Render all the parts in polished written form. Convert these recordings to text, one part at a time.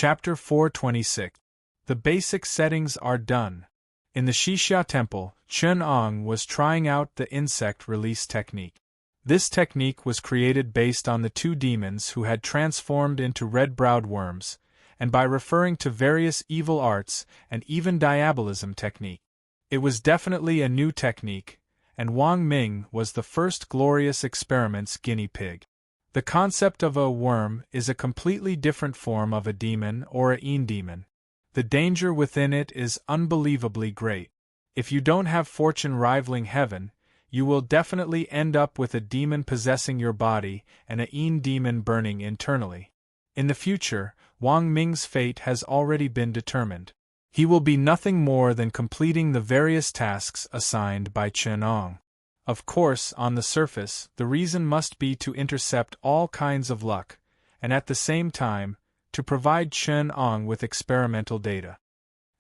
Chapter 426. The basic settings are done. In the Xixia temple, Chun-Ong was trying out the insect release technique. This technique was created based on the two demons who had transformed into red-browed worms, and by referring to various evil arts and even diabolism technique. It was definitely a new technique, and Wang Ming was the first glorious experiment's guinea pig. The concept of a worm is a completely different form of a demon or a demon. The danger within it is unbelievably great. If you don't have fortune rivaling heaven, you will definitely end up with a demon possessing your body and a demon burning internally. In the future, Wang Ming's fate has already been determined. He will be nothing more than completing the various tasks assigned by Chun-Ong. Of course, on the surface, the reason must be to intercept all kinds of luck, and at the same time, to provide Chun-Ong with experimental data.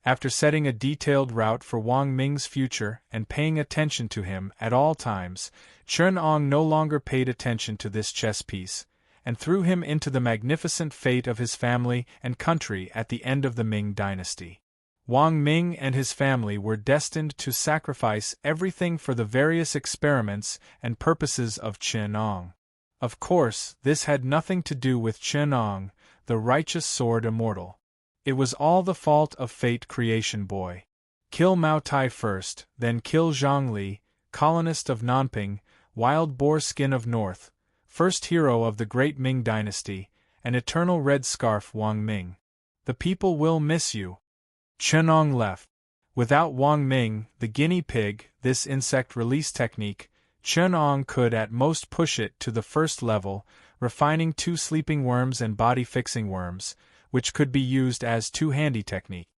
After setting a detailed route for Wang Ming's future and paying attention to him at all times, Chun-Ong no longer paid attention to this chess piece, and threw him into the magnificent fate of his family and country at the end of the Ming dynasty. Wang Ming and his family were destined to sacrifice everything for the various experiments and purposes of Chun-Ong. Of course, this had nothing to do with Chun-Ong, the righteous sword immortal. It was all the fault of Fate Creation Boy. Kill Mao Tai first, then kill Zhang Li, colonist of Nanping, wild boar skin of North, first hero of the great Ming dynasty, and eternal red scarf Wang Ming. The people will miss you. Chun-Ong left. Without Wang Ming, the guinea pig, this insect release technique, Chun-Ong could at most push it to the first level, refining two sleeping worms and body-fixing worms, which could be used as two-handy technique.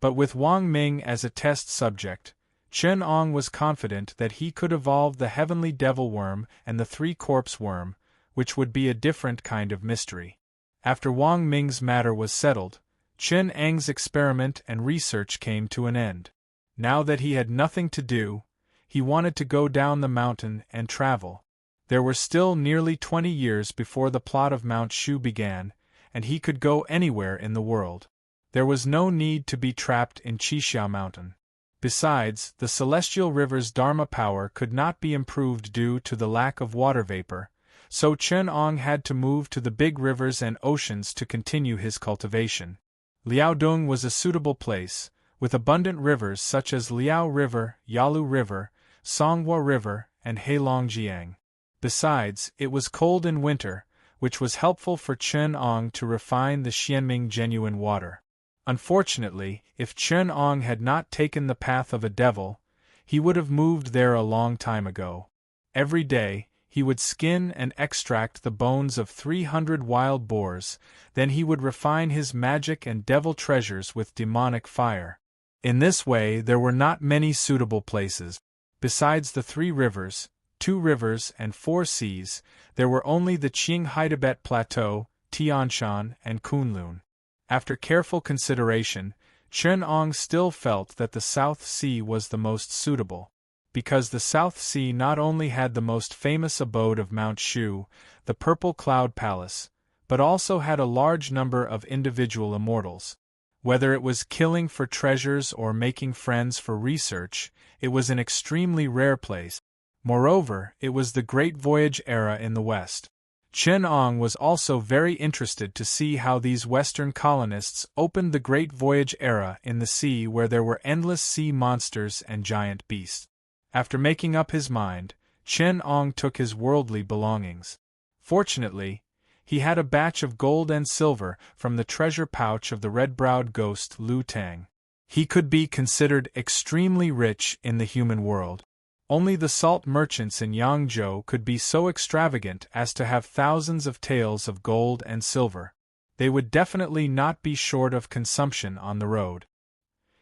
But with Wang Ming as a test subject, Chun-Ong was confident that he could evolve the heavenly devil worm and the three-corpse worm, which would be a different kind of mystery. After Wang Ming's matter was settled, Chun-Ang's experiment and research came to an end. Now that he had nothing to do, he wanted to go down the mountain and travel. There were still nearly 20 years before the plot of Mount Shu began, and he could go anywhere in the world. There was no need to be trapped in Xixia Mountain. Besides, the celestial river's Dharma power could not be improved due to the lack of water vapor, so Chun-Ong had to move to the big rivers and oceans to continue his cultivation. Liaodong was a suitable place, with abundant rivers such as Liao River, Yalu River, Songhua River, and Heilongjiang. Besides, it was cold in winter, which was helpful for Chun-Ong to refine the Xianming genuine water. Unfortunately, if Chun-Ong had not taken the path of a devil, he would have moved there a long time ago. Every day, he would skin and extract the bones of 300 wild boars, then he would refine his magic and devil treasures with demonic fire. In this way there were not many suitable places. Besides the 3 rivers, 2 rivers and 4 seas, there were only the Qinghai Tibet Plateau, Tianshan, and Kunlun. After careful consideration, Chun-Ong still felt that the South Sea was the most suitable, because the South Sea not only had the most famous abode of Mount Shu, the Purple Cloud Palace, but also had a large number of individual immortals. Whether it was killing for treasures or making friends for research, it was an extremely rare place. Moreover, it was the Great Voyage era in the West. Chun-Ong was also very interested to see how these Western colonists opened the Great Voyage era in the sea where there were endless sea monsters and giant beasts. After making up his mind, Chun-Ong took his worldly belongings. Fortunately, he had a batch of gold and silver from the treasure pouch of the red-browed ghost Lu Tang. He could be considered extremely rich in the human world. Only the salt merchants in Yangzhou could be so extravagant as to have thousands of taels of gold and silver. They would definitely not be short of consumption on the road.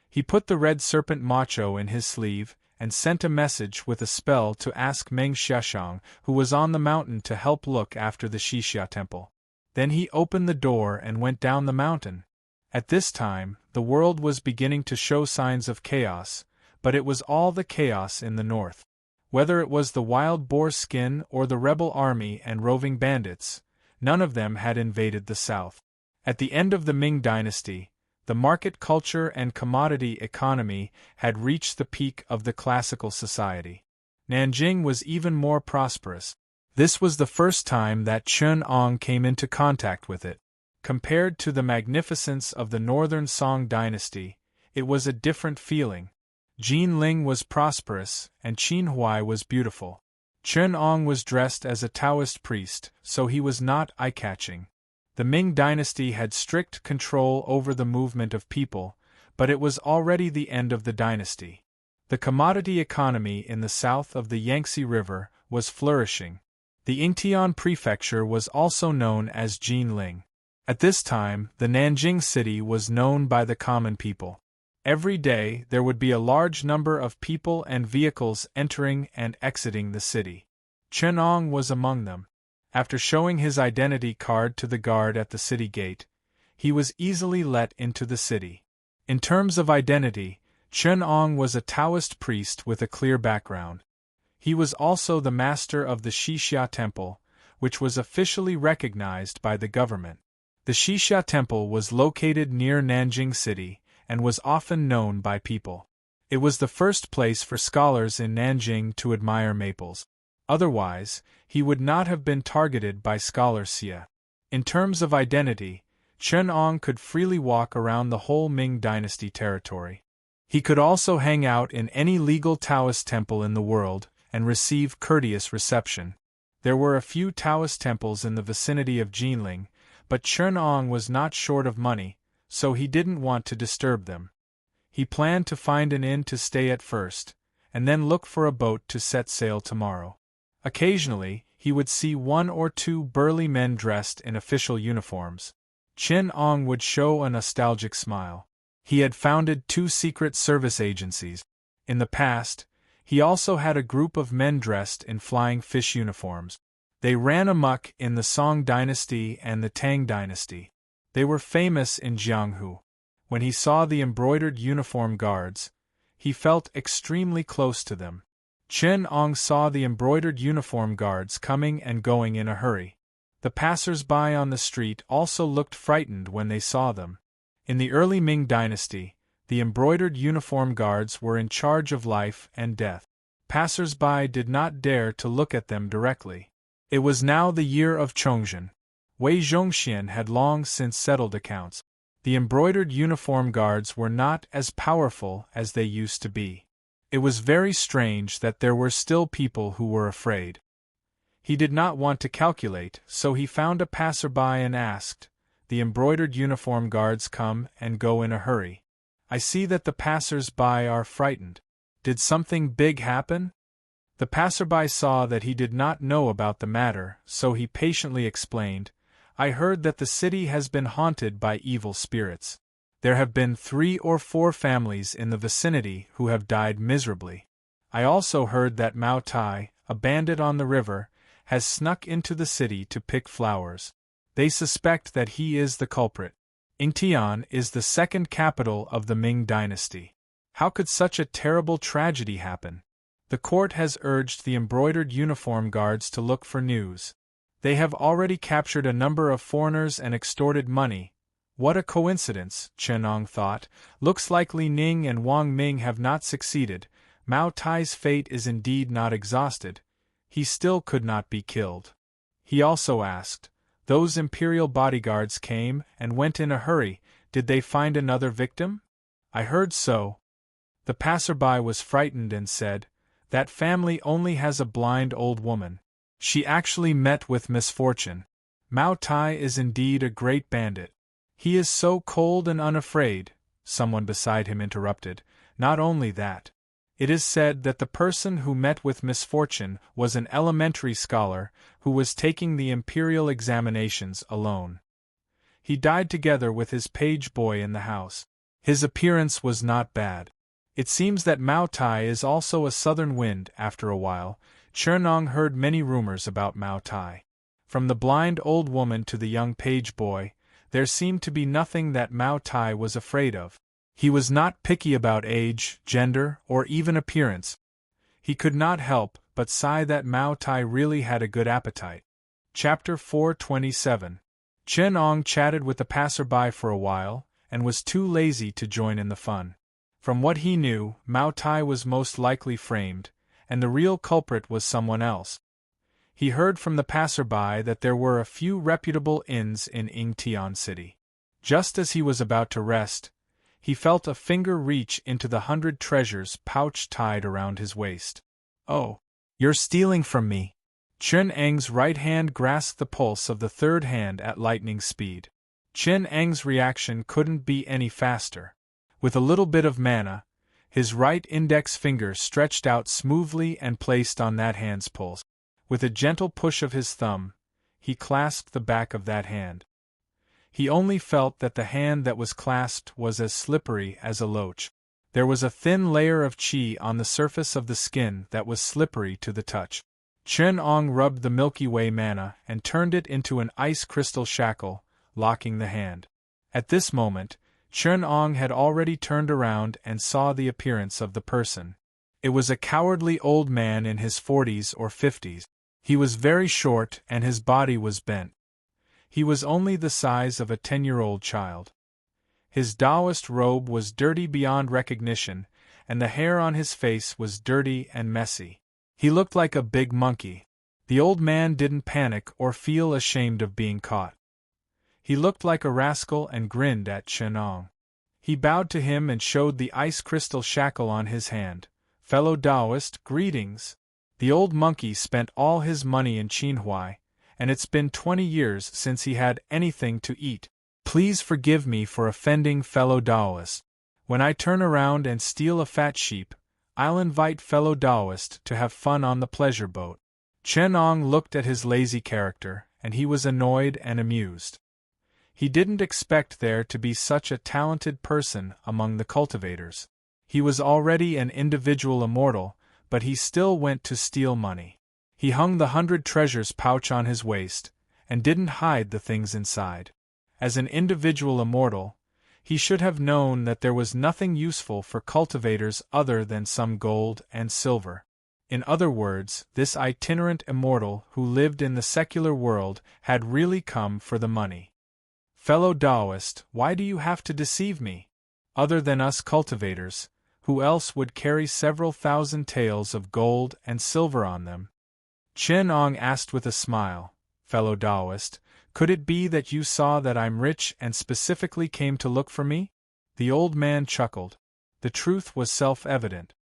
He put the red serpent macho in his sleeve, and sent a message with a spell to ask Meng Xiaoshang, who was on the mountain, to help look after the Xixia temple. Then he opened the door and went down the mountain. At this time, the world was beginning to show signs of chaos, but it was all the chaos in the north. Whether it was the wild boar skin or the rebel army and roving bandits, none of them had invaded the south. At the end of the Ming dynasty, the market culture and commodity economy had reached the peak of the classical society. Nanjing was even more prosperous. This was the first time that Chen Ong came into contact with it. Compared to the magnificence of the northern Song dynasty, it was a different feeling. Jinling was prosperous, and Qinhuai was beautiful. Chen Ong was dressed as a Taoist priest, so he was not eye-catching. The Ming dynasty had strict control over the movement of people, but it was already the end of the dynasty. The commodity economy in the south of the Yangtze River was flourishing. The Yingtian prefecture was also known as Jinling. At this time, the Nanjing city was known by the common people. Every day there would be a large number of people and vehicles entering and exiting the city. Chen Ong was among them. After showing his identity card to the guard at the city gate, he was easily let into the city. In terms of identity, Chen Ong was a Taoist priest with a clear background. He was also the master of the Xixia Temple, which was officially recognized by the government. The Xixia Temple was located near Nanjing City and was often known by people. It was the first place for scholars in Nanjing to admire maples. Otherwise, he would not have been targeted by scholar Xia. In terms of identity, Chen Ong could freely walk around the whole Ming dynasty territory. He could also hang out in any legal Taoist temple in the world and receive courteous reception. There were a few Taoist temples in the vicinity of Jinling, but Chen Ong was not short of money, so he didn't want to disturb them. He planned to find an inn to stay at first, and then look for a boat to set sail tomorrow. Occasionally, he would see one or two burly men dressed in official uniforms. Chen Ong would show a nostalgic smile. He had founded 2 secret service agencies. In the past, he also had a group of men dressed in flying fish uniforms. They ran amok in the Song dynasty and the Tang dynasty. They were famous in Jianghu. When he saw the embroidered uniform guards, he felt extremely close to them. Chen Ong saw the embroidered uniform guards coming and going in a hurry. The passers-by on the street also looked frightened when they saw them. In the early Ming dynasty, the embroidered uniform guards were in charge of life and death. Passers-by did not dare to look at them directly. It was now the year of Chongzhen. Wei Zhongxian had long since settled accounts. The embroidered uniform guards were not as powerful as they used to be. It was very strange that there were still people who were afraid. He did not want to calculate, so he found a passerby and asked, "The embroidered uniform guards come and go in a hurry. I see that the passers-by are frightened. Did something big happen?" The passerby saw that he did not know about the matter, so he patiently explained, "I heard that the city has been haunted by evil spirits. There have been 3 or 4 families in the vicinity who have died miserably. I also heard that Mao Tai, a bandit on the river, has snuck into the city to pick flowers. They suspect that he is the culprit. Yingtian is the second capital of the Ming dynasty. How could such a terrible tragedy happen? The court has urged the embroidered uniform guards to look for news. They have already captured a number of foreigners and extorted money." What a coincidence, Chen Ong thought. Looks like Li Ning and Wang Ming have not succeeded. Mao Tai's fate is indeed not exhausted. He still could not be killed. He also asked, "Those imperial bodyguards came and went in a hurry. Did they find another victim?" "I heard so." The passerby was frightened and said, "That family only has a blind old woman. She actually met with misfortune. Mao Tai is indeed a great bandit. He is so cold and unafraid," someone beside him interrupted. "Not only that. It is said that the person who met with misfortune was an elementary scholar who was taking the imperial examinations alone. He died together with his page boy in the house. His appearance was not bad. It seems that Mao Tai is also a southern wind." After a while, Chen Ong heard many rumors about Mao Tai. From the blind old woman to the young page boy, there seemed to be nothing that Mao Tai was afraid of. He was not picky about age, gender, or even appearance. He could not help but sigh that Mao Tai really had a good appetite. Chapter 427. Chen Ong chatted with the passerby for a while, and was too lazy to join in the fun. From what he knew, Mao Tai was most likely framed, and the real culprit was someone else. He heard from the passerby that there were a few reputable inns in Yingtian City. Just as he was about to rest, he felt a finger reach into the 100 treasures pouch tied around his waist. "Oh, you're stealing from me." Chen Eng's right hand grasped the pulse of the third hand at lightning speed. Chen Eng's reaction couldn't be any faster. With a little bit of mana, his right index finger stretched out smoothly and placed on that hand's pulse. With a gentle push of his thumb, he clasped the back of that hand. He only felt that the hand that was clasped was as slippery as a loach. There was a thin layer of qi on the surface of the skin that was slippery to the touch. Chen Ong rubbed the Milky Way mana and turned it into an ice crystal shackle, locking the hand. At this moment, Chen Ong had already turned around and saw the appearance of the person. It was a cowardly old man in his 40s or 50s. He was very short and his body was bent. He was only the size of a 10-year-old child. His Taoist robe was dirty beyond recognition, and the hair on his face was dirty and messy. He looked like a big monkey. The old man didn't panic or feel ashamed of being caught. He looked like a rascal and grinned at Chen Ong. He bowed to him and showed the ice crystal shackle on his hand. "Fellow Taoist, greetings." The old monkey spent all his money in Qinhuai, and it's been 20 years since he had anything to eat. "Please forgive me for offending fellow Taoist. When I turn around and steal a fat sheep, I'll invite fellow Taoist to have fun on the pleasure boat." Chen Ong looked at his lazy character, and he was annoyed and amused. He didn't expect there to be such a talented person among the cultivators. He was already an individual immortal, but he still went to steal money. He hung the 100 treasures pouch on his waist, and didn't hide the things inside. As an individual immortal, he should have known that there was nothing useful for cultivators other than some gold and silver. In other words, this itinerant immortal who lived in the secular world had really come for the money. "Fellow Taoist, why do you have to deceive me? Other than us cultivators, who else would carry several thousand taels of gold and silver on them?" Chen Ong asked with a smile. "Fellow Taoist, could it be that you saw that I'm rich and specifically came to look for me?" The old man chuckled. The truth was self-evident.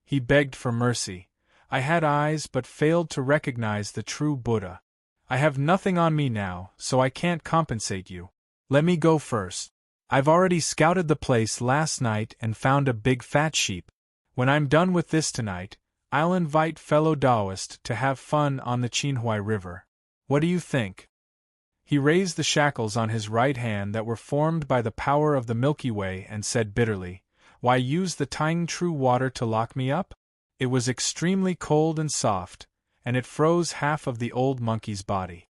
He begged for mercy. "I had eyes but failed to recognize the true Buddha. I have nothing on me now, so I can't compensate you. Let me go first. I've already scouted the place last night and found a big fat sheep. When I'm done with this tonight, I'll invite fellow Taoist to have fun on the Qinhuai River. What do you think?" He raised the shackles on his right hand that were formed by the power of the Milky Way and said bitterly, "Why use the Tang True water to lock me up?" It was extremely cold and soft, and it froze half of the old monkey's body.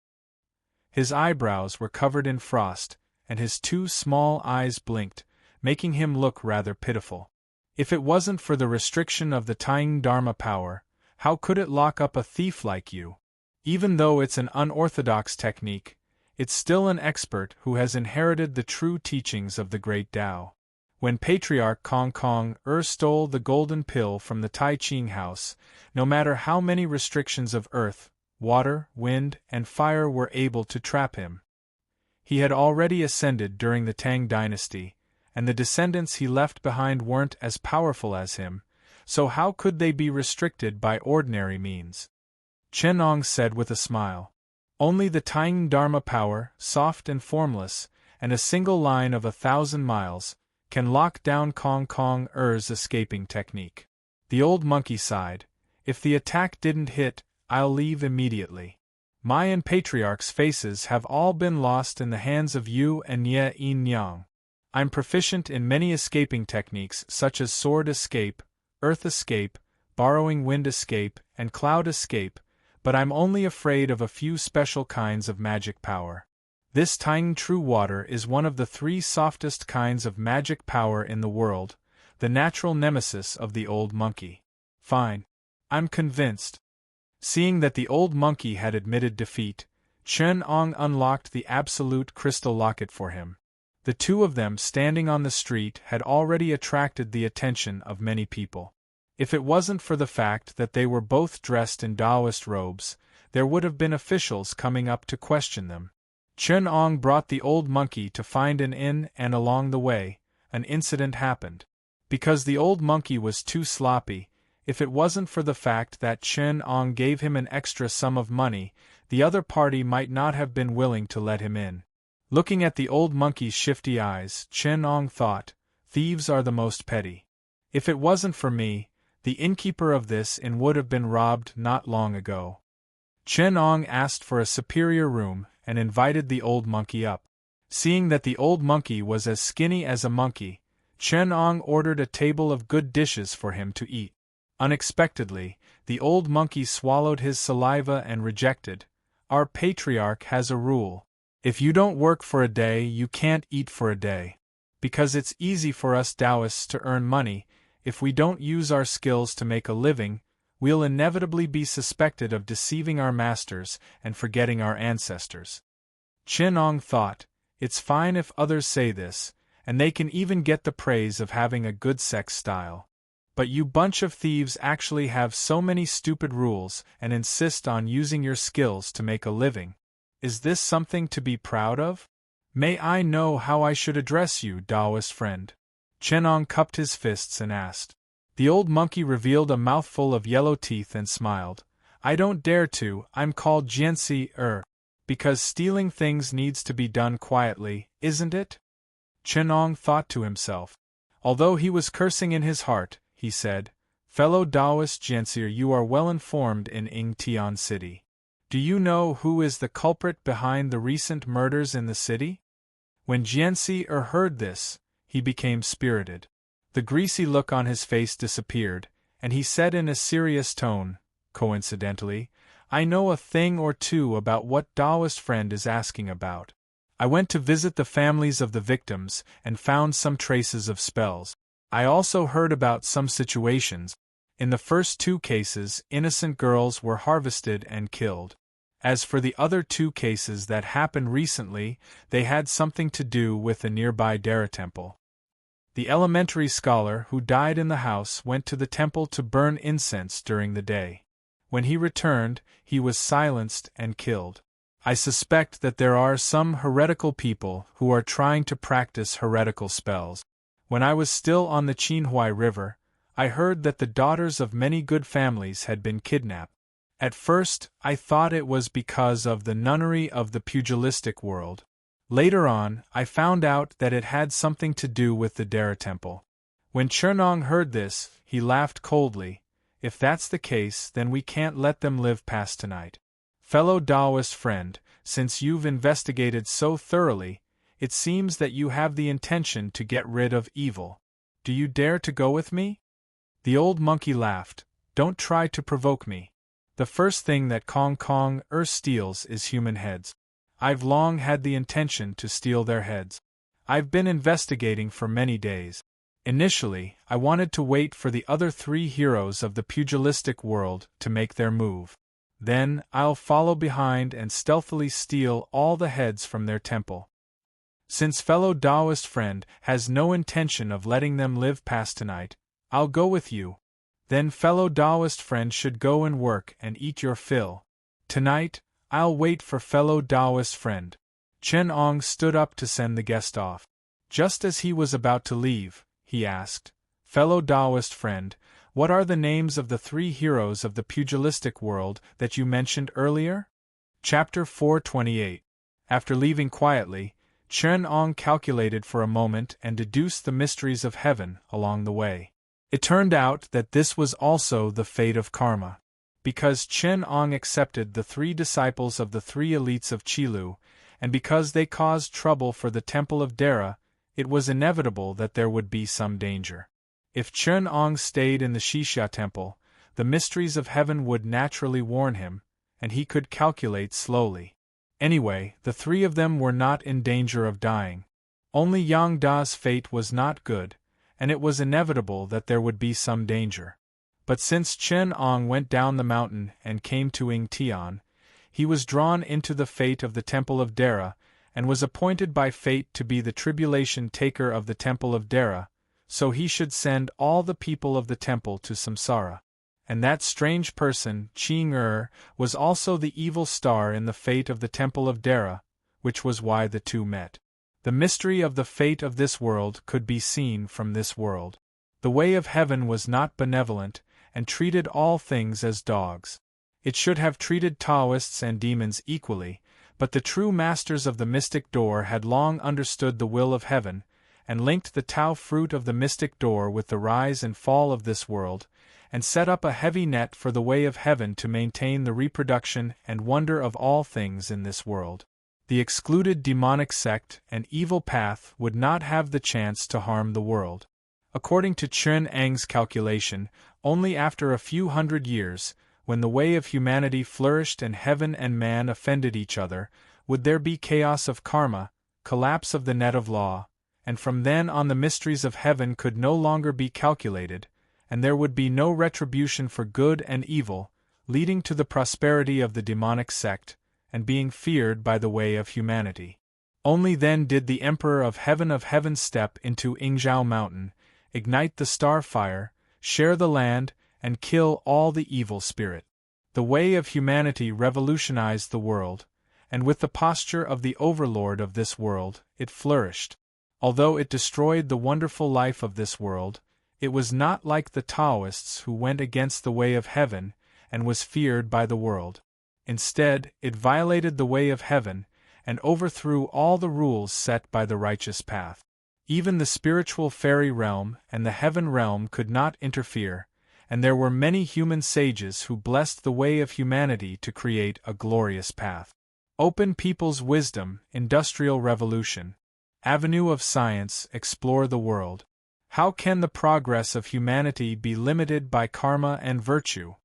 His eyebrows were covered in frost, and his 2 small eyes blinked, making him look rather pitiful. If it wasn't for the restriction of the Taing Dharma power, how could it lock up a thief like you? Even though it's an unorthodox technique, it's still an expert who has inherited the true teachings of the Great Tao. When Patriarch Kong Kong stole the golden pill from the Tai Ching house, no matter how many restrictions of earth, water, wind, and fire were able to trap him. He had already ascended during the Tang dynasty, and the descendants he left behind weren't as powerful as him, so how could they be restricted by ordinary means? Chen Ong said with a smile. "Only the Taing Dharma power, soft and formless, and a single line of 1,000 miles, can lock down Kong Kong escaping technique." The old monkey sighed. "If the attack didn't hit, I'll leave immediately. Mayan patriarchs' faces have all been lost in the hands of Yu and Ye Yin Yang. I'm proficient in many escaping techniques such as sword escape, earth escape, borrowing wind escape, and cloud escape, but I'm only afraid of a few special kinds of magic power. This Taing True Water is one of the 3 softest kinds of magic power in the world, the natural nemesis of the old monkey." "Fine. I'm convinced." Seeing that the old monkey had admitted defeat, Chen Ong unlocked the absolute crystal locket for him. The two of them standing on the street had already attracted the attention of many people. If it wasn't for the fact that they were both dressed in Taoist robes, there would have been officials coming up to question them. Chen Ong brought the old monkey to find an inn, and along the way, an incident happened. Because the old monkey was too sloppy, if it wasn't for the fact that Chen Ong gave him an extra sum of money, the other party might not have been willing to let him in. Looking at the old monkey's shifty eyes, Chen Ong thought, thieves are the most petty. If it wasn't for me, the innkeeper of this inn would have been robbed not long ago. Chen Ong asked for a superior room and invited the old monkey up. Seeing that the old monkey was as skinny as a monkey, Chen Ong ordered a table of good dishes for him to eat. Unexpectedly, the old monkey swallowed his saliva and rejected, "Our patriarch has a rule. If you don't work for a day, you can't eat for a day. Because it's easy for us Taoists to earn money, if we don't use our skills to make a living, we'll inevitably be suspected of deceiving our masters and forgetting our ancestors." Chen Ong thought, it's fine if others say this, and they can even get the praise of having a good sex style. But you bunch of thieves actually have so many stupid rules and insist on using your skills to make a living. Is this something to be proud of? May I know how I should address you, Taoist friend? Chen Ong cupped his fists and asked. The old monkey revealed a mouthful of yellow teeth and smiled. I don't dare to, I'm called Jianxi because stealing things needs to be done quietly, isn't it? Chen Ong thought to himself. Although he was cursing in his heart, he said, Fellow Taoist Jianxi, you are well informed in Yingtian City. Do you know who is the culprit behind the recent murders in the city? When Jianxi heard this, he became spirited. The greasy look on his face disappeared, and he said in a serious tone, coincidentally, I know a thing or two about what Taoist friend is asking about. I went to visit the families of the victims and found some traces of spells. I also heard about some situations. In the first two cases, innocent girls were harvested and killed. As for the other two cases that happened recently, they had something to do with the nearby Dara temple. The elementary scholar who died in the house went to the temple to burn incense during the day. When he returned, he was silenced and killed. I suspect that there are some heretical people who are trying to practice heretical spells. When I was still on the Qinhuai River, I heard that the daughters of many good families had been kidnapped. At first, I thought it was because of the nunnery of the pugilistic world. Later on, I found out that it had something to do with the Dara temple. When Chen Ong heard this, he laughed coldly. If that's the case, then we can't let them live past tonight. Fellow Taoist friend, since you've investigated so thoroughly, it seems that you have the intention to get rid of evil. Do you dare to go with me? The old monkey laughed. Don't try to provoke me. The first thing that Kong steals is human heads. I've long had the intention to steal their heads. I've been investigating for many days. Initially, I wanted to wait for the other three heroes of the pugilistic world to make their move. Then, I'll follow behind and stealthily steal all the heads from their temple. Since fellow Taoist friend has no intention of letting them live past tonight, I'll go with you. Then fellow Taoist friend should go and work and eat your fill. Tonight, I'll wait for fellow Taoist friend. Chen Ong stood up to send the guest off. Just as he was about to leave, he asked, Fellow Taoist friend, what are the names of the three heroes of the pugilistic world that you mentioned earlier? Chapter 428. After leaving quietly, Chen Ong calculated for a moment and deduced the mysteries of heaven along the way. It turned out that this was also the fate of karma. Because Chen Ong accepted the three disciples of the three elites of Qilu, and because they caused trouble for the temple of Dara, it was inevitable that there would be some danger. If Chen Ong stayed in the Xixia temple, the mysteries of heaven would naturally warn him, and he could calculate slowly. Anyway, the three of them were not in danger of dying. Only Yang Da's fate was not good, and it was inevitable that there would be some danger. But since Chen Ong went down the mountain and came to Yingtian, He was drawn into the fate of the Temple of Dara, and was appointed by fate to be the tribulation taker of the Temple of Dara, so he should send all the people of the temple to Samsara. And that strange person, Ching-er, was also the evil star in the fate of the Temple of Dara, which was why the two met. The mystery of the fate of this world could be seen from this world. The way of heaven was not benevolent, and treated all things as dogs. It should have treated Taoists and demons equally, but the true masters of the mystic door had long understood the will of heaven, and linked the Tao fruit of the mystic door with the rise and fall of this world, and set up a heavy net for the way of heaven to maintain the reproduction and wonder of all things in this world. The excluded demonic sect and evil path would not have the chance to harm the world. According to Chen Ang's calculation, only after a few hundred years, when the way of humanity flourished and heaven and man offended each other, would there be chaos of karma, collapse of the net of law, and from then on the mysteries of heaven could no longer be calculated, and there would be no retribution for good and evil, leading to the prosperity of the demonic sect, and being feared by the way of humanity. Only then did the Emperor of Heaven step into Yingzhou Mountain, ignite the star fire, share the land, and kill all the evil spirit. The way of humanity revolutionized the world, and with the posture of the overlord of this world, it flourished. Although it destroyed the wonderful life of this world, it was not like the Taoists who went against the way of heaven, and was feared by the world. Instead, it violated the way of heaven, and overthrew all the rules set by the righteous path. Even the spiritual fairy realm and the heaven realm could not interfere, and there were many human sages who blessed the way of humanity to create a glorious path. Open people's wisdom, industrial revolution. Avenue of science, explore the world. How can the progress of humanity be limited by karma and virtue?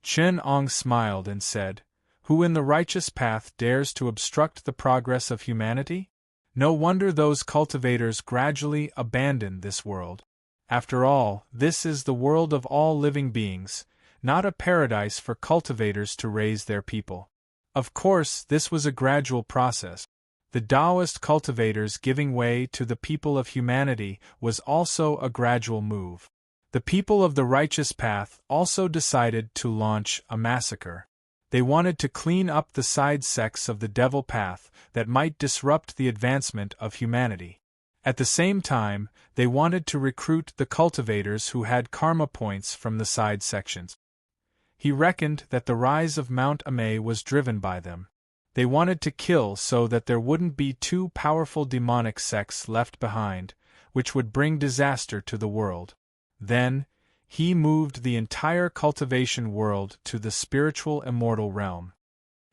Chen Ong smiled and said, "Who in the righteous path dares to obstruct the progress of humanity? No wonder those cultivators gradually abandon this world. After all, this is the world of all living beings, not a paradise for cultivators to raise their people." Of course, this was a gradual process. The Taoist cultivators giving way to the people of humanity was also a gradual move. The people of the righteous path also decided to launch a massacre. They wanted to clean up the side sects of the devil path that might disrupt the advancement of humanity. At the same time, they wanted to recruit the cultivators who had karma points from the side sections. He reckoned that the rise of Mount Amei was driven by them. They wanted to kill so that there wouldn't be two powerful demonic sects left behind, which would bring disaster to the world. Then, he moved the entire cultivation world to the spiritual immortal realm.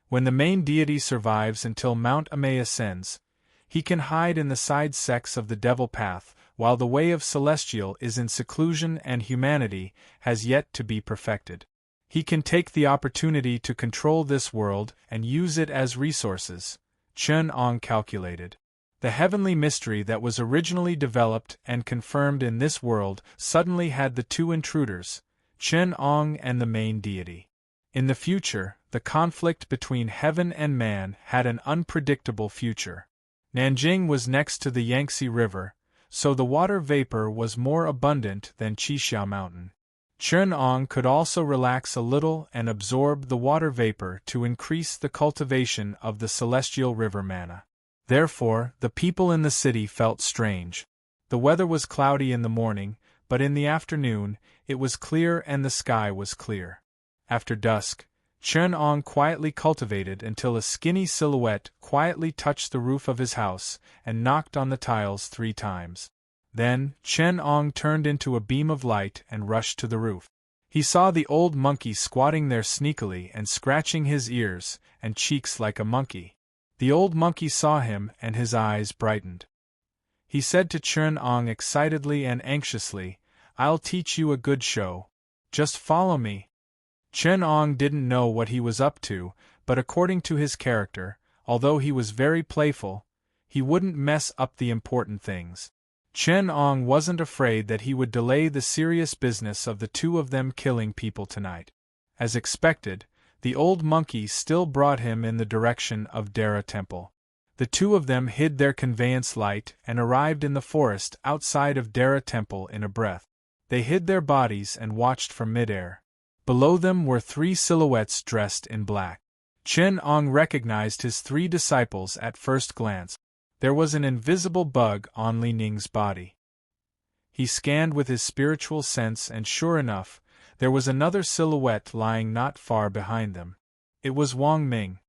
When the main deity survives until Mount Amei ascends, he can hide in the side sects of the devil path, while the way of celestial is in seclusion and humanity has yet to be perfected. He can take the opportunity to control this world and use it as resources, Chen Ong calculated. The heavenly mystery that was originally developed and confirmed in this world suddenly had the two intruders, Chen Ong and the main deity. In the future, the conflict between heaven and man had an unpredictable future. Nanjing was next to the Yangtze River, so the water vapor was more abundant than Qixia Mountain. Chen Ong could also relax a little and absorb the water vapor to increase the cultivation of the celestial river mana. Therefore, the people in the city felt strange. The weather was cloudy in the morning, but in the afternoon, it was clear and the sky was clear. After dusk, Chen Ong quietly cultivated until a skinny silhouette quietly touched the roof of his house and knocked on the tiles 3 times. Then, Chen Ong turned into a beam of light and rushed to the roof. He saw the old monkey squatting there sneakily and scratching his ears and cheeks like a monkey. The old monkey saw him and his eyes brightened. He said to Chen Ong excitedly and anxiously, "I'll teach you a good show. Just follow me." Chen Ong didn't know what he was up to, but according to his character, although he was very playful, he wouldn't mess up the important things. Chen Ong wasn't afraid that he would delay the serious business of the two of them killing people tonight. As expected, The old monkey still brought him in the direction of Dara Temple. The two of them hid their conveyance light and arrived in the forest outside of Dara Temple in a breath. They hid their bodies and watched from midair. Below them were three silhouettes dressed in black. Chen Ong recognized his three disciples at first glance. There was an invisible bug on Li Ning's body. He scanned with his spiritual sense and sure enough, there was another silhouette lying not far behind them. It was Wang Ming.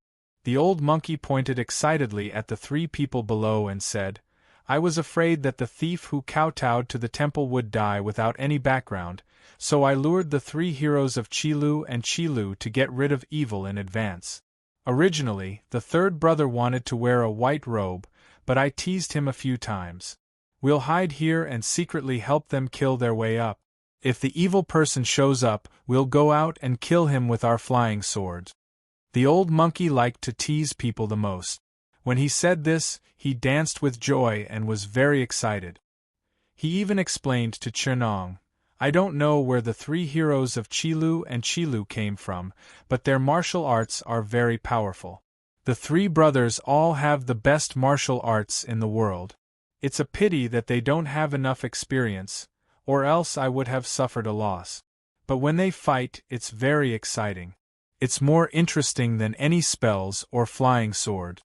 The old monkey pointed excitedly at the three people below and said, "I was afraid that the thief who kowtowed to the temple would die without any background, so I lured the three heroes of Qilu and Qilu to get rid of evil in advance. Originally, the third brother wanted to wear a white robe, but I teased him a few times. We'll hide here and secretly help them kill their way up. If the evil person shows up, we'll go out and kill him with our flying swords." The old monkey liked to tease people the most. When he said this, he danced with joy and was very excited. He even explained to Chenong, "I don't know where the three heroes of Qilu and Qilu came from, but their martial arts are very powerful. The three brothers all have the best martial arts in the world. It's a pity that they don't have enough experience, or else I would have suffered a loss. But when they fight, it's very exciting. It's more interesting than any spells or flying sword.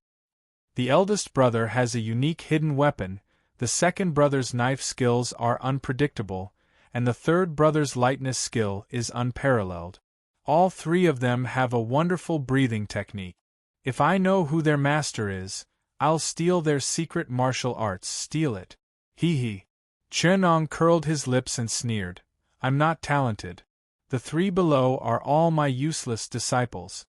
The eldest brother has a unique hidden weapon, the second brother's knife skills are unpredictable, and the third brother's lightness skill is unparalleled. All three of them have a wonderful breathing technique. If I know who their master is, I'll steal their secret martial arts, steal it. Hee hee." Chenong curled his lips and sneered, "I'm not talented. The three below are all my useless disciples."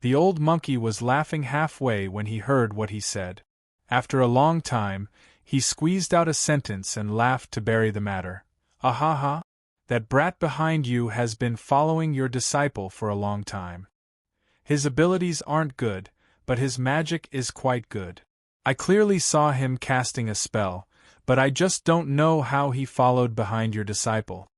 The old monkey was laughing halfway when he heard what he said. After a long time, he squeezed out a sentence and laughed to bury the matter. "Ahaha! That brat behind you has been following your disciple for a long time. His abilities aren't good, but his magic is quite good. I clearly saw him casting a spell, but I just don't know how he followed behind your disciple.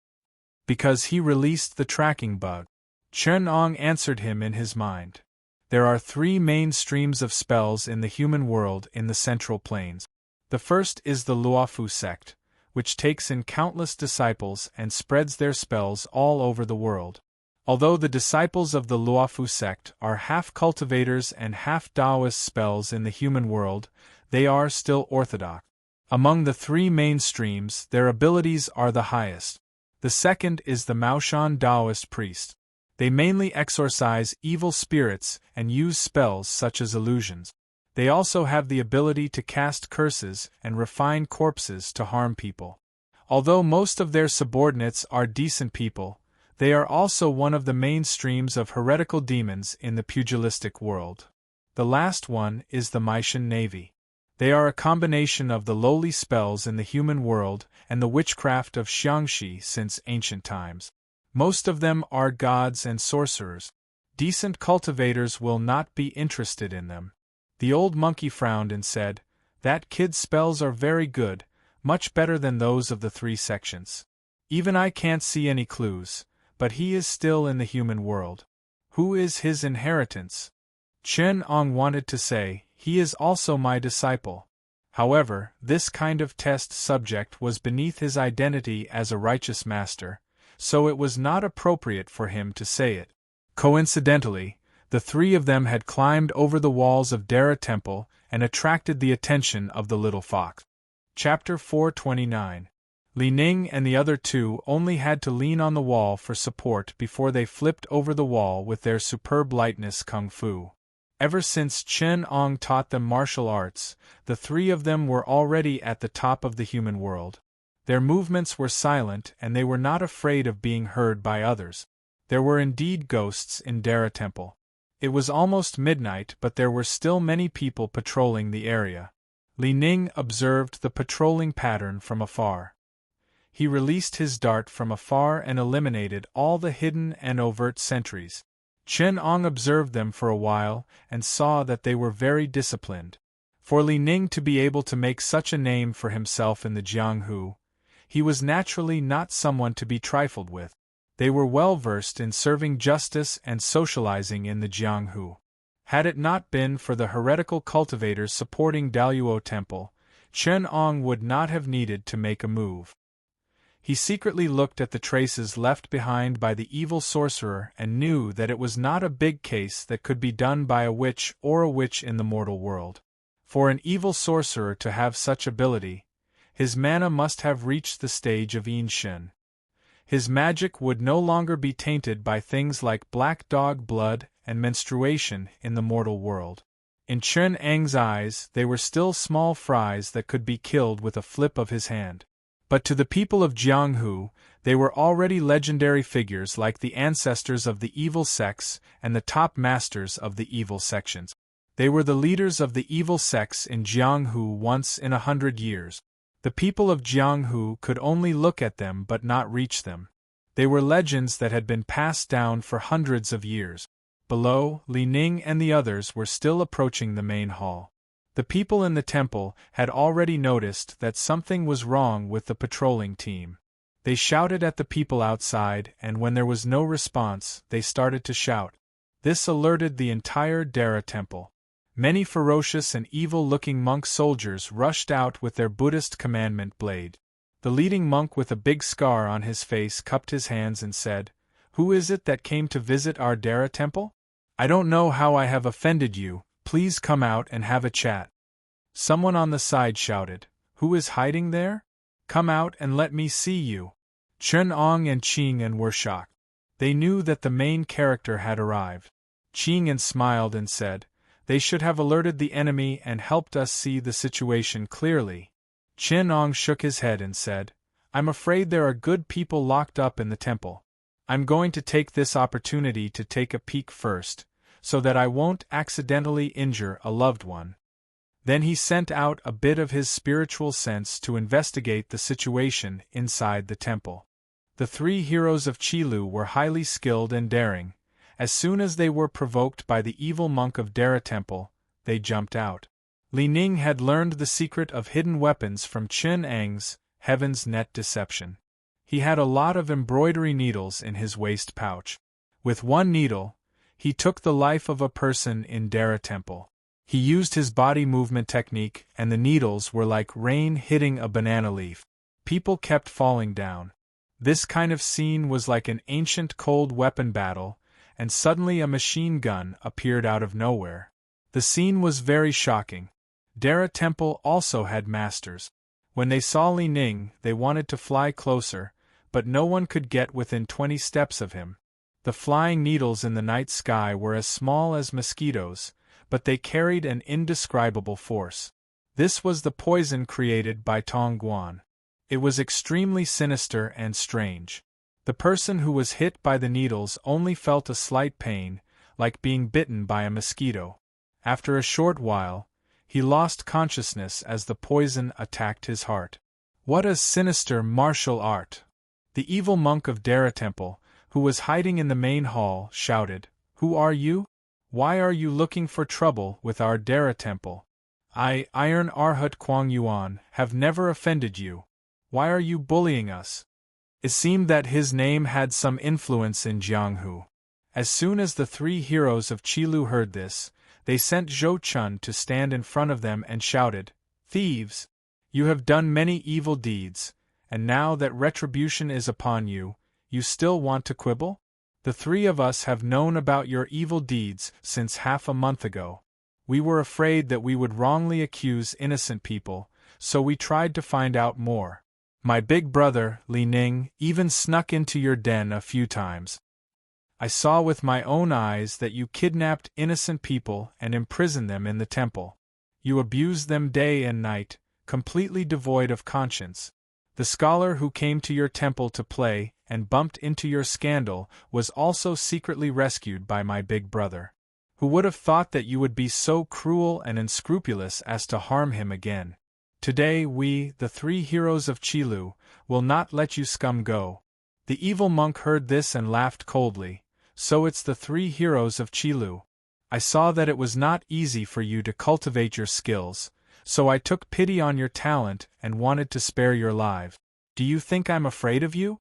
Because he released the tracking bug." Chen Ong answered him in his mind. There are three main streams of spells in the human world in the Central Plains. The first is the Luofu sect, which takes in countless disciples and spreads their spells all over the world. Although the disciples of the Luofu sect are half cultivators and half Taoist spells in the human world, they are still orthodox. Among the three main streams, their abilities are the highest. The second is the Maoshan Taoist priest. They mainly exorcise evil spirits and use spells such as illusions. They also have the ability to cast curses and refine corpses to harm people. Although most of their subordinates are decent people, they are also one of the main streams of heretical demons in the pugilistic world. The last one is the Maishan Navy. They are a combination of the lowly spells in the human world and the witchcraft of Xiangxi since ancient times. Most of them are gods and sorcerers. Decent cultivators will not be interested in them. The old monkey frowned and said, "That kid's spells are very good, much better than those of the three sections. Even I can't see any clues, but he is still in the human world. Who is his inheritance?" Chen Ong wanted to say, "He is also my disciple." However, this kind of test subject was beneath his identity as a righteous master, so it was not appropriate for him to say it. Coincidentally, the three of them had climbed over the walls of Dara Temple and attracted the attention of the little fox. Chapter 429. Li Ning and the other two only had to lean on the wall for support before they flipped over the wall with their superb lightness kung fu. Ever since Chen Ong taught them martial arts, the three of them were already at the top of the human world. Their movements were silent and they were not afraid of being heard by others. There were indeed ghosts in Dara Temple. It was almost midnight, but there were still many people patrolling the area. Li Ning observed the patrolling pattern from afar. He released his dart from afar and eliminated all the hidden and overt sentries. Chen Ong observed them for a while and saw that they were very disciplined. For Li Ning to be able to make such a name for himself in the Jianghu, he was naturally not someone to be trifled with. They were well versed in serving justice and socializing in the Jianghu. Had it not been for the heretical cultivators supporting Daluo Temple, Chen Ong would not have needed to make a move. He secretly looked at the traces left behind by the evil sorcerer and knew that it was not a big case that could be done by a witch or a witch in the mortal world. For an evil sorcerer to have such ability, his mana must have reached the stage of Yinshin. His magic would no longer be tainted by things like black dog blood and menstruation in the mortal world. In Chen Eng's eyes, they were still small fries that could be killed with a flip of his hand. But to the people of Jianghu, they were already legendary figures like the ancestors of the evil sects and the top masters of the evil sections. They were the leaders of the evil sects in Jianghu once in 100 years. The people of Jianghu could only look at them but not reach them. They were legends that had been passed down for hundreds of years. Below, Li Ning and the others were still approaching the main hall. The people in the temple had already noticed that something was wrong with the patrolling team. They shouted at the people outside, and when there was no response, they started to shout. This alerted the entire Dara temple. Many ferocious and evil-looking monk soldiers rushed out with their Buddhist commandment blade. The leading monk with a big scar on his face cupped his hands and said, "Who is it that came to visit our Dara temple? I don't know how I have offended you. Please come out and have a chat." Someone on the side shouted, "Who is hiding there? Come out and let me see you." Chen Ong and Qing'an were shocked. They knew that the main character had arrived. Qing'an smiled and said, "They should have alerted the enemy and helped us see the situation clearly." Chen Ong shook his head and said, "I'm afraid there are good people locked up in the temple. I'm going to take this opportunity to take a peek first, so that I won't accidentally injure a loved one." Then he sent out a bit of his spiritual sense to investigate the situation inside the temple. The three heroes of Qilu were highly skilled and daring. As soon as they were provoked by the evil monk of Dara Temple, they jumped out. Li Ning had learned the secret of hidden weapons from Chen Eng's Heaven's Net deception. He had a lot of embroidery needles in his waist pouch. With one needle, he took the life of a person in Dara Temple. He used his body movement technique, and the needles were like rain hitting a banana leaf. People kept falling down. This kind of scene was like an ancient cold weapon battle, and suddenly a machine gun appeared out of nowhere. The scene was very shocking. Dara Temple also had masters. When they saw Li Ning, they wanted to fly closer, but no one could get within 20 steps of him. The flying needles in the night sky were as small as mosquitoes, but they carried an indescribable force. This was the poison created by Tong Guan. It was extremely sinister and strange. The person who was hit by the needles only felt a slight pain, like being bitten by a mosquito. After a short while, he lost consciousness as the poison attacked his heart. What a sinister martial art! The evil monk of Dara Temple, who was hiding in the main hall, shouted, "Who are you? Why are you looking for trouble with our Dara Temple? I, Iron Arhat Kuang Yuan, have never offended you. Why are you bullying us?" It seemed that his name had some influence in Jianghu. As soon as the three heroes of Qilu heard this, they sent Zhou Chun to stand in front of them and shouted, "Thieves! You have done many evil deeds, and now that retribution is upon you, you still want to quibble? The three of us have known about your evil deeds since half a month ago. We were afraid that we would wrongly accuse innocent people, so we tried to find out more. My big brother, Li Ning, even snuck into your den a few times. I saw with my own eyes that you kidnapped innocent people and imprisoned them in the temple. You abused them day and night, completely devoid of conscience. The scholar who came to your temple to play and bumped into your scandal was also secretly rescued by my big brother. Who would have thought that you would be so cruel and unscrupulous as to harm him again? Today we, the three heroes of Qilu, will not let you scum go." The evil monk heard this and laughed coldly. "So it's the three heroes of Qilu. I saw that it was not easy for you to cultivate your skills, so I took pity on your talent and wanted to spare your life. Do you think I'm afraid of you?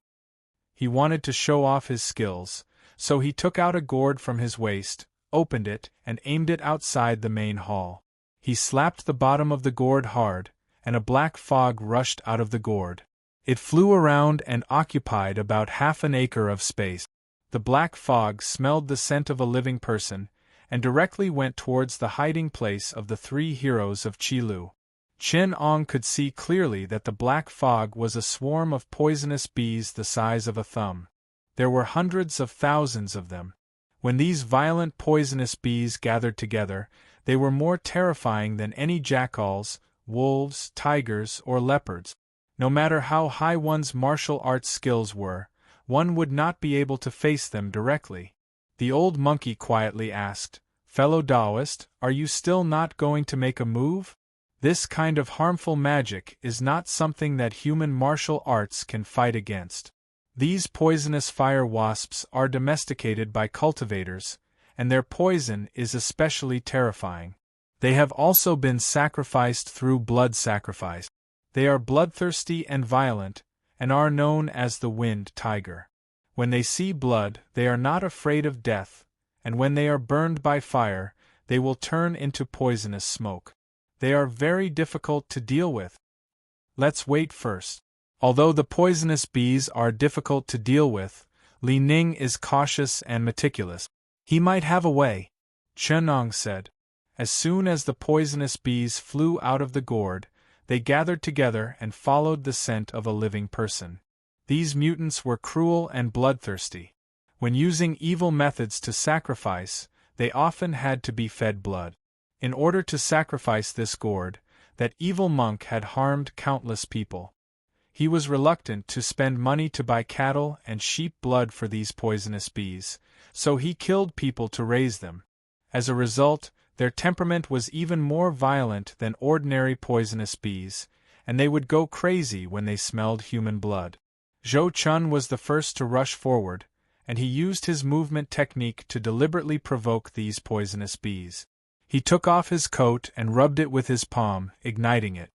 He wanted to show off his skills, so he took out a gourd from his waist, opened it, and aimed it outside the main hall. He slapped the bottom of the gourd hard, and a black fog rushed out of the gourd. It flew around and occupied about half an acre of space. The black fog smelled the scent of a living person, and directly went towards the hiding place of the three heroes of Qilu. Chen Ong could see clearly that the black fog was a swarm of poisonous bees the size of a thumb. There were hundreds of thousands of them. When these violent poisonous bees gathered together, they were more terrifying than any jackals, wolves, tigers, or leopards. No matter how high one's martial arts skills were, one would not be able to face them directly. The old monkey quietly asked, "Fellow Taoist, are you still not going to make a move? This kind of harmful magic is not something that human martial arts can fight against. These poisonous fire wasps are domesticated by cultivators, and their poison is especially terrifying. They have also been sacrificed through blood sacrifice. They are bloodthirsty and violent, and are known as the wind tiger. When they see blood, they are not afraid of death, and when they are burned by fire, they will turn into poisonous smoke. They are very difficult to deal with. Let's wait first." Although the poisonous bees are difficult to deal with, Li Ning is cautious and meticulous. "He might have a way," Chen Ong said. As soon as the poisonous bees flew out of the gourd, they gathered together and followed the scent of a living person. These mutants were cruel and bloodthirsty. When using evil methods to sacrifice, they often had to be fed blood. In order to sacrifice this gourd, that evil monk had harmed countless people. He was reluctant to spend money to buy cattle and sheep blood for these poisonous bees, so he killed people to raise them. As a result, their temperament was even more violent than ordinary poisonous bees, and they would go crazy when they smelled human blood. Zhou Chun was the first to rush forward, and he used his movement technique to deliberately provoke these poisonous bees. He took off his coat and rubbed it with his palm, igniting it.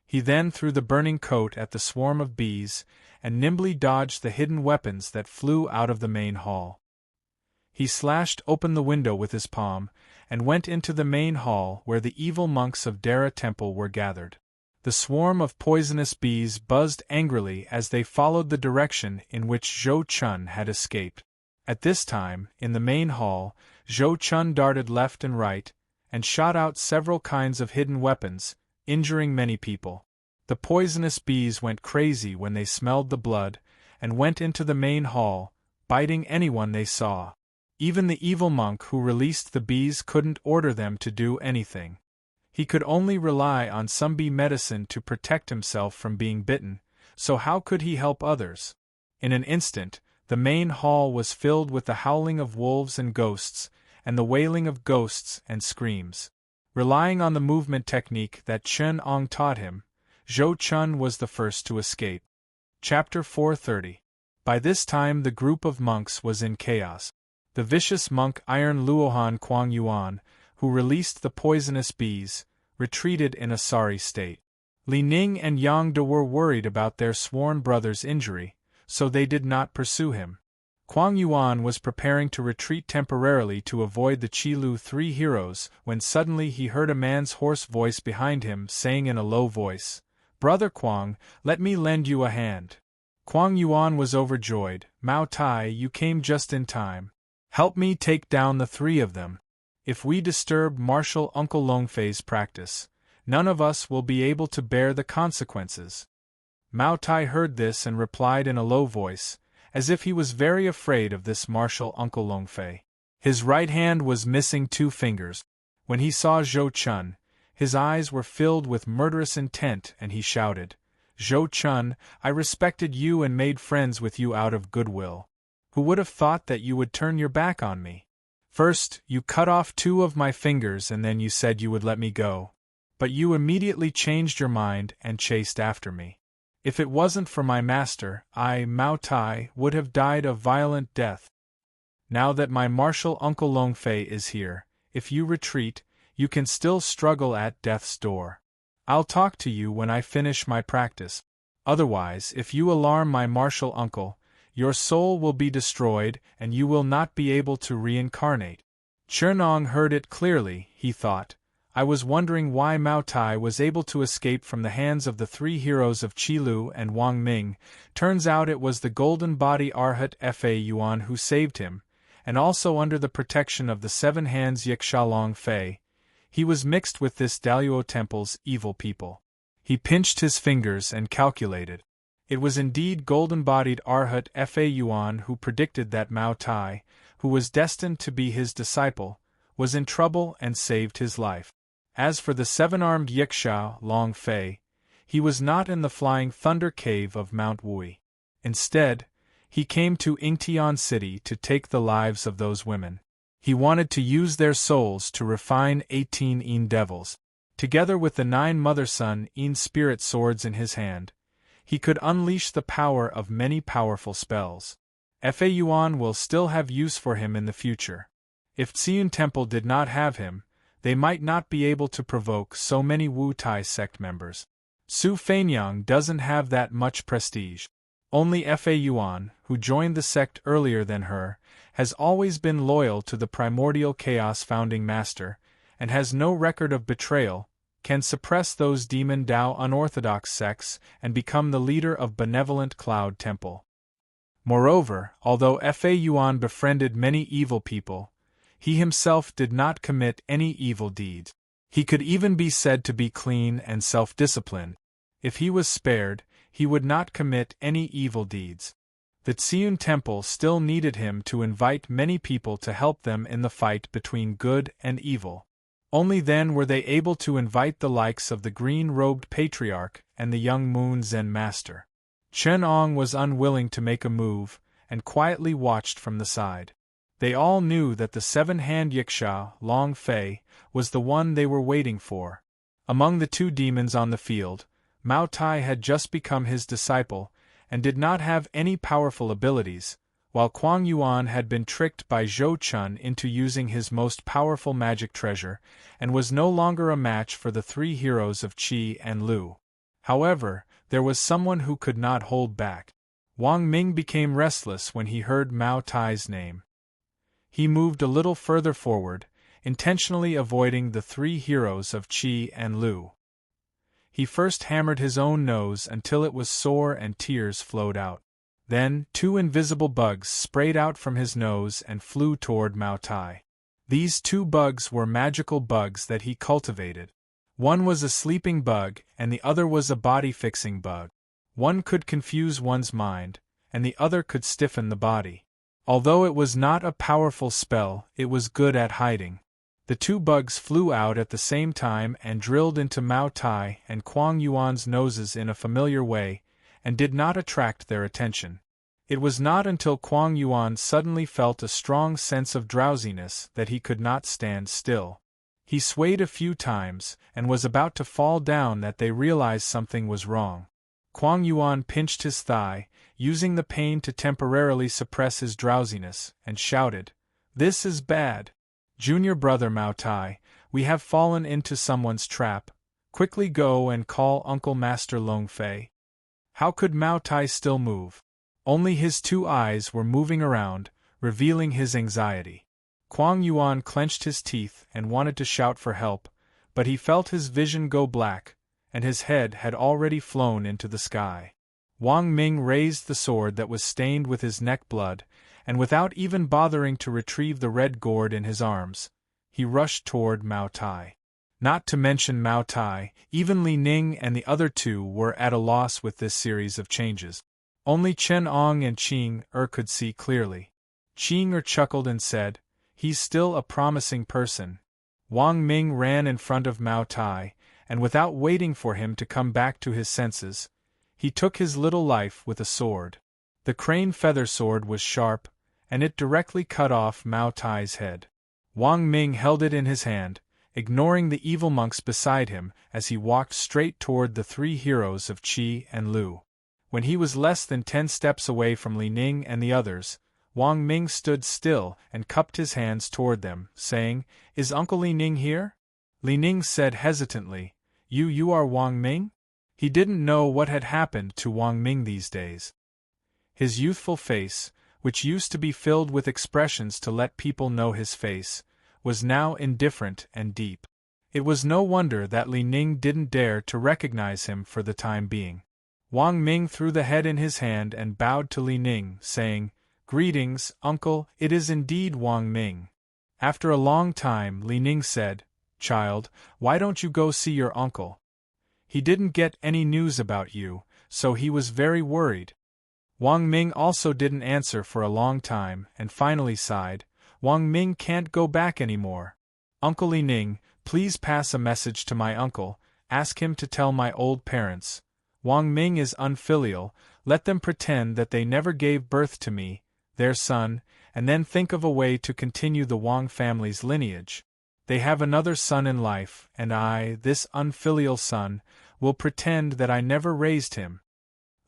He then threw the burning coat at the swarm of bees, and nimbly dodged the hidden weapons that flew out of the main hall. He slashed open the window with his palm, and went into the main hall where the evil monks of Dara Temple were gathered. The swarm of poisonous bees buzzed angrily as they followed the direction in which Zhou Chun had escaped. At this time, in the main hall, Zhou Chun darted left and right, and shot out several kinds of hidden weapons, injuring many people. The poisonous bees went crazy when they smelled the blood, and went into the main hall, biting anyone they saw. Even the evil monk who released the bees couldn't order them to do anything. He could only rely on some bee medicine to protect himself from being bitten, so how could he help others? In an instant, the main hall was filled with the howling of wolves and ghosts, and the wailing of ghosts and screams. Relying on the movement technique that Chen Ong taught him, Zhou Chun was the first to escape. Chapter 430. By this time the group of monks was in chaos. The vicious monk Iron Luohan Kuang Yuan, who released the poisonous bees, retreated in a sorry state. Li Ning and Yang De were worried about their sworn brother's injury, so they did not pursue him. Kuang Yuan was preparing to retreat temporarily to avoid the Qilu three heroes when suddenly he heard a man's hoarse voice behind him saying in a low voice, "Brother Kuang, let me lend you a hand." Kuang Yuan was overjoyed. "Mao Tai, you came just in time. Help me take down the three of them. If we disturb Martial Uncle Longfei's practice, none of us will be able to bear the consequences." Mao Tai heard this and replied in a low voice, as if he was very afraid of this martial Uncle Longfei. His right hand was missing 2 fingers. When he saw Zhou Chun, his eyes were filled with murderous intent and he shouted, "Zhou Chun, I respected you and made friends with you out of goodwill. Who would have thought that you would turn your back on me? First, you cut off 2 of my fingers and then you said you would let me go. But you immediately changed your mind and chased after me. If it wasn't for my master, I, Mao Tai, would have died a violent death. Now that my martial Uncle Longfei is here, if you retreat, you can still struggle at death's door. I'll talk to you when I finish my practice. Otherwise, if you alarm my martial uncle, your soul will be destroyed and you will not be able to reincarnate. Chernong heard it clearly, he thought. I was wondering why Mao Tai was able to escape from the hands of the three heroes of Qi Lu and Wang Ming. Turns out it was the golden body Arhat Fa Yuan who saved him, and also under the protection of the seven hands Yiksha Long Fei. He was mixed with this Daluo temple's evil people. He pinched his fingers and calculated. It was indeed golden-bodied Arhat Fa Yuan who predicted that Mao Tai, who was destined to be his disciple, was in trouble and saved his life. As for the seven-armed Yiksha Long Fei, he was not in the flying thunder cave of Mount Wui. Instead, he came to Yingtian City to take the lives of those women. He wanted to use their souls to refine 18 Yin devils. Together with the 9 mother-son Yin spirit swords in his hand, he could unleash the power of many powerful spells. Fa Yuan will still have use for him in the future. If Xian Temple did not have him, they might not be able to provoke so many Wu Tai sect members. Su Feinyang doesn't have that much prestige. Only Fa Yuan, who joined the sect earlier than her, has always been loyal to the primordial chaos founding master, and has no record of betrayal, can suppress those demon Dao unorthodox sects and become the leader of benevolent Cloud Temple. Moreover, although Fa Yuan befriended many evil people, he himself did not commit any evil deeds. He could even be said to be clean and self-disciplined. If he was spared, he would not commit any evil deeds. The Xian Temple still needed him to invite many people to help them in the fight between good and evil. Only then were they able to invite the likes of the green-robed patriarch and the young Moon Zen master. Chen Ong was unwilling to make a move, and quietly watched from the side. They all knew that the seven-hand Yiksha, Long Fei, was the one they were waiting for. Among the 2 demons on the field, Mao Tai had just become his disciple, and did not have any powerful abilities, while Kuang Yuan had been tricked by Zhou Chun into using his most powerful magic treasure, and was no longer a match for the 3 heroes of Qi and Lu. However, there was someone who could not hold back. Wang Ming became restless when he heard Mao Tai's name. He moved a little further forward, intentionally avoiding the 3 heroes of Qi and Lu. He first hammered his own nose until it was sore and tears flowed out. Then, 2 invisible bugs sprayed out from his nose and flew toward Mao Tai. These 2 bugs were magical bugs that he cultivated. One was a sleeping bug, and the other was a body-fixing bug. One could confuse one's mind, and the other could stiffen the body. Although it was not a powerful spell, it was good at hiding. The 2 bugs flew out at the same time and drilled into Mao Tai and Kuang Yuan's noses in a familiar way, and did not attract their attention. It was not until Kuang Yuan suddenly felt a strong sense of drowsiness that he could not stand still. He swayed a few times, and was about to fall down that they realized something was wrong. Kuang Yuan pinched his thigh, using the pain to temporarily suppress his drowsiness, and shouted, "This is bad! Junior brother Mao Tai, we have fallen into someone's trap. Quickly go and call Uncle Master Long Fei." How could Mao Tai still move? Only his 2 eyes were moving around, revealing his anxiety. Kuang Yuan clenched his teeth and wanted to shout for help, but he felt his vision go black, and his head had already flown into the sky. Wang Ming raised the sword that was stained with his neck blood, and without even bothering to retrieve the red gourd in his arms, he rushed toward Mao Tai. Not to mention Mao Tai, even Li Ning and the other 2 were at a loss with this series of changes. Only Chen Ong and Qing could see clearly. Qing chuckled and said, "He's still a promising person." Wang Ming ran in front of Mao Tai, and without waiting for him to come back to his senses, he took his little life with a sword. The crane feather sword was sharp, and it directly cut off Mao Tai's head. Wang Ming held it in his hand, ignoring the evil monks beside him as he walked straight toward the 3 heroes of Qi and Lu. When he was less than 10 steps away from Li Ning and the others, Wang Ming stood still and cupped his hands toward them, saying, "Is Uncle Li Ning here?" Li Ning said hesitantly, You are Wang Ming?" He didn't know what had happened to Wang Ming these days. His youthful face, which used to be filled with expressions to let people know his face, was now indifferent and deep. It was no wonder that Li Ning didn't dare to recognize him for the time being. Wang Ming threw the head in his hand and bowed to Li Ning, saying, "Greetings, uncle, it is indeed Wang Ming." After a long time, Li Ning said, "Child, why don't you go see your uncle? He didn't get any news about you, so he was very worried." Wang Ming also didn't answer for a long time and finally sighed, "Wang Ming can't go back anymore. Uncle Li Ning, please pass a message to my uncle, ask him to tell my old parents. Wang Ming is unfilial, let them pretend that they never gave birth to me, their son, and then think of a way to continue the Wang family's lineage. They have another son in life, and I, this unfilial son, will pretend that I never raised him."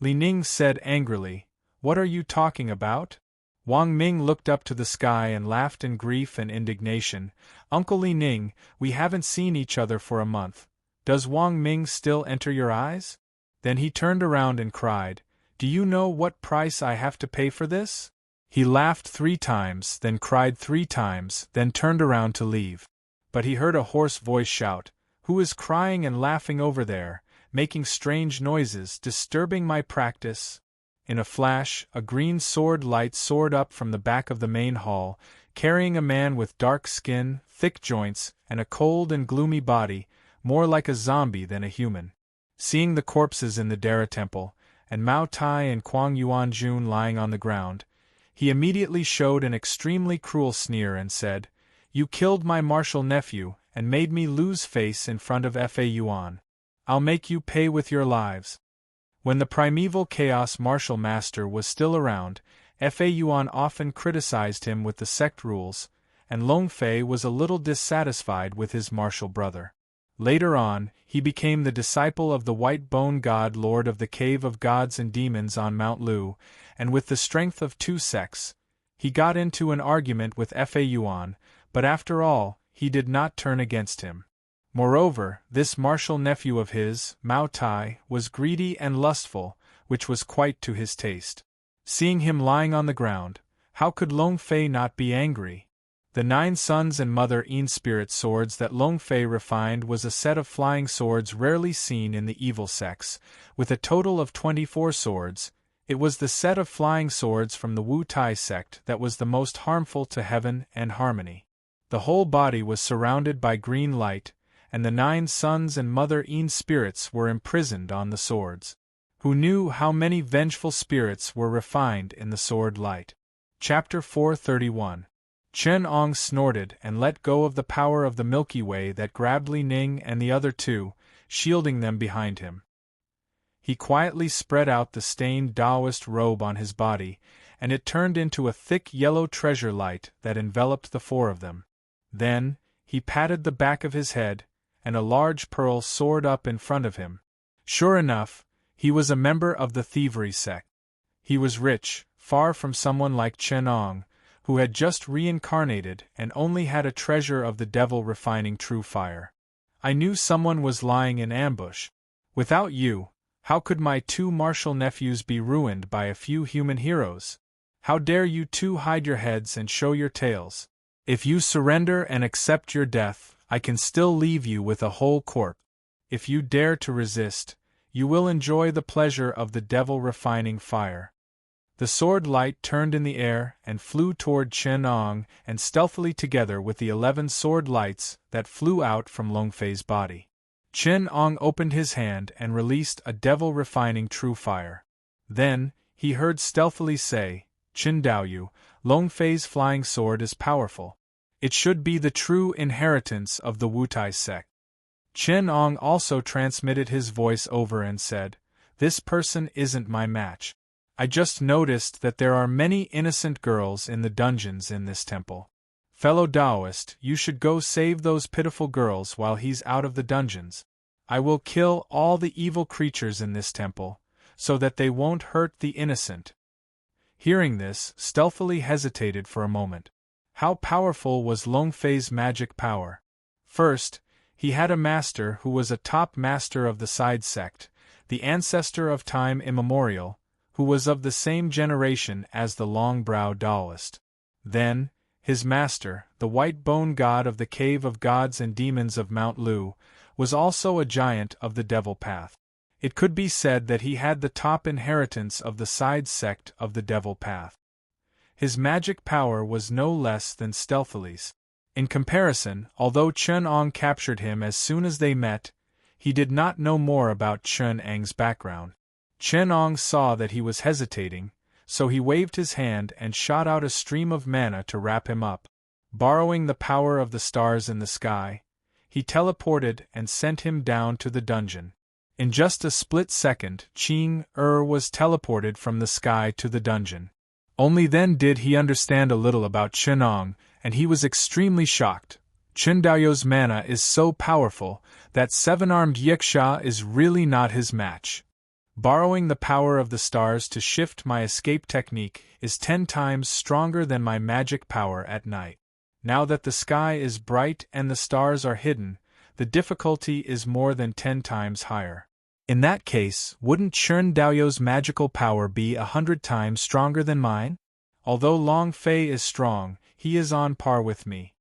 Li Ning said angrily, "What are you talking about?" Wang Ming looked up to the sky and laughed in grief and indignation. "Uncle Li Ning, we haven't seen each other for a month. Does Wang Ming still enter your eyes?" Then he turned around and cried, "Do you know what price I have to pay for this?" He laughed 3 times, then cried 3 times, then turned around to leave. But he heard a hoarse voice shout, "Who is crying and laughing over there, making strange noises, disturbing my practice?" In a flash, a green sword light soared up from the back of the main hall, carrying a man with dark skin, thick joints, and a cold and gloomy body, more like a zombie than a human. Seeing the corpses in the Dara temple, and Mao Tai and Kuang Yuanjun lying on the ground, he immediately showed an extremely cruel sneer and said, "You killed my martial nephew, and made me lose face in front of Fa Yuan. I'll make you pay with your lives." When the primeval chaos martial master was still around, Fa Yuan often criticized him with the sect rules, and Long Fei was a little dissatisfied with his martial brother. Later on, he became the disciple of the White Bone God, Lord of the Cave of Gods and Demons on Mount Lu, and with the strength of 2 sects, he got into an argument with Fa Yuan, but after all, he did not turn against him. Moreover, this martial nephew of his, Mao Tai, was greedy and lustful, which was quite to his taste. Seeing him lying on the ground, how could Long Fei not be angry? The 9 sons and Mother Yin spirit swords that Long Fei refined was a set of flying swords rarely seen in the evil sects, with a total of 24 swords. It was the set of flying swords from the Wu Tai sect that was the most harmful to heaven and harmony. The whole body was surrounded by green light, and the 9 sons and Mother Yin spirits were imprisoned on the swords. Who knew how many vengeful spirits were refined in the sword light? Chapter 431. Chen Ong snorted and let go of the power of the Milky Way that grabbed Li Ning and the other 2, shielding them behind him. He quietly spread out the stained Taoist robe on his body, and it turned into a thick yellow treasure light that enveloped the 4 of them. Then, he patted the back of his head, and a large pearl soared up in front of him. Sure enough, he was a member of the thievery sect. He was rich, far from someone like Chen Ong, who had just reincarnated and only had a treasure of the devil refining true fire. "I knew someone was lying in ambush. Without you, how could my 2 martial nephews be ruined by a few human heroes? How dare you 2 hide your heads and show your tails? If you surrender and accept your death, I can still leave you with a whole corpse. If you dare to resist, you will enjoy the pleasure of the devil refining fire." The sword light turned in the air and flew toward Chen Ong and stealthily together with the 11 sword lights that flew out from Long Fei's body. Chen Ong opened his hand and released a devil refining true fire. Then, he heard stealthily say, "Qin Daoyu, Long Fei's flying sword is powerful. It should be the true inheritance of the Wutai sect." Chen Ong also transmitted his voice over and said, "This person isn't my match. I just noticed that there are many innocent girls in the dungeons in this temple. Fellow Taoist, you should go save those pitiful girls while he's out of the dungeons. I will kill all the evil creatures in this temple, so that they won't hurt the innocent." Hearing this, stealthily hesitated for a moment. How powerful was Long Fei's magic power? First, he had a master who was a top master of the side sect, the ancestor of time immemorial, who was of the same generation as the long-browed Taoist. Then, his master, the white bone god of the cave of gods and demons of Mount Lu, was also a giant of the devil path. It could be said that he had the top inheritance of the side sect of the devil path. His magic power was no less than stealthily's. In comparison, although Chun Ong captured him as soon as they met, he did not know more about Chun Ang's background. Chun Ong saw that he was hesitating, so he waved his hand and shot out a stream of mana to wrap him up. Borrowing the power of the stars in the sky, he teleported and sent him down to the dungeon. In just a split second, Ching was teleported from the sky to the dungeon. Only then did he understand a little about Chun Ong, and he was extremely shocked. Chun Dao's mana is so powerful that seven-armed Yiksha is really not his match. Borrowing the power of the stars to shift my escape technique is 10 times stronger than my magic power at night. Now that the sky is bright and the stars are hidden, the difficulty is more than 10 times higher. In that case, wouldn't Chun Dao's magical power be 100 times stronger than mine? Although Long Fei is strong, he is on par with me.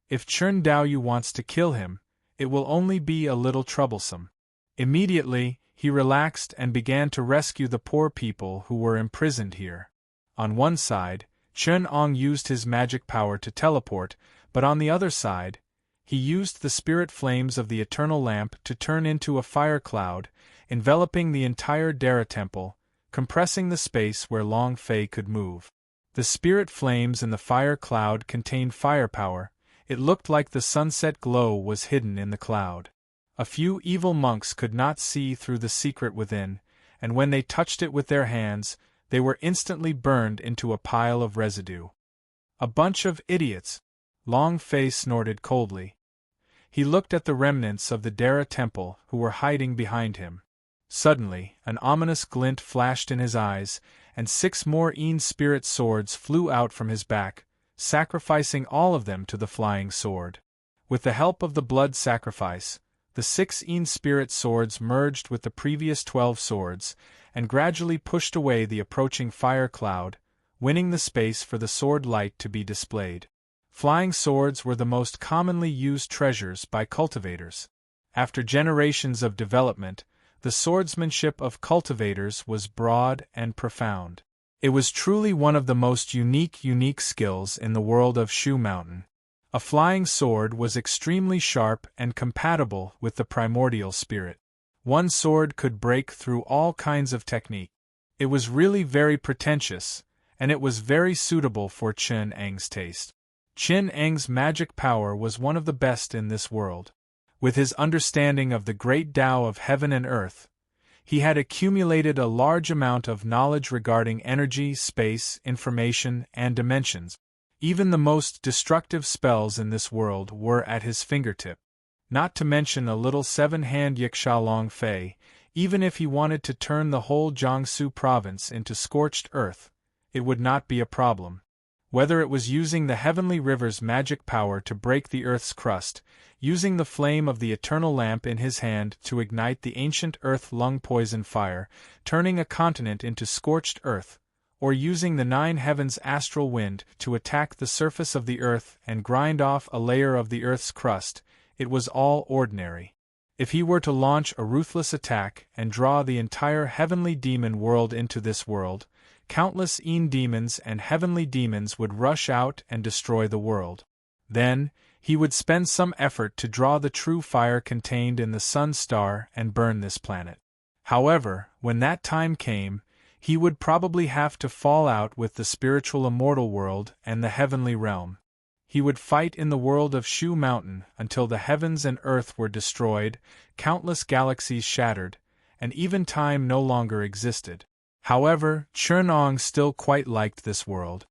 If Chun Dao wants to kill him, it will only be a little troublesome. Immediately, he relaxed and began to rescue the poor people who were imprisoned here. On one side, Chun Ong used his magic power to teleport, but on the other side, he used the spirit flames of the eternal lamp to turn into a fire cloud, enveloping the entire Dara temple, compressing the space where Long Fei could move. The spirit flames in the fire cloud contained firepower. It looked like the sunset glow was hidden in the cloud. A few evil monks could not see through the secret within, and when they touched it with their hands, they were instantly burned into a pile of residue. A bunch of idiots! Long Fei snorted coldly. He looked at the remnants of the Dara temple who were hiding behind him. Suddenly, an ominous glint flashed in his eyes, and 6 more Een spirit swords flew out from his back, sacrificing all of them to the flying sword. With the help of the blood sacrifice, the 6 Een spirit swords merged with the previous 12 swords, and gradually pushed away the approaching fire cloud, winning the space for the sword light to be displayed. Flying swords were the most commonly used treasures by cultivators. After generations of development, the swordsmanship of cultivators was broad and profound. It was truly one of the most unique skills in the world of Shu Mountain. A flying sword was extremely sharp and compatible with the primordial spirit. One sword could break through all kinds of technique. It was really very pretentious, and it was very suitable for Chun Ang's taste. Chun Ang's magic power was one of the best in this world. With his understanding of the great Tao of heaven and earth, he had accumulated a large amount of knowledge regarding energy, space, information, and dimensions. Even the most destructive spells in this world were at his fingertip. Not to mention a little 7-hand Yiksha Long Fei, even if he wanted to turn the whole Jiangsu province into scorched earth, it would not be a problem. Whether it was using the heavenly river's magic power to break the earth's crust, using the flame of the eternal lamp in his hand to ignite the ancient earth-lung poison fire, turning a continent into scorched earth, or using the 9 heavens' astral wind to attack the surface of the earth and grind off a layer of the earth's crust, it was all ordinary. If he were to launch a ruthless attack and draw the entire heavenly demon world into this world, countless Een demons and heavenly demons would rush out and destroy the world. Then, he would spend some effort to draw the true fire contained in the sun star and burn this planet. However, when that time came, he would probably have to fall out with the spiritual immortal world and the heavenly realm. He would fight in the world of Shu Mountain until the heavens and earth were destroyed, countless galaxies shattered, and even time no longer existed. However, Chun Ong still quite liked this world.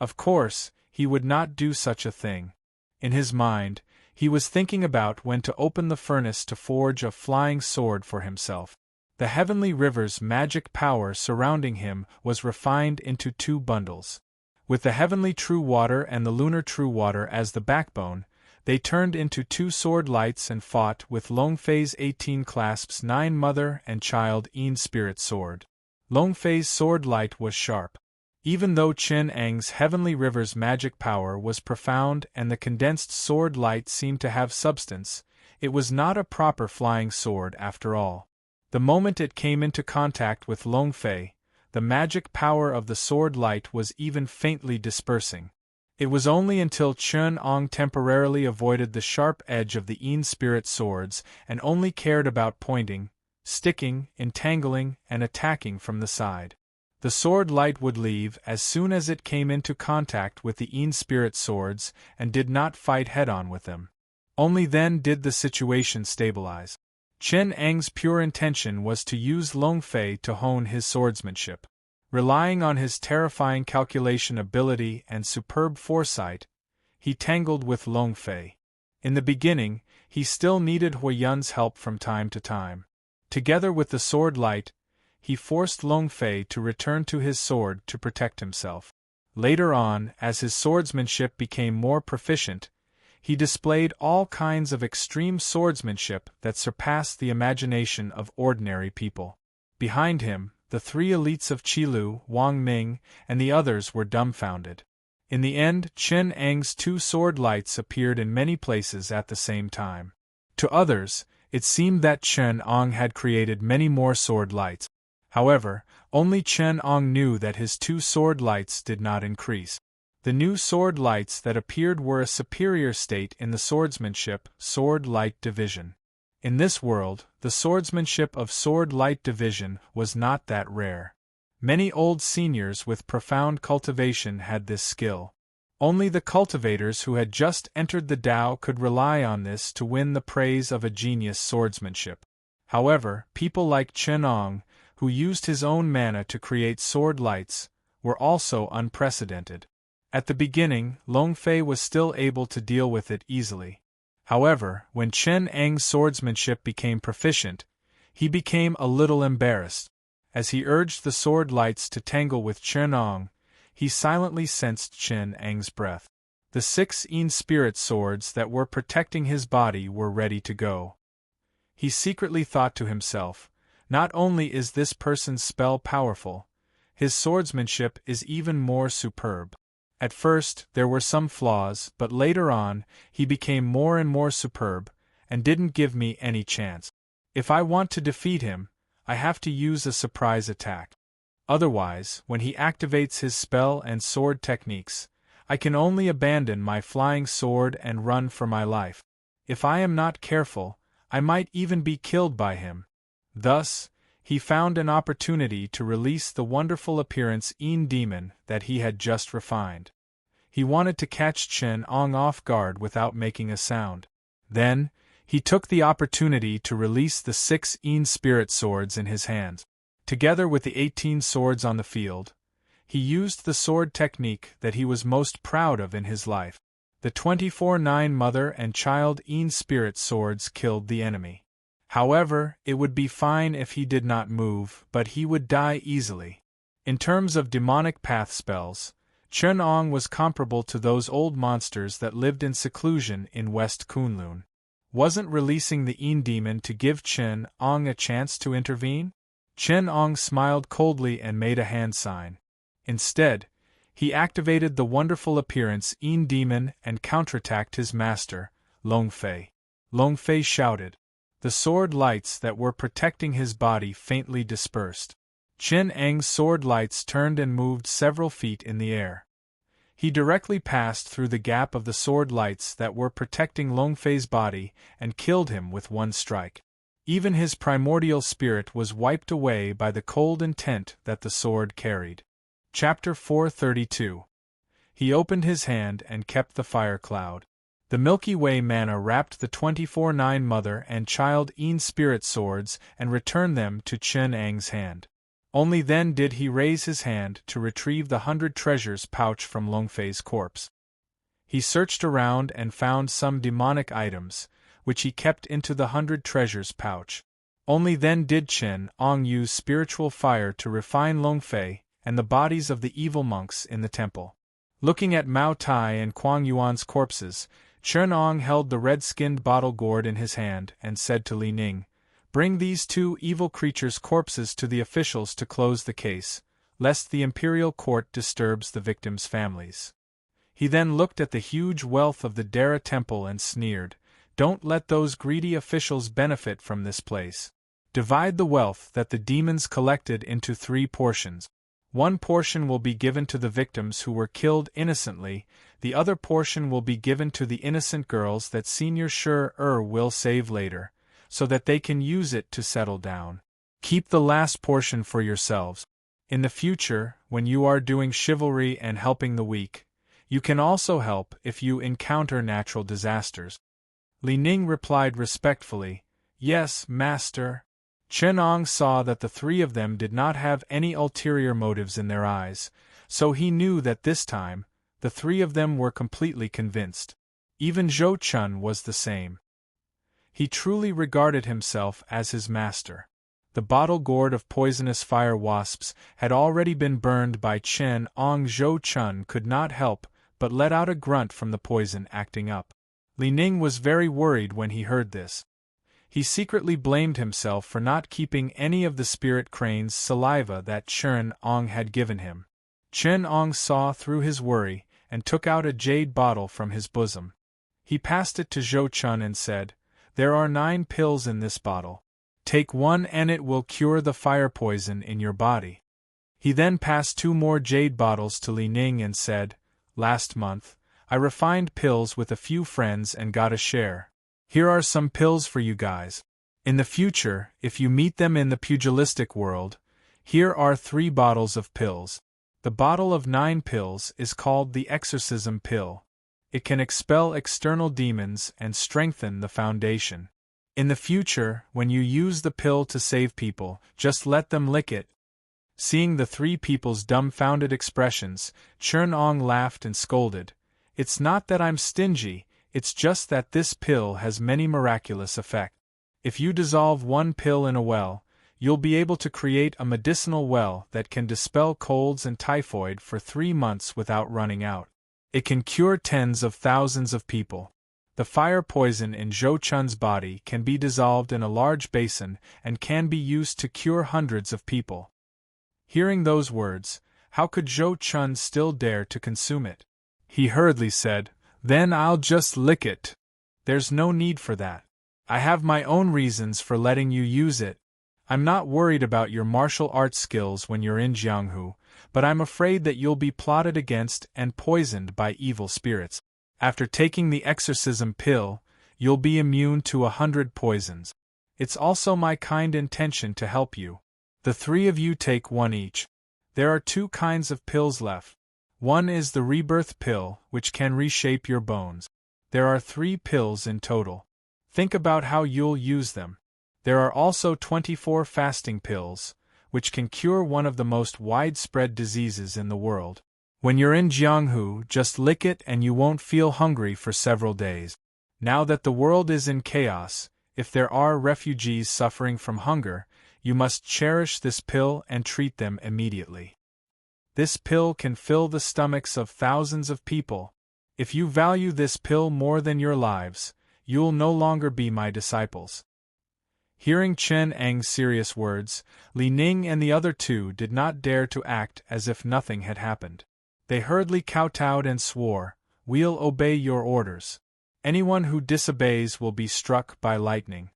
Of course, he would not do such a thing. In his mind, he was thinking about when to open the furnace to forge a flying sword for himself. The heavenly river's magic power surrounding him was refined into 2 bundles. With the heavenly true water and the lunar true water as the backbone, they turned into 2 sword lights and fought with Long Fei's 18 clasps 9 mother and child Een spirit sword. Long Fei's sword light was sharp. Even though Chen Ang's Heavenly River's magic power was profound and the condensed sword light seemed to have substance, it was not a proper flying sword after all. The moment it came into contact with Long Fei, the magic power of the sword light was even faintly dispersing. It was only until Chen Ong temporarily avoided the sharp edge of the Yin spirit swords and only cared about pointing, sticking, entangling, and attacking from the side. The sword light would leave as soon as it came into contact with the Yin spirit swords and did not fight head-on with them. Only then did the situation stabilize. Chen Ang's pure intention was to use Long Fei to hone his swordsmanship. Relying on his terrifying calculation ability and superb foresight, he tangled with Long Fei. In the beginning, he still needed Huayan's help from time to time. Together with the sword light, he forced Long Fei to return to his sword to protect himself. Later on, as his swordsmanship became more proficient, he displayed all kinds of extreme swordsmanship that surpassed the imagination of ordinary people. Behind him, the three elites of Qilu, Wang Ming, and the others were dumbfounded. In the end, Chen Ang's two sword lights appeared in many places at the same time. To others, it seemed that Chen Ong had created many more sword lights. However, only Chen Ong knew that his two sword lights did not increase. The new sword lights that appeared were a superior state in the swordsmanship, sword light division. In this world, the swordsmanship of sword light division was not that rare. Many old seniors with profound cultivation had this skill. Only the cultivators who had just entered the Tao could rely on this to win the praise of a genius swordsmanship. However, people like Chen Ong, who used his own mana to create sword lights, were also unprecedented. At the beginning, Long Fei was still able to deal with it easily. However, when Chen Ang's swordsmanship became proficient, he became a little embarrassed. As he urged the sword lights to tangle with Chen Ong, he silently sensed Chen Ang's breath. The 6 Yin spirit swords that were protecting his body were ready to go. He secretly thought to himself, not only is this person's spell powerful, his swordsmanship is even more superb. At first, there were some flaws, but later on, he became more and more superb, and didn't give me any chance. If I want to defeat him, I have to use a surprise attack. Otherwise, when he activates his spell and sword techniques, I can only abandon my flying sword and run for my life. If I am not careful, I might even be killed by him. Thus, he found an opportunity to release the wonderful appearance Yin demon that he had just refined. He wanted to catch Chen Ong off guard without making a sound. Then, he took the opportunity to release the 6 Yin spirit swords in his hands. Together with the 18 swords on the field, he used the sword technique that he was most proud of in his life. The 24/9 mother and child Yin spirit swords killed the enemy. However, it would be fine if he did not move, but he would die easily. In terms of demonic path spells, Chen Ong was comparable to those old monsters that lived in seclusion in West Kunlun. Wasn't releasing the Yin demon to give Chen Ong a chance to intervene? Chen Ong smiled coldly and made a hand sign. Instead, he activated the wonderful appearance Yin demon and counterattacked his master, Long Fei. Long Fei shouted. The sword lights that were protecting his body faintly dispersed. Chen Ang's sword lights turned and moved several feet in the air. He directly passed through the gap of the sword lights that were protecting Long Fei's body and killed him with one strike. Even his primordial spirit was wiped away by the cold intent that the sword carried. Chapter 432. He opened his hand and kept the fire cloud. The Milky Way mana wrapped the 24/9 mother and child Yin spirit swords and returned them to Chen Ang's hand. Only then did he raise his hand to retrieve the 100 treasures pouch from Long Fei's corpse. He searched around and found some demonic items, which he kept into the 100 treasures pouch. Only then did Chen Ong use spiritual fire to refine Long Fei and the bodies of the evil monks in the temple. Looking at Mao Tai and Kuang Yuan's corpses, Chen Ong held the red-skinned bottle gourd in his hand and said to Li Ning, Bring these two evil creatures' corpses to the officials to close the case, lest the imperial court disturbs the victims' families. He then looked at the huge wealth of the Dara temple and sneered, "Don't let those greedy officials benefit from this place. Divide the wealth that the demons collected into 3 portions. One portion will be given to the victims who were killed innocently, the other portion will be given to the innocent girls that Senior Shur will save later, so that they can use it to settle down. Keep the last portion for yourselves. In the future, when you are doing chivalry and helping the weak, you can also help if you encounter natural disasters." Li Ning replied respectfully, "Yes, master." Chen Ong saw that the 3 of them did not have any ulterior motives in their eyes, so he knew that this time, the 3 of them were completely convinced. Even Zhou Chun was the same. He truly regarded himself as his master. The bottle gourd of poisonous fire wasps had already been burned by Chen Ong. Zhou Chun could not help but let out a grunt from the poison acting up. Li Ning was very worried when he heard this. He secretly blamed himself for not keeping any of the spirit crane's saliva that Chen Ong had given him. Chen Ong saw through his worry and took out a jade bottle from his bosom. He passed it to Zhou Chun and said, "There are 9 pills in this bottle. Take one and it will cure the fire poison in your body." He then passed 2 more jade bottles to Li Ning and said, "Last month, I refined pills with a few friends and got a share. Here are some pills for you guys. In the future, if you meet them in the pugilistic world, here are 3 bottles of pills. The bottle of 9 pills is called the exorcism pill. It can expel external demons and strengthen the foundation. In the future, when you use the pill to save people, just let them lick it." Seeing the 3 people's dumbfounded expressions, Chen Ong laughed and scolded, "It's not that I'm stingy, it's just that this pill has many miraculous effects. If you dissolve 1 pill in a well, you'll be able to create a medicinal well that can dispel colds and typhoid for 3 months without running out. It can cure tens of thousands of people. The fire poison in Zhou Chun's body can be dissolved in a large basin and can be used to cure hundreds of people." Hearing those words, how could Zhou Chun still dare to consume it? He hurriedly said, "Then I'll just lick it. There's no need for that. I have my own reasons for letting you use it. I'm not worried about your martial arts skills when you're in Jianghu, but I'm afraid that you'll be plotted against and poisoned by evil spirits. After taking the exorcism pill, you'll be immune to 100 poisons. It's also my kind intention to help you. The 3 of you take 1 each. There are 2 kinds of pills left. One is the rebirth pill, which can reshape your bones. There are 3 pills in total. Think about how you'll use them. There are also 24 fasting pills, which can cure one of the most widespread diseases in the world. When you're in Jianghu, just lick it and you won't feel hungry for several days. Now that the world is in chaos, if there are refugees suffering from hunger, you must cherish this pill and treat them immediately. This pill can fill the stomachs of thousands of people. If you value this pill more than your lives, you'll no longer be my disciples." Hearing Chen Eng's serious words, Li Ning and the other 2 did not dare to act as if nothing had happened. They hurriedly kowtowed and swore, "We'll obey your orders. Anyone who disobeys will be struck by lightning."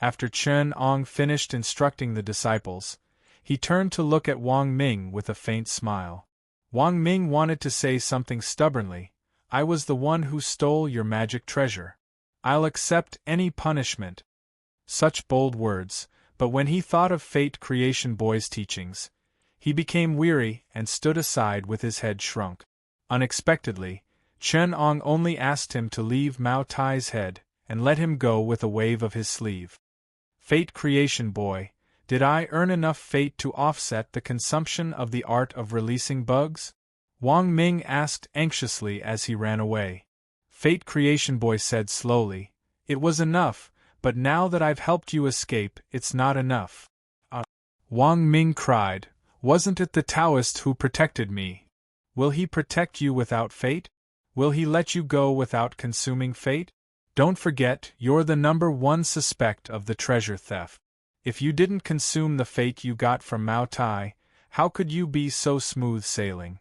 After Chen Ong finished instructing the disciples, he turned to look at Wang Ming with a faint smile. Wang Ming wanted to say something stubbornly, "I was the one who stole your magic treasure. I'll accept any punishment." Such bold words, but when he thought of Fate Creation Boy's teachings, he became weary and stood aside with his head shrunk. Unexpectedly, Chen Ong only asked him to leave Mao Tai's head and let him go with a wave of his sleeve. "Fate Creation Boy, did I earn enough fate to offset the consumption of the art of releasing bugs?" Wang Ming asked anxiously as he ran away. Fate Creation Boy said slowly, "It was enough, but now that I've helped you escape, it's not enough." Wang Ming cried, "Wasn't it the Taoist who protected me? Will he protect you without fate? Will he let you go without consuming fate? Don't forget, you're the #1 suspect of the treasure theft. If you didn't consume the fate you got from Mao Tai, how could you be so smooth sailing?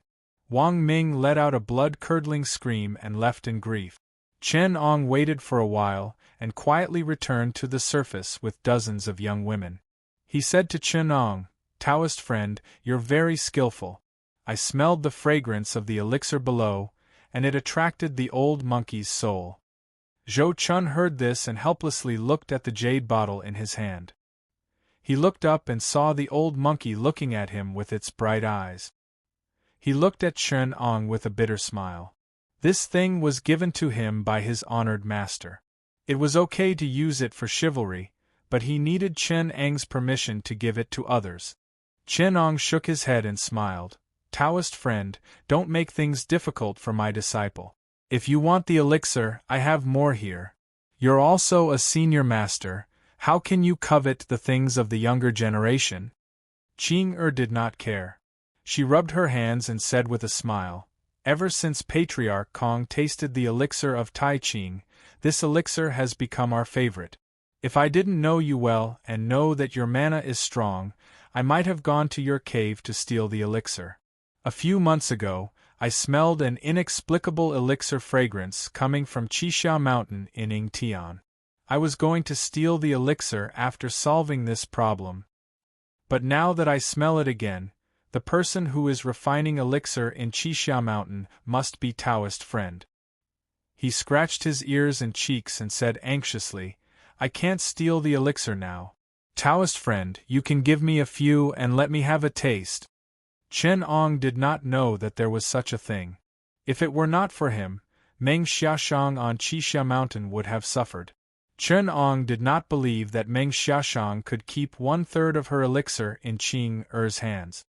Wang Ming let out a blood-curdling scream and left in grief. Chen Ong waited for a while and quietly returned to the surface with dozens of young women. He said to Chen Ong, "Taoist friend, you're very skillful. I smelled the fragrance of the elixir below, and it attracted the old monkey's soul." Zhou Chun heard this and helplessly looked at the jade bottle in his hand. He looked up and saw the old monkey looking at him with its bright eyes. He looked at Chen Ong with a bitter smile. This thing was given to him by his honored master. It was okay to use it for chivalry, but he needed Chen Eng's permission to give it to others. Chen Ong shook his head and smiled. "Taoist friend, don't make things difficult for my disciple. If you want the elixir, I have more here. You're also a senior master. How can you covet the things of the younger generation?" Qing did not care. She rubbed her hands and said with a smile, "Ever since Patriarch Kong tasted the elixir of Tai Ching, this elixir has become our favorite. If I didn't know you well and know that your mana is strong, I might have gone to your cave to steal the elixir. A few months ago, I smelled an inexplicable elixir fragrance coming from Qixia Mountain in Yingtian. I was going to steal the elixir after solving this problem. But now that I smell it again, the person who is refining elixir in Qixia Mountain must be Taoist friend." He scratched his ears and cheeks and said anxiously, "I can't steal the elixir now. Taoist friend, you can give me a few and let me have a taste." Chen Ong did not know that there was such a thing. If it were not for him, Meng Xiaoshang on Qixia Mountain would have suffered. Chen Ong did not believe that Meng Xiaoshang could keep 1/3 of her elixir in Qing hands.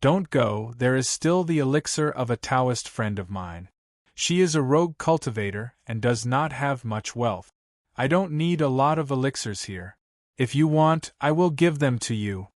"Don't go, there is still the elixir of a Taoist friend of mine. She is a rogue cultivator and does not have much wealth. I don't need a lot of elixirs here. If you want, I will give them to you."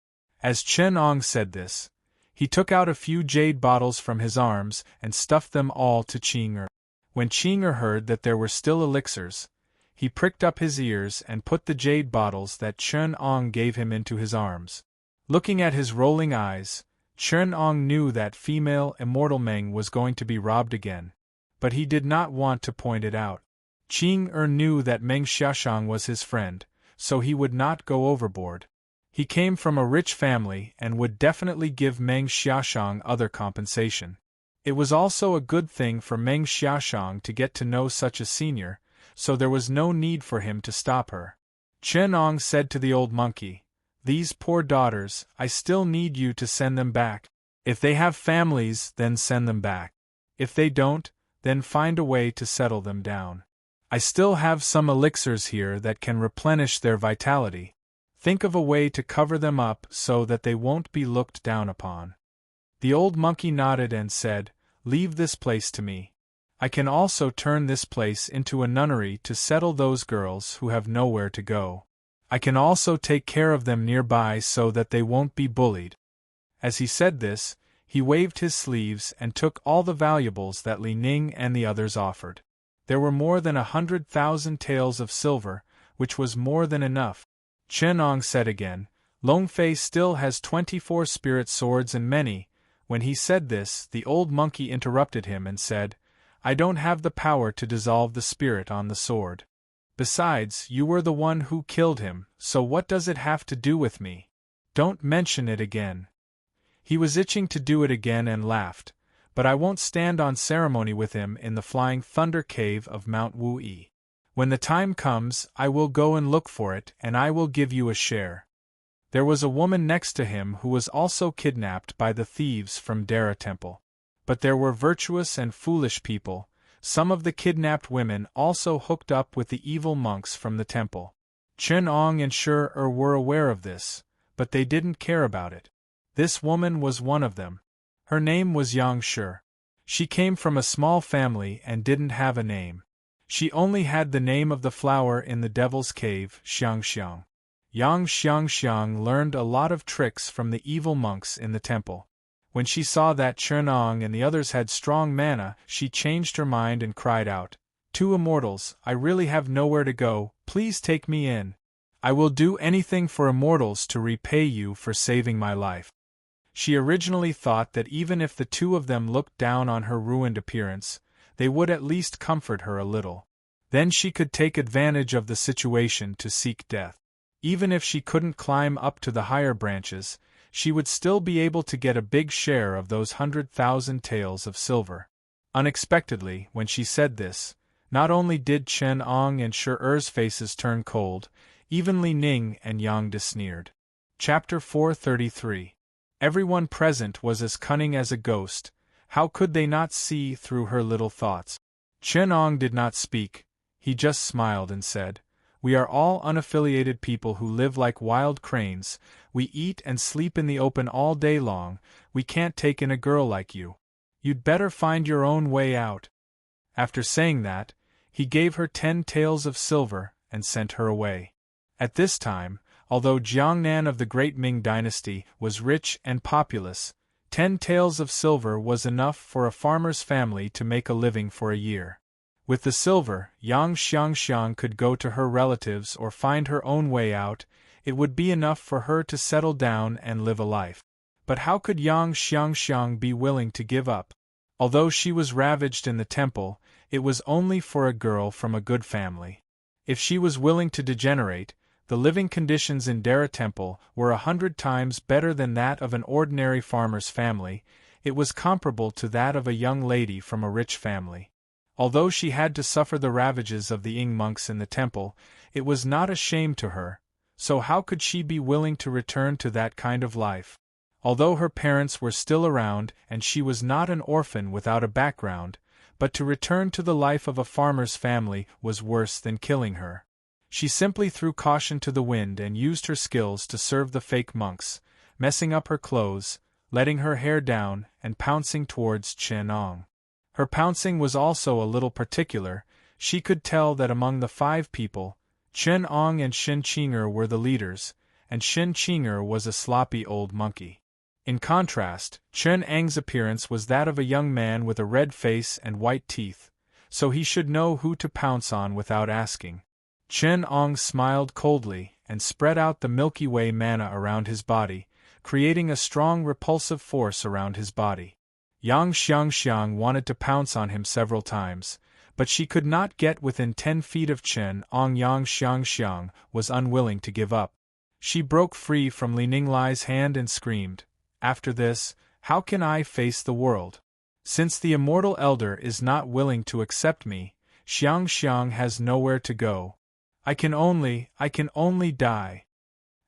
As Chen Ong said this, he took out a few jade bottles from his arms and stuffed them all to Qing. When Qing heard that there were still elixirs, he pricked up his ears and put the jade bottles that Chen Ong gave him into his arms. Looking at his rolling eyes, Chen Ong knew that female immortal Meng was going to be robbed again, but he did not want to point it out. Qing knew that Meng Xiaoshang was his friend, so he would not go overboard. He came from a rich family and would definitely give Meng Xiaoshang other compensation. It was also a good thing for Meng Xiaoshang to get to know such a senior, so there was no need for him to stop her. Chen Ong said to the old monkey, "These poor daughters, I still need you to send them back. If they have families, then send them back. If they don't, then find a way to settle them down. I still have some elixirs here that can replenish their vitality. Think of a way to cover them up so that they won't be looked down upon." The old monkey nodded and said, "Leave this place to me. I can also turn this place into a nunnery to settle those girls who have nowhere to go. I can also take care of them nearby so that they won't be bullied." As he said this, he waved his sleeves and took all the valuables that Li Ning and the others offered. There were more than 100,000 taels of silver, which was more than enough. Chen Ong said again, "Long Fei still has 24 spirit swords and many." When he said this, the old monkey interrupted him and said, "I don't have the power to dissolve the spirit on the sword. Besides, you were the one who killed him, so what does it have to do with me? Don't mention it again." He was itching to do it again and laughed, "But I won't stand on ceremony with him in the Flying Thunder Cave of Mount Wu Yi. When the time comes, I will go and look for it and I will give you a share." There was a woman next to him who was also kidnapped by the thieves from Dara Temple. But there were virtuous and foolish people. Some of the kidnapped women also hooked up with the evil monks from the temple. Chen Ong and Shi were aware of this, but they didn't care about it. This woman was one of them. Her name was Yang Shi. She came from a small family and didn't have a name. She only had the name of the flower in the Devil's Cave, Xiangxiang. Yang Xiangxiang learned a lot of tricks from the evil monks in the temple. When she saw that Chen Ong and the others had strong mana, she changed her mind and cried out, two immortals, I really have nowhere to go, please take me in. I will do anything for immortals to repay you for saving my life." She originally thought that even if the two of them looked down on her ruined appearance, they would at least comfort her a little. Then she could take advantage of the situation to seek death. Even if she couldn't climb up to the higher branches, she would still be able to get a big share of those 100,000 taels of silver. Unexpectedly, when she said this, not only did Chen Ong and Shi-Er's faces turn cold, even Li Ning and Yang De sneered. Chapter 433. Everyone present was as cunning as a ghost. How could they not see through her little thoughts? Chen Ong did not speak, he just smiled and said, "We are all unaffiliated people who live like wild cranes, we eat and sleep in the open all day long, we can't take in a girl like you. You'd better find your own way out." After saying that, he gave her 10 taels of silver and sent her away. At this time, although Jiangnan of the Great Ming Dynasty was rich and populous, 10 taels of silver was enough for a farmer's family to make a living for a year. With the silver, Yang Xiangxiang could go to her relatives or find her own way out. It would be enough for her to settle down and live a life. But how could Yang Xiangxiang be willing to give up? Although she was ravaged in the temple, it was only for a girl from a good family. If she was willing to degenerate, the living conditions in Dara Temple were 100 times better than that of an ordinary farmer's family. It was comparable to that of a young lady from a rich family. Although she had to suffer the ravages of the Ying monks in the temple, it was not a shame to her, so how could she be willing to return to that kind of life? Although her parents were still around and she was not an orphan without a background, but to return to the life of a farmer's family was worse than killing her. She simply threw caution to the wind and used her skills to serve the fake monks, messing up her clothes, letting her hair down, and pouncing towards Chen Ong. Her pouncing was also a little particular. She could tell that among the 5 people, Chen Ong and Shin Qinger were the leaders, and Shin Qinger was a sloppy old monkey. In contrast, Chen Ang's appearance was that of a young man with a red face and white teeth, so he should know who to pounce on without asking. Chen Ong smiled coldly and spread out the Milky Way mana around his body, creating a strong repulsive force around his body. Yang Xiangxiang wanted to pounce on him several times, but she could not get within 10 feet of Chen Ong. Yang Xiangxiang was unwilling to give up. She broke free from Li Ninglai's hand and screamed, "After this, how can I face the world? Since the immortal elder is not willing to accept me, Xiangxiang has nowhere to go. I can only die."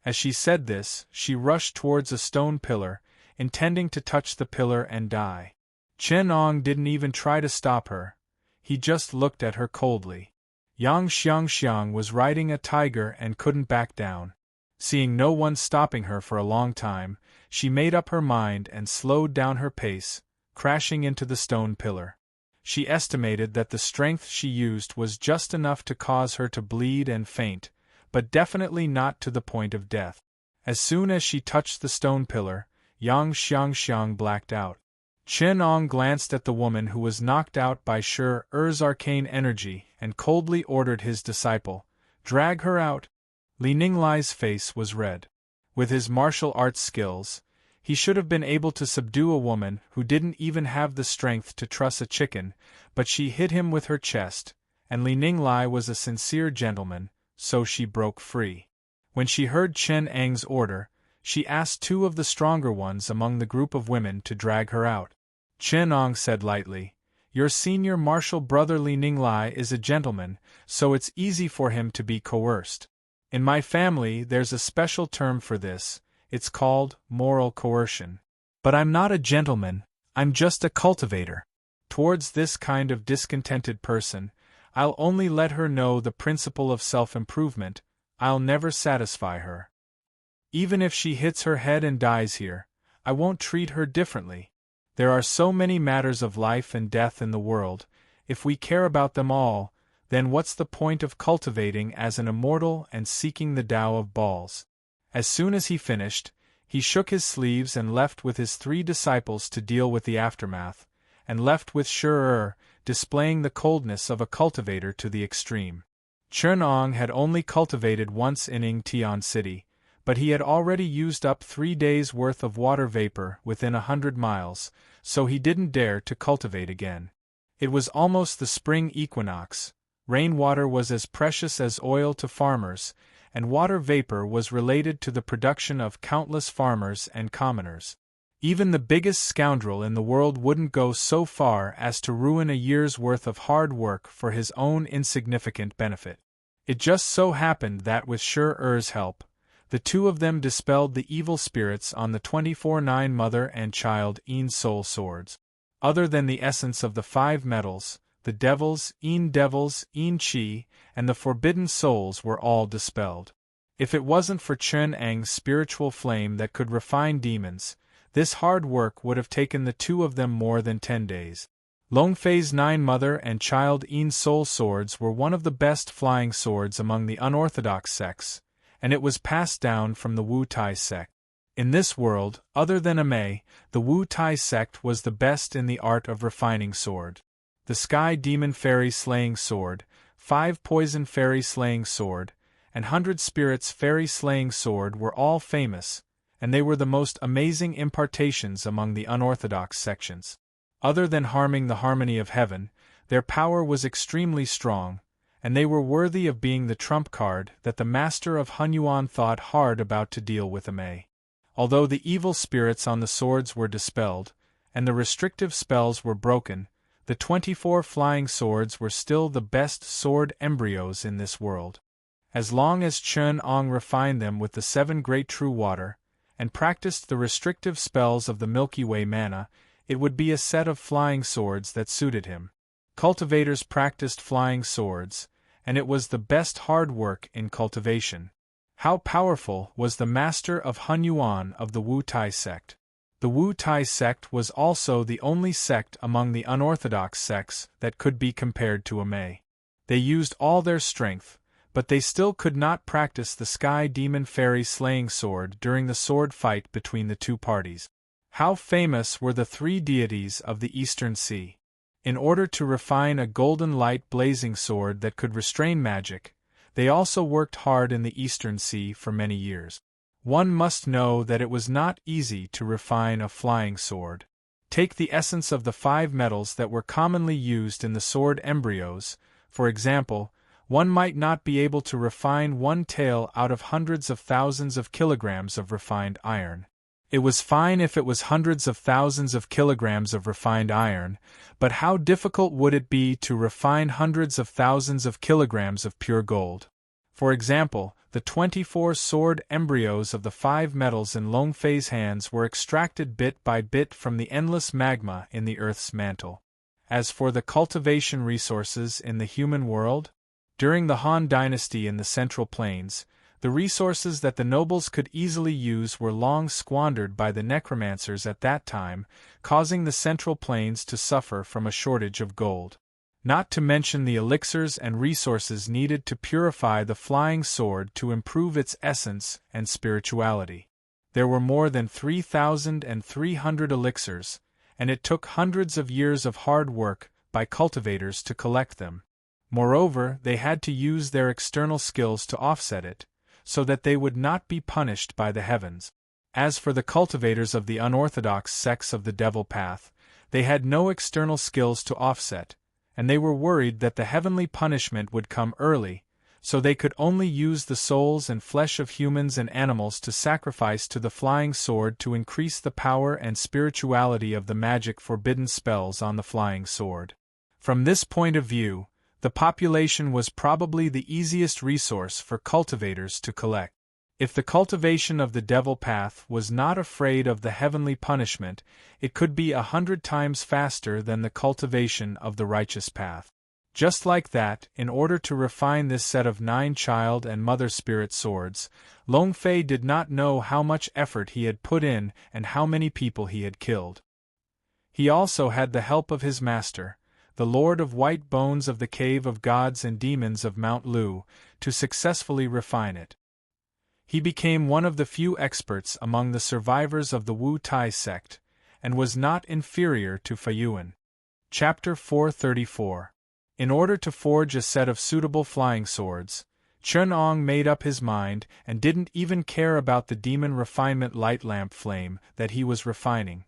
As she said this, she rushed towards a stone pillar, intending to touch the pillar and die. Chen Ong didn't even try to stop her. He just looked at her coldly. Yang Xiangxiang was riding a tiger and couldn't back down. Seeing no one stopping her for a long time, she made up her mind and slowed down her pace, crashing into the stone pillar. She estimated that the strength she used was just enough to cause her to bleed and faint, but definitely not to the point of death. As soon as she touched the stone pillar, Yang Xiangxiang blacked out. Chen Ong glanced at the woman who was knocked out by Shi-Er's arcane energy and coldly ordered his disciple, "Drag her out." Li Ninglai's face was red. With his martial arts skills, he should have been able to subdue a woman who didn't even have the strength to truss a chicken, but she hit him with her chest, and Li Ninglai was a sincere gentleman, so she broke free. When she heard Chen Ang's order, she asked 2 of the stronger ones among the group of women to drag her out. Chen Ong said lightly, "Your senior martial brother Li Ninglai is a gentleman, so it's easy for him to be coerced. In my family there's a special term for this, it's called moral coercion. But I'm not a gentleman, I'm just a cultivator. Towards this kind of discontented person, I'll only let her know the principle of self-improvement, I'll never satisfy her. Even if she hits her head and dies here, I won't treat her differently. There are so many matters of life and death in the world, if we care about them all, then what's the point of cultivating as an immortal and seeking the Tao of balls?" As soon as he finished, he shook his sleeves and left with his 3 disciples to deal with the aftermath, and left with Shi-Er, displaying the coldness of a cultivator to the extreme. Chun Ong had only cultivated once in Yingtian City, but he had already used up 3 days' worth of water vapor within 100 miles, so he didn't dare to cultivate again. It was almost the spring equinox. Rainwater was as precious as oil to farmers, and water vapor was related to the production of countless farmers and commoners. Even the biggest scoundrel in the world wouldn't go so far as to ruin a year's worth of hard work for his own insignificant benefit. It just so happened that with Shur-Ur's help, the two of them dispelled the evil spirits on the 24/9 mother and child soul swords. Other than the essence of the 5 metals, the devils, Chi, and the forbidden souls were all dispelled. If it wasn't for Chun Ang's spiritual flame that could refine demons, this hard work would have taken the two of them more than 10 days. Long Fei's 9 mother and child soul swords were one of the best flying swords among the unorthodox sects, and it was passed down from the Wu Tai sect. In this world, other than Amei, the Wu Tai sect was the best in the art of refining sword. The Sky Demon Fairy Slaying Sword, 5 Poison Fairy Slaying Sword, and 100 Spirits Fairy Slaying Sword were all famous, and they were the most amazing impartations among the unorthodox sections. Other than harming the harmony of heaven, their power was extremely strong, and they were worthy of being the trump card that the master of Hunyuan thought hard about to deal with Amei. Although the evil spirits on the swords were dispelled, and the restrictive spells were broken, the 24 flying swords were still the best sword embryos in this world. As long as Chun Ong refined them with the 7 great true water, and practiced the restrictive spells of the Milky Way mana, it would be a set of flying swords that suited him. Cultivators practiced flying swords, and it was the best hard work in cultivation. How powerful was the master of Hunyuan of the Wu Tai sect? The Wu Tai sect was also the only sect among the unorthodox sects that could be compared to Amei. They used all their strength, but they still could not practice the Sky Demon Fairy Slaying Sword during the sword fight between the two parties. How famous were the 3 deities of the Eastern Sea! In order to refine a golden light blazing sword that could restrain magic, they also worked hard in the Eastern Sea for many years. One must know that it was not easy to refine a flying sword. Take the essence of the 5 metals that were commonly used in the sword embryos. For example, one might not be able to refine one tael out of hundreds of thousands of kilograms of refined iron. It was fine if it was hundreds of thousands of kilograms of refined iron, but how difficult would it be to refine hundreds of thousands of kilograms of pure gold? For example, the 24 sword embryos of the 5 metals in Long Fei's hands were extracted bit by bit from the endless magma in the Earth's mantle. As for the cultivation resources in the human world, during the Han Dynasty in the Central Plains, the resources that the nobles could easily use were long squandered by the necromancers at that time, causing the Central Plains to suffer from a shortage of gold. Not to mention the elixirs and resources needed to purify the flying sword to improve its essence and spirituality. There were more than 3,300 elixirs, and it took hundreds of years of hard work by cultivators to collect them. Moreover, they had to use their external skills to offset it, so that they would not be punished by the heavens. As for the cultivators of the unorthodox sects of the Devil Path, they had no external skills to offset, and they were worried that the heavenly punishment would come early, so they could only use the souls and flesh of humans and animals to sacrifice to the flying sword to increase the power and spirituality of the magic forbidden spells on the flying sword. From this point of view, the population was probably the easiest resource for cultivators to collect. If the cultivation of the Devil Path was not afraid of the heavenly punishment, it could be 100 times faster than the cultivation of the Righteous Path. Just like that, in order to refine this set of 9 child and mother spirit swords, Long Fei did not know how much effort he had put in and how many people he had killed. He also had the help of his master, the Lord of White Bones of the Cave of Gods and Demons of Mount Lu, to successfully refine it. He became one of the few experts among the survivors of the Wu Tai sect, and was not inferior to Fei Yuan. Chapter 434. In order to forge a set of suitable flying swords, Chun Ong made up his mind and didn't even care about the demon refinement light lamp flame that he was refining.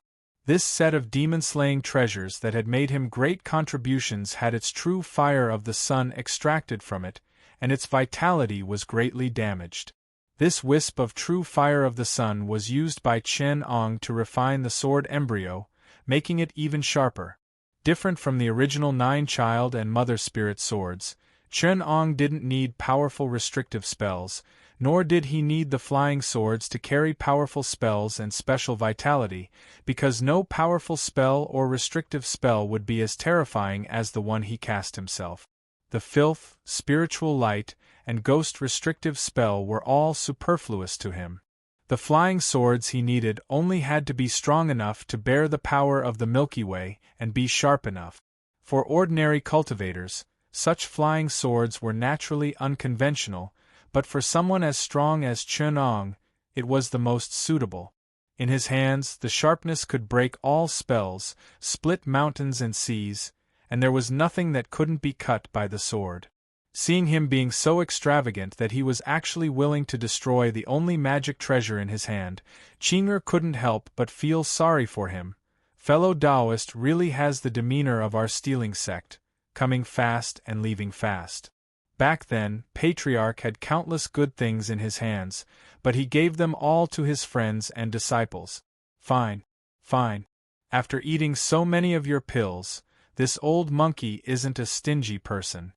This set of demon-slaying treasures that had made him great contributions had its true fire of the sun extracted from it, and its vitality was greatly damaged. This wisp of true fire of the sun was used by Chun Ong to refine the sword embryo, making it even sharper. Different from the original 9 child and mother spirit swords, Chun Ong didn't need powerful restrictive spells, nor did he need the flying swords to carry powerful spells and special vitality, because no powerful spell or restrictive spell would be as terrifying as the one he cast himself. The filth, spiritual light, and ghost restrictive spell were all superfluous to him. The flying swords he needed only had to be strong enough to bear the power of the Milky Way and be sharp enough. For ordinary cultivators, such flying swords were naturally unconventional, but for someone as strong as Chun Ong, it was the most suitable. In his hands, the sharpness could break all spells, split mountains and seas, and there was nothing that couldn't be cut by the sword. Seeing him being so extravagant that he was actually willing to destroy the only magic treasure in his hand, Qing'er couldn't help but feel sorry for him. Fellow Taoist really has the demeanor of our stealing sect, coming fast and leaving fast. Back then, Patriarch had countless good things in his hands, but he gave them all to his friends and disciples. Fine. Fine. After eating so many of your pills, this old monkey isn't a stingy person.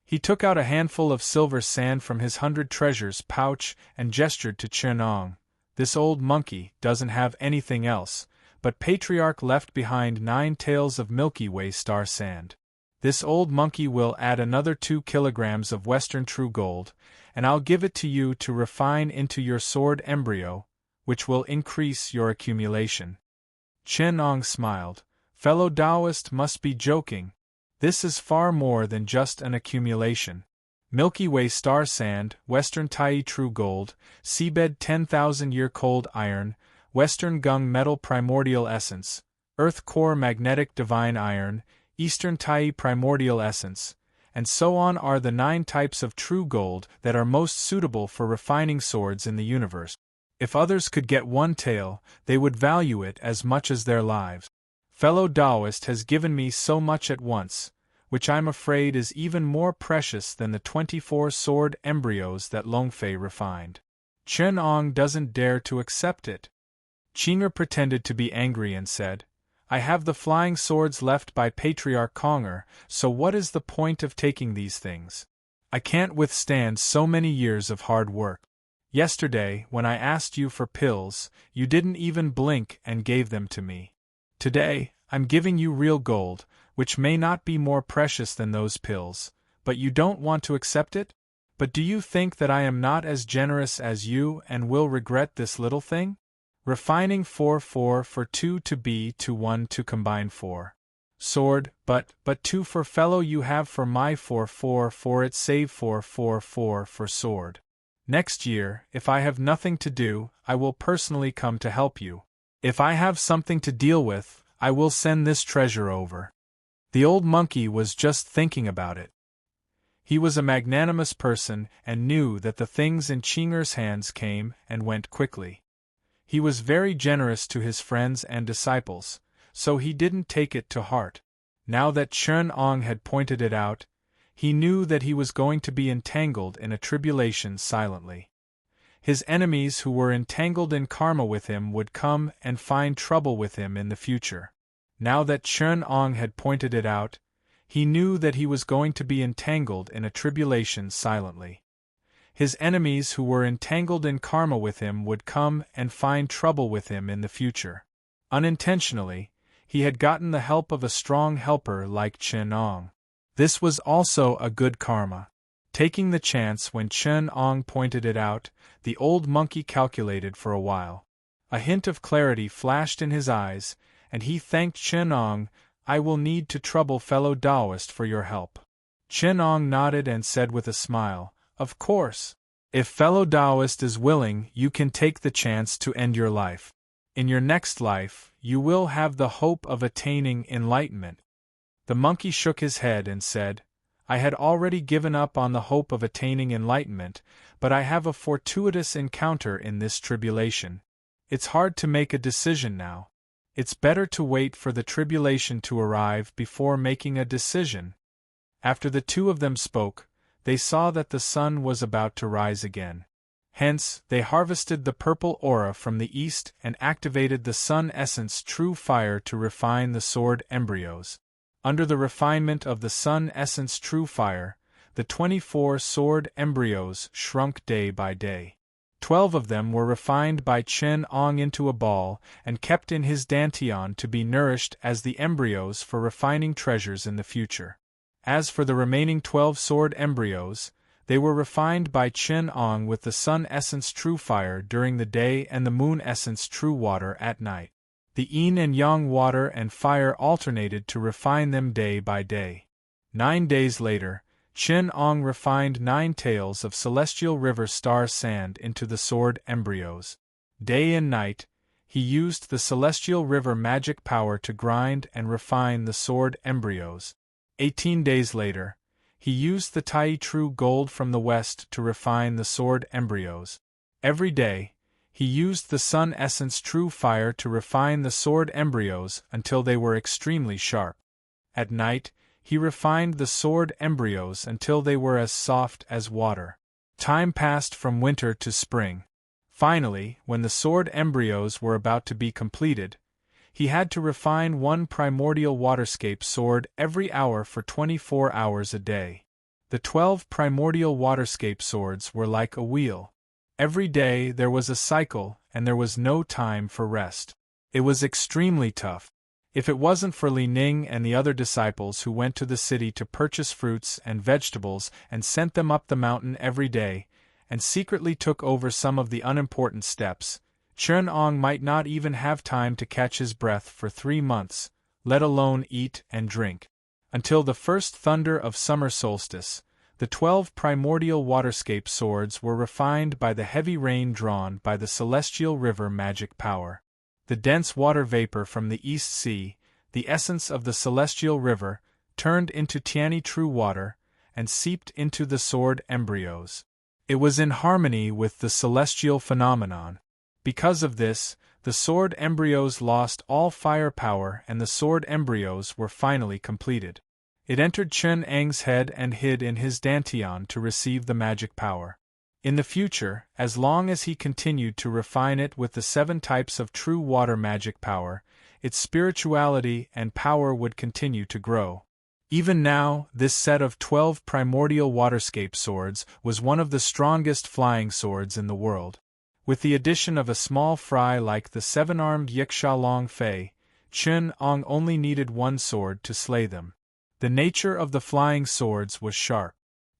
He took out a handful of silver sand from his 100 treasures pouch and gestured to Chun Ong. This old monkey doesn't have anything else, but Patriarch left behind 9 taels of Milky Way star sand. This old monkey will add another 2 kilograms of Western true gold, and I'll give it to you to refine into your sword embryo, which will increase your accumulation. Chun Ong smiled. Fellow Taoist must be joking. This is far more than just an accumulation. Milky Way star sand, Western Tai true gold, seabed 10,000-year cold iron, Western gung metal primordial essence, earth core magnetic divine iron, Eastern Tai primordial essence, and so on are the 9 types of true gold that are most suitable for refining swords in the universe. If others could get 1 tael, they would value it as much as their lives. Fellow Taoist has given me so much at once, which I'm afraid is even more precious than the 24 sword embryos that Longfei refined. Chun Ong doesn't dare to accept it. Qing'er pretended to be angry and said, I have the flying swords left by Patriarch Kong'er, so what is the point of taking these things? I can't withstand so many years of hard work. Yesterday, when I asked you for pills, you didn't even blink and gave them to me. Today, I'm giving you real gold, which may not be more precious than those pills, but you don't want to accept it? But do you think that I am not as generous as you and will regret this little thing? Refining 4 for 2 to be to 1 to combine 4. Sword, but 2 for fellow you have for my 4 for it save 4 for sword. Next year, if I have nothing to do, I will personally come to help you. If I have something to deal with, I will send this treasure over. The old monkey was just thinking about it. He was a magnanimous person and knew that the things in Qing'er's hands came and went quickly. He was very generous to his friends and disciples, so he didn't take it to heart. Now that Chun Ong had pointed it out, he knew that he was going to be entangled in a tribulation silently. His enemies who were entangled in karma with him would come and find trouble with him in the future. Now that Chun Ong had pointed it out, he knew that he was going to be entangled in a tribulation silently. His enemies who were entangled in karma with him would come and find trouble with him in the future. Unintentionally, he had gotten the help of a strong helper like Chun Ong. This was also a good karma. Taking the chance when Chun Ong pointed it out, the old monkey calculated for a while. A hint of clarity flashed in his eyes, and he thanked Chun Ong. I will need to trouble fellow Taoist for your help. Chun Ong nodded and said with a smile, Of course. If fellow Taoist is willing, you can take the chance to end your life. In your next life, you will have the hope of attaining enlightenment. The monkey shook his head and said, I had already given up on the hope of attaining enlightenment, but I have a fortuitous encounter in this tribulation. It's hard to make a decision now. It's better to wait for the tribulation to arrive before making a decision. After the two of them spoke, they saw that the sun was about to rise again. Hence, they harvested the purple aura from the east and activated the sun essence true fire to refine the sword embryos. Under the refinement of the sun essence true fire, the 24 sword embryos shrunk day by day. 12 of them were refined by Chen Ong into a ball and kept in his dantian to be nourished as the embryos for refining treasures in the future. As for the remaining 12 sword embryos, they were refined by Chen Ong with the sun essence true fire during the day and the moon essence true water at night. The yin and yang water and fire alternated to refine them day by day. 9 days later, Chen Ong refined 9 tails of celestial river star sand into the sword embryos. Day and night, he used the celestial river magic power to grind and refine the sword embryos. 18 days later, he used the Tai true gold from the west to refine the sword embryos. Every day, he used the sun essence true fire to refine the sword embryos until they were extremely sharp. At night, he refined the sword embryos until they were as soft as water. Time passed from winter to spring. Finally, when the sword embryos were about to be completed, he had to refine 1 primordial waterscape sword every hour for 24 hours a day. The 12 primordial waterscape swords were like a wheel. Every day there was a cycle, and there was no time for rest. It was extremely tough. If it wasn't for Li Ning and the other disciples who went to the city to purchase fruits and vegetables and sent them up the mountain every day, and secretly took over some of the unimportant steps, Chen Ong might not even have time to catch his breath for 3 months, let alone eat and drink. Until the first thunder of summer solstice, the 12 primordial waterscape swords were refined by the heavy rain drawn by the celestial river magic power. The dense water vapor from the East Sea, the essence of the celestial river, turned into Tiani true water, and seeped into the sword embryos. It was in harmony with the celestial phenomenon. Because of this, the sword embryos lost all fire power and the sword embryos were finally completed. It entered Chen Ang's head and hid in his dantian to receive the magic power. In the future, as long as he continued to refine it with the 7 types of true water magic power, its spirituality and power would continue to grow. Even now, this set of 12 primordial waterscape swords was one of the strongest flying swords in the world. With the addition of a small fry like the 7-armed Yiksha Long Fei, Chen Ong only needed 1 sword to slay them. The nature of the flying swords was sharp.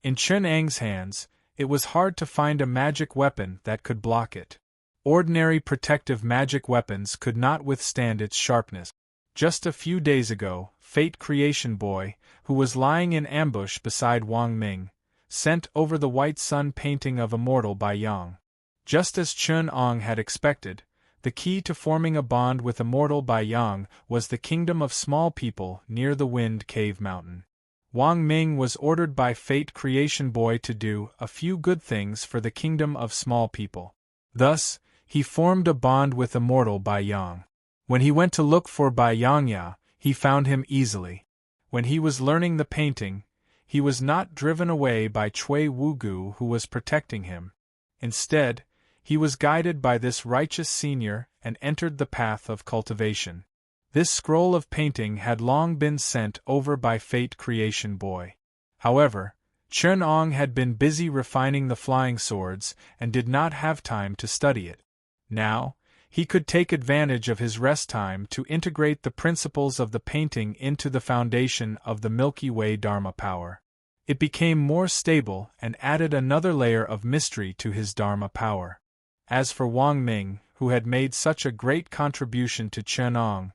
In Chen Ang's hands, it was hard to find a magic weapon that could block it. Ordinary protective magic weapons could not withstand its sharpness. Just a few days ago, Fate Creation Boy, who was lying in ambush beside Wang Ming, sent over the white sun painting of Immortal by Yang. Just as Chen Ong had expected, the key to forming a bond with Immortal by Yang was the Kingdom of Small People near the Wind Cave Mountain. Wang Ming was ordered by Fate Creation Boy to do a few good things for the Kingdom of Small People. Thus, he formed a bond with Immortal by Yang. When he went to look for Bai Yangya, he found him easily. When he was learning the painting, he was not driven away by Cui Wugu who was protecting him. Instead, he was guided by this righteous senior and entered the path of cultivation. This scroll of painting had long been sent over by Fate Creation Boy. However, Chen Ong had been busy refining the flying swords and did not have time to study it. Now, he could take advantage of his rest time to integrate the principles of the painting into the foundation of the Milky Way Dharma power. It became more stable and added another layer of mystery to his Dharma power. As for Wang Ming, who had made such a great contribution to Chen Ong,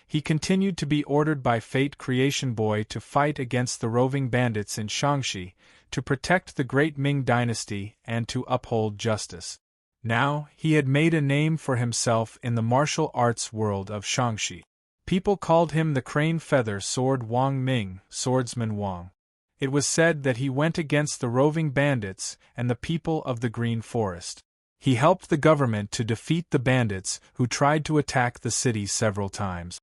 he continued to be ordered by Fate Creation Boy to fight against the roving bandits in Shaanxi, to protect the great Ming dynasty and to uphold justice. Now, he had made a name for himself in the martial arts world of Shaanxi. People called him the Crane Feather Sword Wang Ming, Swordsman Wang. It was said that he went against the roving bandits and the people of the Green Forest. He helped the government to defeat the bandits who tried to attack the city several times.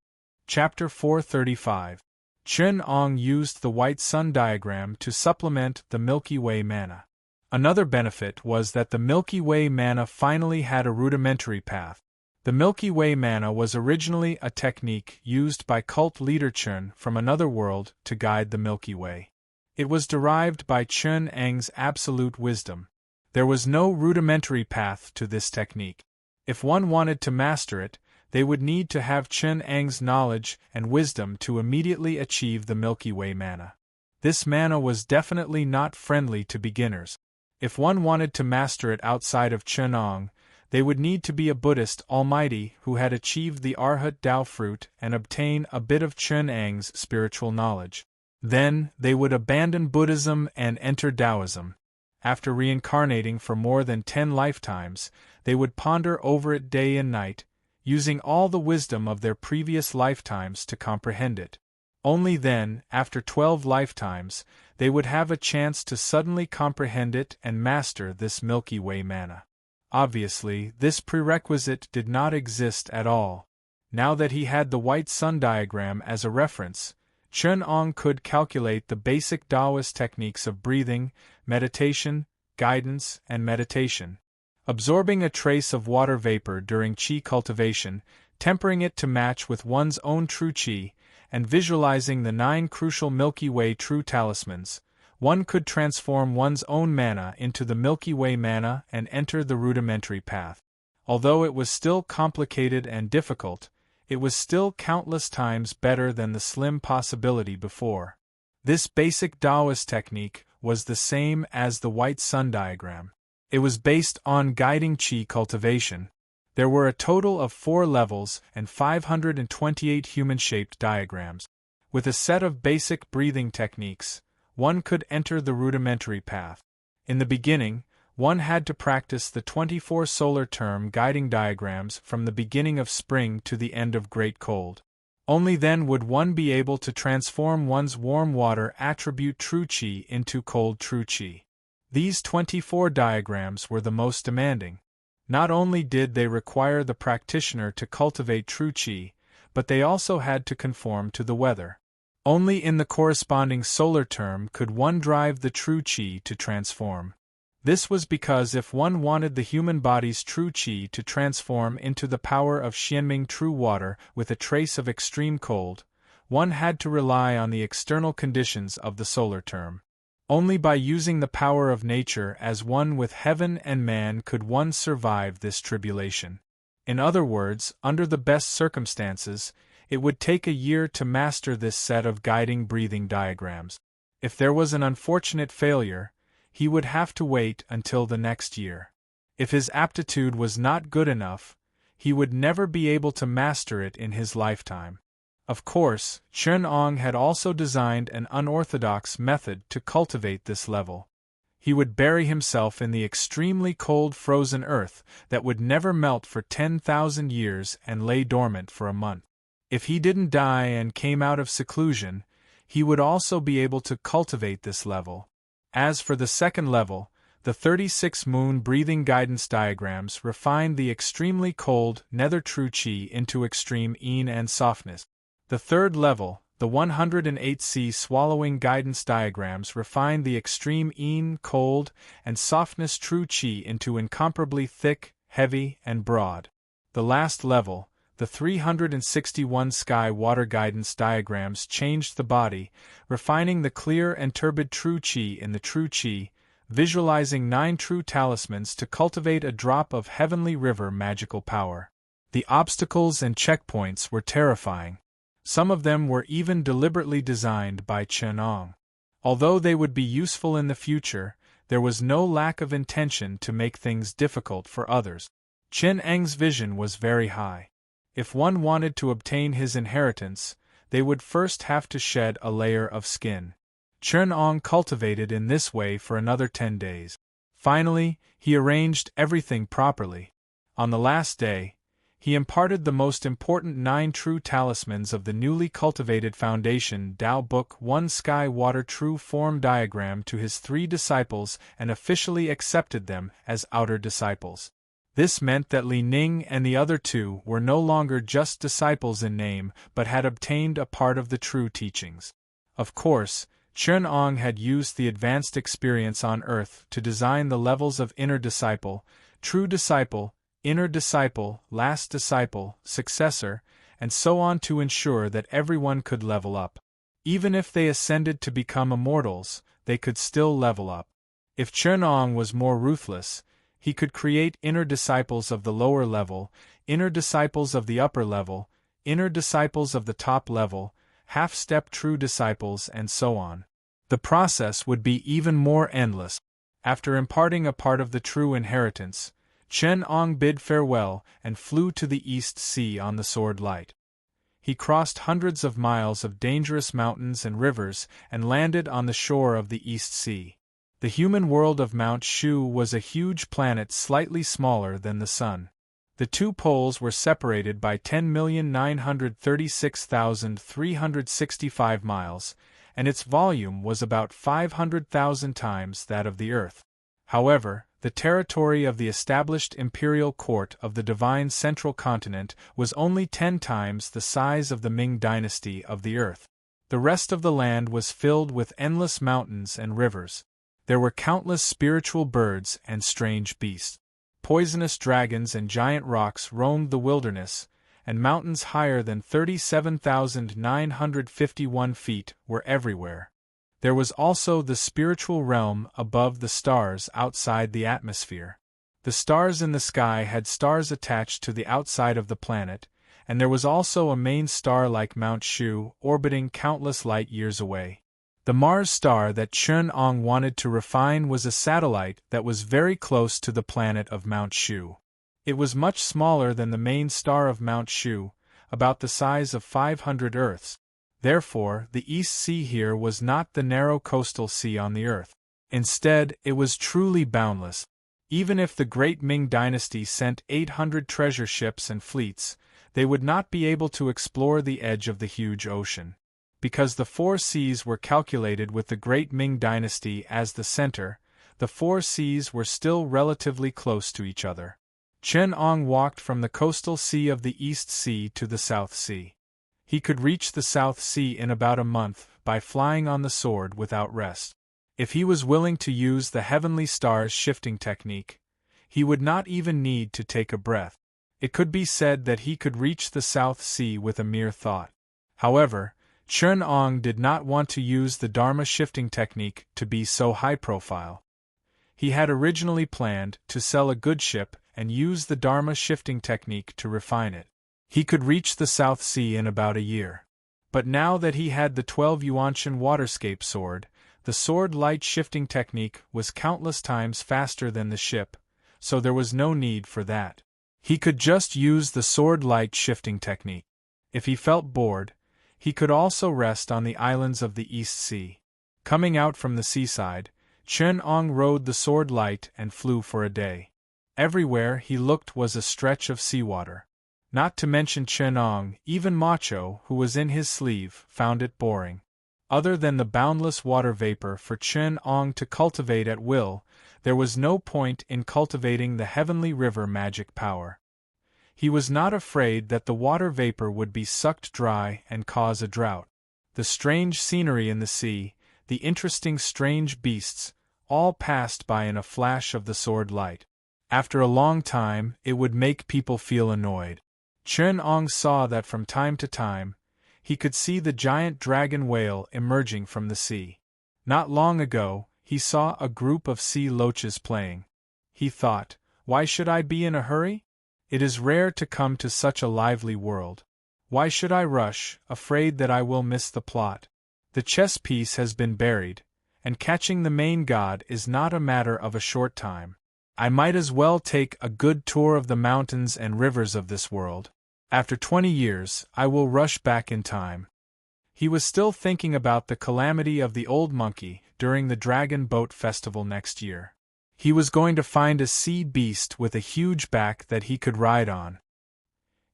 Chapter 435. Chen Ong used the white sun diagram to supplement the Milky Way manna. Another benefit was that the Milky Way manna finally had a rudimentary path. The Milky Way manna was originally a technique used by cult leader Chen from another world to guide the Milky Way. It was derived by Chen Eng's absolute wisdom. There was no rudimentary path to this technique. If one wanted to master it, they would need to have Chen Eng's knowledge and wisdom to immediately achieve the Milky Way manna. This manna was definitely not friendly to beginners. If one wanted to master it outside of Chen Ong, they would need to be a Buddhist almighty who had achieved the Arhat Tao fruit and obtain a bit of Chen Eng's spiritual knowledge. Then, they would abandon Buddhism and enter Taoism. After reincarnating for more than 10 lifetimes, they would ponder over it day and night, using all the wisdom of their previous lifetimes to comprehend it. Only then, after 12 lifetimes, they would have a chance to suddenly comprehend it and master this Milky Way manna. Obviously, this prerequisite did not exist at all. Now that he had the white sun diagram as a reference, Chen Ong could calculate the basic Taoist techniques of breathing, meditation, guidance, and meditation. Absorbing a trace of water vapor during qi cultivation, tempering it to match with one's own true qi, and visualizing the 9 crucial Milky Way true talismans, one could transform one's own manna into the Milky Way manna and enter the rudimentary path. Although it was still complicated and difficult, it was still countless times better than the slim possibility before. This basic Taoist technique was the same as the white sun diagram. It was based on guiding qi cultivation. There were a total of 4 levels and 528 human-shaped diagrams. With a set of basic breathing techniques, one could enter the rudimentary path. In the beginning, one had to practice the 24 solar term guiding diagrams from the beginning of spring to the end of great cold. Only then would one be able to transform one's warm water attribute true qi into cold true qi. These 24 diagrams were the most demanding. Not only did they require the practitioner to cultivate true qi, but they also had to conform to the weather. Only in the corresponding solar term could one drive the true qi to transform. This was because if one wanted the human body's true qi to transform into the power of Xianming true water with a trace of extreme cold, one had to rely on the external conditions of the solar term. Only by using the power of nature as one with heaven and man could one survive this tribulation. In other words, under the best circumstances, it would take a year to master this set of guiding breathing diagrams. If there was an unfortunate failure, he would have to wait until the next year. If his aptitude was not good enough, he would never be able to master it in his lifetime. Of course, Chen Ong had also designed an unorthodox method to cultivate this level. He would bury himself in the extremely cold frozen earth that would never melt for 10,000 years and lay dormant for a month. If he didn't die and came out of seclusion, he would also be able to cultivate this level. As for the second level, the 36 moon breathing guidance diagrams refined the extremely cold nether true qi into extreme yin and softness. The third level, the 108 sea swallowing guidance diagrams refined the extreme yin, cold, and softness true qi into incomparably thick, heavy, and broad. The last level, the 361 sky water guidance diagrams changed the body, refining the clear and turbid true qi in the true qi, visualizing 9 true talismans to cultivate a drop of heavenly river magical power. The obstacles and checkpoints were terrifying. Some of them were even deliberately designed by Chen Ong. Although they would be useful in the future, there was no lack of intention to make things difficult for others. Chen Eng's vision was very high. If one wanted to obtain his inheritance, they would first have to shed a layer of skin. Chen Ong cultivated in this way for another 10 days. Finally, he arranged everything properly. On the last day, He imparted the most important 9 true talismans of the newly cultivated foundation Audiobook 1 Sky Water True Form Diagram to his 3 disciples and officially accepted them as outer disciples. This meant that Li Ning and the other 2 were no longer just disciples in name but had obtained a part of the true teachings. Of course, Chen Ong had used the advanced experience on Earth to design the levels of inner disciple, true disciple, inner disciple, last disciple, successor, and so on to ensure that everyone could level up. Even if they ascended to become immortals, they could still level up. If Chen Ong was more ruthless, he could create inner disciples of the lower level, inner disciples of the upper level, inner disciples of the top level, half-step true disciples, and so on. The process would be even more endless. After imparting a part of the true inheritance, Chen Ong bid farewell and flew to the East Sea on the Sword Light. He crossed hundreds of miles of dangerous mountains and rivers and landed on the shore of the East Sea. The human world of Mount Shu was a huge planet slightly smaller than the Sun. The 2 poles were separated by 10,936,365 miles, and its volume was about 500,000 times that of the Earth. However, the territory of the established imperial court of the divine central continent was only 10 times the size of the Ming dynasty of the Earth. The rest of the land was filled with endless mountains and rivers. There were countless spiritual birds and strange beasts. Poisonous dragons and giant rocks roamed the wilderness, and mountains higher than 37,951 feet were everywhere. There was also the spiritual realm above the stars outside the atmosphere. The stars in the sky had stars attached to the outside of the planet, and there was also a main star like Mount Shu orbiting countless light years away. The Mars star that Chen Ong wanted to refine was a satellite that was very close to the planet of Mount Shu. It was much smaller than the main star of Mount Shu, about the size of 500 Earths. Therefore, the East Sea here was not the narrow coastal sea on the Earth. Instead, it was truly boundless. Even if the great Ming dynasty sent 800 treasure ships and fleets, they would not be able to explore the edge of the huge ocean. Because the 4 seas were calculated with the great Ming dynasty as the center, the 4 seas were still relatively close to each other. Chen Ong walked from the coastal sea of the East Sea to the South Sea. He could reach the South Sea in about a month by flying on the sword without rest. If he was willing to use the heavenly stars shifting technique, he would not even need to take a breath. It could be said that he could reach the South Sea with a mere thought. However, Chen Ong did not want to use the Dharma shifting technique to be so high profile. He had originally planned to sell a good ship and use the Dharma shifting technique to refine it. He could reach the South Sea in about a year. But now that he had the 12 Yuanshan waterscape sword, the sword light shifting technique was countless times faster than the ship, so there was no need for that. He could just use the sword light shifting technique. If he felt bored, he could also rest on the islands of the East Sea. Coming out from the seaside, Chen Ong rode the sword light and flew for a day. Everywhere he looked was a stretch of seawater. Not to mention Chen Ong, even Macho, who was in his sleeve, found it boring. Other than the boundless water vapor for Chen Ong to cultivate at will, there was no point in cultivating the heavenly river magic power. He was not afraid that the water vapor would be sucked dry and cause a drought. The strange scenery in the sea, the interesting strange beasts, all passed by in a flash of the sword light. After a long time, it would make people feel annoyed. Chen Ong saw that from time to time, he could see the giant dragon whale emerging from the sea. Not long ago, he saw a group of sea loaches playing. He thought, why should I be in a hurry? It is rare to come to such a lively world. Why should I rush, afraid that I will miss the plot? The chess piece has been buried, and catching the main god is not a matter of a short time. I might as well take a good tour of the mountains and rivers of this world. After 20 years, I will rush back in time. He was still thinking about the calamity of the old monkey during the Dragon Boat Festival next year. He was going to find a sea beast with a huge back that he could ride on.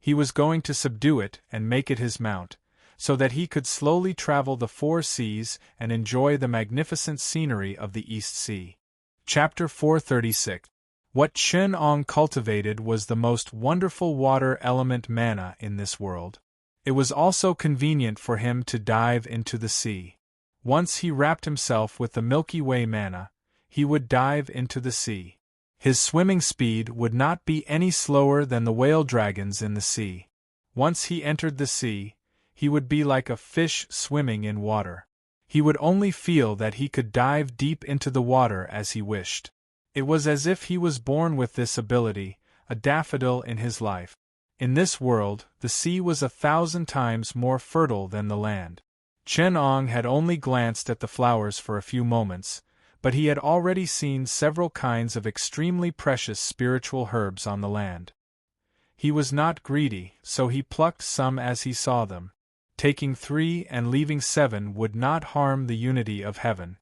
He was going to subdue it and make it his mount, so that he could slowly travel the 4 seas and enjoy the magnificent scenery of the East Sea. Chapter 436. What Chen Ong cultivated was the most wonderful water element mana in this world. It was also convenient for him to dive into the sea. Once he wrapped himself with the Milky Way mana, he would dive into the sea. His swimming speed would not be any slower than the whale dragons in the sea. Once he entered the sea, he would be like a fish swimming in water. He would only feel that he could dive deep into the water as he wished. It was as if he was born with this ability, a daffodil in his life. In this world, the sea was 1,000 times more fertile than the land. Chen Ong had only glanced at the flowers for a few moments, but he had already seen several kinds of extremely precious spiritual herbs on the land. He was not greedy, so he plucked some as he saw them. Taking 3 and leaving 7 would not harm the unity of heaven.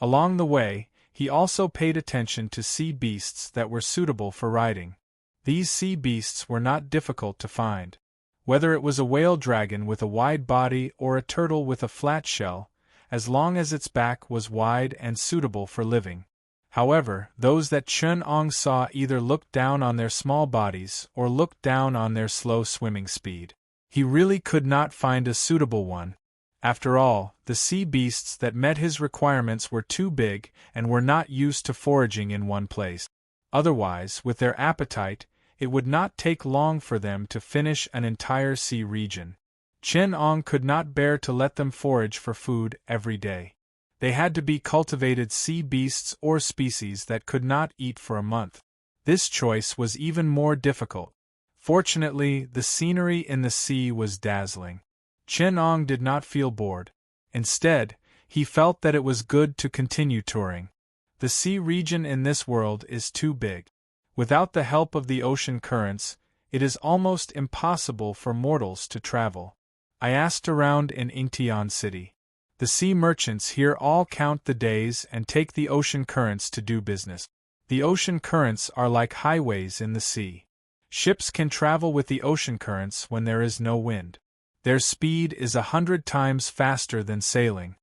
Along the way, he also paid attention to sea beasts that were suitable for riding. These sea beasts were not difficult to find. Whether it was a whale dragon with a wide body or a turtle with a flat shell, as long as its back was wide and suitable for living. However, those that Chen Ong saw either looked down on their small bodies or looked down on their slow swimming speed. He really could not find a suitable one. After all, the sea beasts that met his requirements were too big and were not used to foraging in one place. Otherwise, with their appetite, it would not take long for them to finish an entire sea region. Chen Ong could not bear to let them forage for food every day. They had to be cultivated sea beasts or species that could not eat for a month. This choice was even more difficult. Fortunately, the scenery in the sea was dazzling. Chen Ong did not feel bored. Instead, he felt that it was good to continue touring. The sea region in this world is too big. Without the help of the ocean currents, it is almost impossible for mortals to travel. I asked around in Ingtian City. The sea merchants here all count the days and take the ocean currents to do business. The ocean currents are like highways in the sea. Ships can travel with the ocean currents when there is no wind. Their speed is 100 times faster than sailing.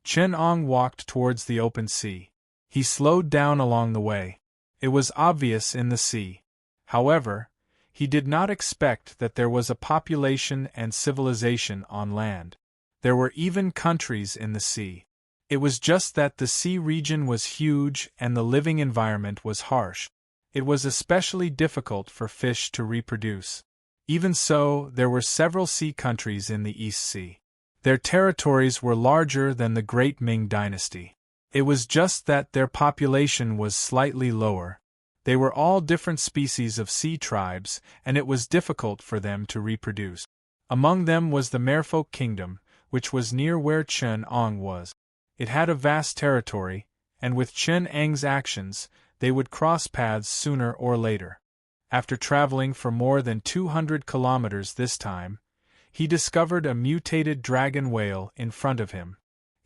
Chen Ong walked towards the open sea. He slowed down along the way. It was obvious in the sea. However, he did not expect that there was a population and civilization on land. There were even countries in the sea. It was just that the sea region was huge and the living environment was harsh. It was especially difficult for fish to reproduce. Even so, there were several sea countries in the East Sea. Their territories were larger than the Great Ming Dynasty. It was just that their population was slightly lower. They were all different species of sea tribes, and it was difficult for them to reproduce. Among them was the Merfolk Kingdom, which was near where Chen Ong was. It had a vast territory, and with Chen Eng's actions, they would cross paths sooner or later. After traveling for more than 200 kilometers this time, he discovered a mutated dragon whale in front of him.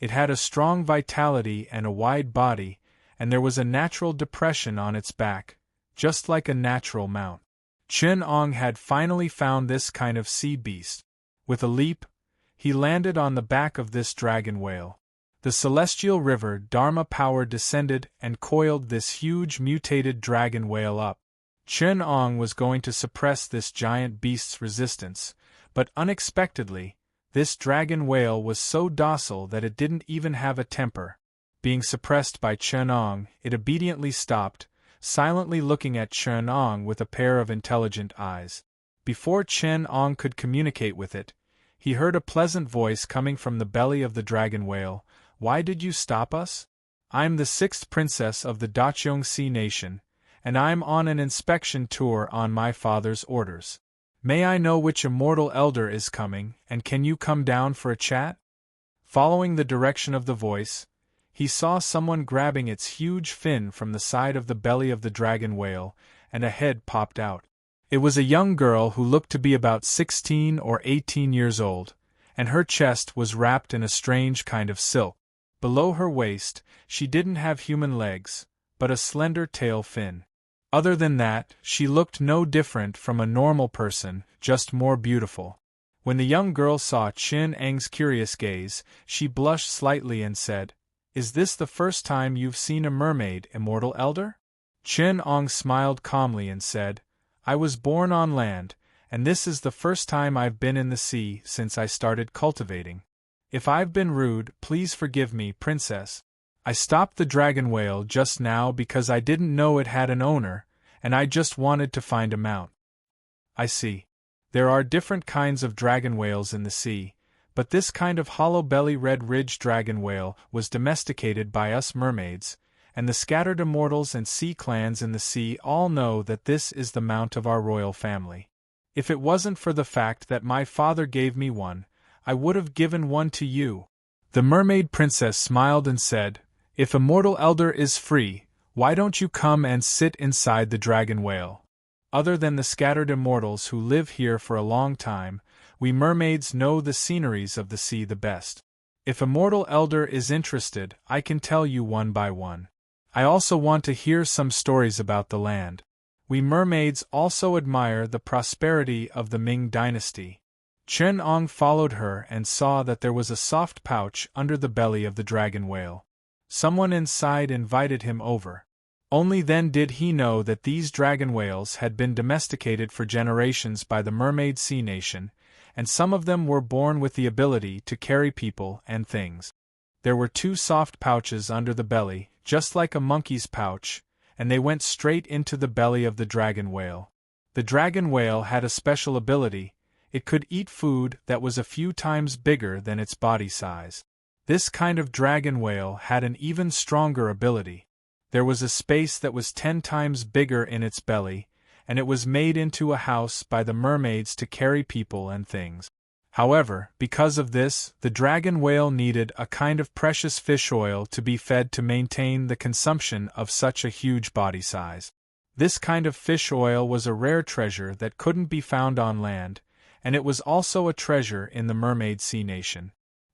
It had a strong vitality and a wide body, and there was a natural depression on its back, just like a natural mount. Chen Ong had finally found this kind of sea beast. With a leap, he landed on the back of this dragon whale. The celestial river Dharma power descended and coiled this huge mutated dragon whale up. Chen Ong was going to suppress this giant beast's resistance, but unexpectedly, this dragon whale was so docile that it didn't even have a temper. Being suppressed by Chen Ong, it obediently stopped, silently looking at Chen Ong with a pair of intelligent eyes. Before Chen Ong could communicate with it, he heard a pleasant voice coming from the belly of the dragon whale. "Why did you stop us? I'm the 6th princess of the Dachong Sea Nation, and I'm on an inspection tour on my father's orders. May I know which immortal elder is coming, and can you come down for a chat?" Following the direction of the voice, he saw someone grabbing its huge fin from the side of the belly of the dragon whale, and a head popped out. It was a young girl who looked to be about 16 or 18 years old, and her chest was wrapped in a strange kind of silk. Below her waist, she didn't have human legs, but a slender tail fin. Other than that, she looked no different from a normal person, just more beautiful. When the young girl saw Chen Eng's curious gaze, she blushed slightly and said, "Is this the first time you've seen a mermaid, immortal elder?" Chen Ong smiled calmly and said, "I was born on land, and this is the first time I've been in the sea since I started cultivating. If I've been rude, please forgive me, princess. I stopped the dragon whale just now because I didn't know it had an owner, and I just wanted to find a mount." "I see. There are different kinds of dragon whales in the sea, but this kind of hollow-belly red-ridged dragon whale was domesticated by us mermaids, and the scattered immortals and sea clans in the sea all know that this is the mount of our royal family. If it wasn't for the fact that my father gave me one, I would have given one to you." The mermaid princess smiled and said, "If immortal elder is free, why don't you come and sit inside the dragon whale? Other than the scattered immortals who live here for a long time, we mermaids know the sceneries of the sea the best. If immortal elder is interested, I can tell you one by one. I also want to hear some stories about the land. We mermaids also admire the prosperity of the Ming dynasty." Chen Ong followed her and saw that there was a soft pouch under the belly of the dragon whale. Someone inside invited him over. Only then did he know that these dragon whales had been domesticated for generations by the mermaid sea nation, and some of them were born with the ability to carry people and things. There were 2 soft pouches under the belly, just like a monkey's pouch, and they went straight into the belly of the dragon whale. The dragon whale had a special ability. It could eat food that was a few times bigger than its body size. This kind of dragon whale had an even stronger ability. There was a space that was 10 times bigger in its belly, and it was made into a house by the mermaids to carry people and things. However, because of this, the dragon whale needed a kind of precious fish oil to be fed to maintain the consumption of such a huge body size. This kind of fish oil was a rare treasure that couldn't be found on land, and it was also a treasure in the mermaid sea nation.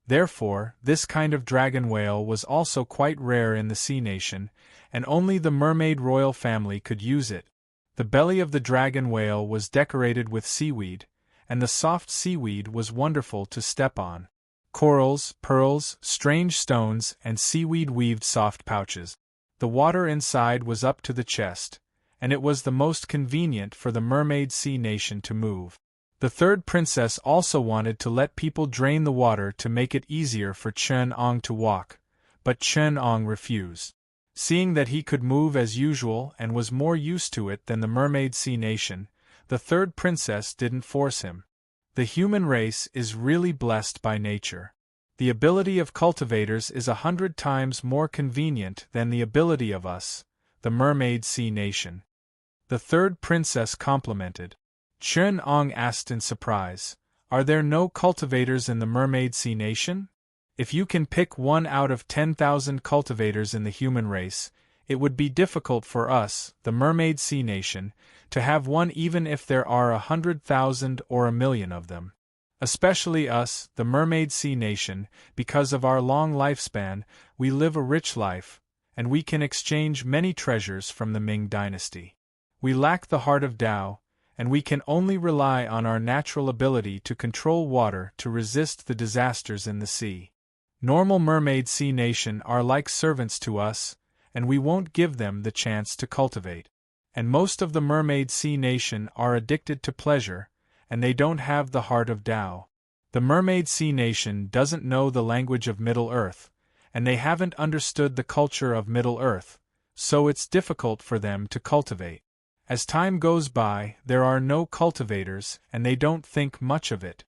Therefore, this kind of dragon whale was also quite rare in the sea nation, and only the mermaid royal family could use it. The belly of the dragon whale was decorated with seaweed, and the soft seaweed was wonderful to step on. Corals, pearls, strange stones, and seaweed-weaved soft pouches. The water inside was up to the chest, and it was the most convenient for the mermaid sea nation to move. The third princess also wanted to let people drain the water to make it easier for Chen Ong to walk, but Chen Ong refused. Seeing that he could move as usual and was more used to it than the mermaid sea nation, the third princess didn't force him. The human race is really blessed by nature. The ability of cultivators is 100 times more convenient than the ability of us, the mermaid sea nation. The third princess complimented. Chen Ong asked in surprise, "Are there no cultivators in the mermaid sea nation? If you can pick 1 out of 10,000 cultivators in the human race, it would be difficult for us, the mermaid sea nation, to have one even if there are 100,000 or 1,000,000 of them. Especially us, the mermaid sea nation, because of our long lifespan, we live a rich life, and we can exchange many treasures from the Ming dynasty. We lack the heart of Tao, and we can only rely on our natural ability to control water to resist the disasters in the sea. Normal mermaid sea nation are like servants to us, and we won't give them the chance to cultivate. And most of the mermaid sea nation are addicted to pleasure, and they don't have the heart of Tao. The mermaid sea nation doesn't know the language of Middle-earth, and they haven't understood the culture of Middle-earth, so it's difficult for them to cultivate. As time goes by, there are no cultivators, and they don't think much of it.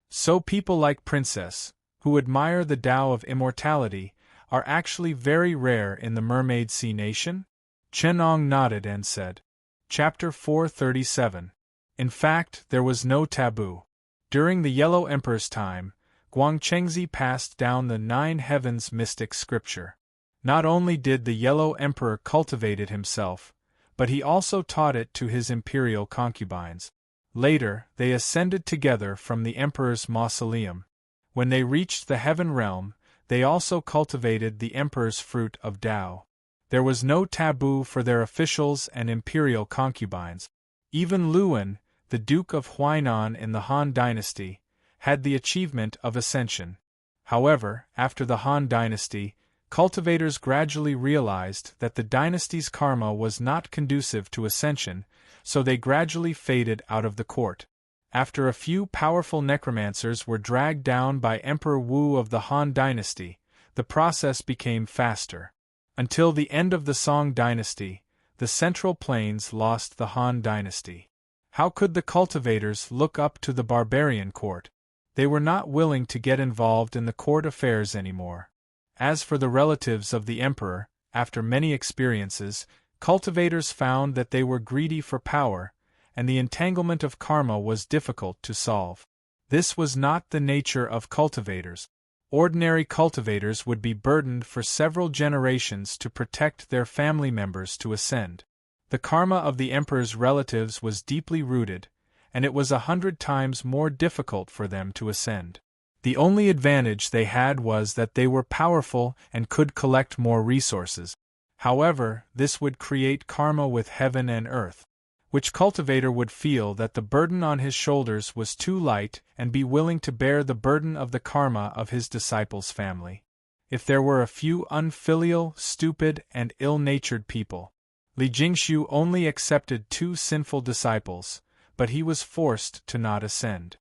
So people like Princess, who admire the Tao of immortality, are actually very rare in the mermaid sea nation?" Chen Ong nodded and said. Chapter 437. In fact, there was no taboo. During the Yellow Emperor's time, Guangchengzi passed down the 9 heavens mystic scripture. Not only did the Yellow Emperor cultivate it himself, but he also taught it to his imperial concubines. Later, they ascended together from the emperor's mausoleum. When they reached the heaven realm, they also cultivated the emperor's fruit of Tao. There was no taboo for their officials and imperial concubines. Even Luan, the Duke of Huainan in the Han Dynasty, had the achievement of ascension. However, after the Han Dynasty, cultivators gradually realized that the dynasty's karma was not conducive to ascension, so they gradually faded out of the court. After a few powerful necromancers were dragged down by Emperor Wu of the Han Dynasty, the process became faster. Until the end of the Song Dynasty, the Central Plains lost the Han Dynasty. How could the cultivators look up to the barbarian court? They were not willing to get involved in the court affairs anymore. As for the relatives of the emperor, after many experiences, cultivators found that they were greedy for power, and the entanglement of karma was difficult to solve. This was not the nature of cultivators. Ordinary cultivators would be burdened for several generations to protect their family members to ascend. The karma of the emperor's relatives was deeply rooted, and it was 100 times more difficult for them to ascend. The only advantage they had was that they were powerful and could collect more resources. However, this would create karma with heaven and earth. Which cultivator would feel that the burden on his shoulders was too light and be willing to bear the burden of the karma of his disciples' family? If there were a few unfilial, stupid, and ill-natured people. Li Jingxiu only accepted 2 sinful disciples, but he was forced to not ascend.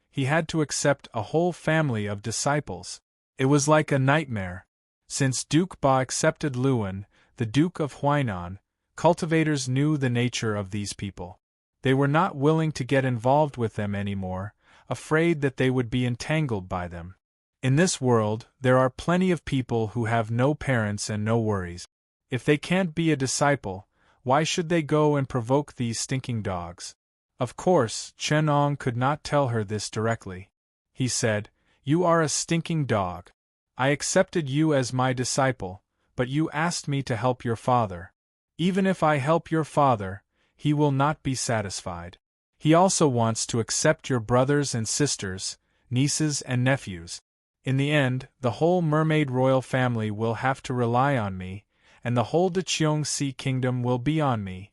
He had to accept a whole family of disciples. It was like a nightmare. Since Duke Ba accepted Luan, the Duke of Huainan, cultivators knew the nature of these people. They were not willing to get involved with them anymore, afraid that they would be entangled by them. In this world, there are plenty of people who have no parents and no worries. If they can't be a disciple, why should they go and provoke these stinking dogs? Of course, Chen Ong could not tell her this directly. He said, "You are a stinking dog. I accepted you as my disciple, but you asked me to help your father. Even if I help your father, he will not be satisfied. He also wants to accept your brothers and sisters, nieces and nephews. In the end, the whole mermaid royal family will have to rely on me, and the whole De Cheong Sea kingdom will be on me.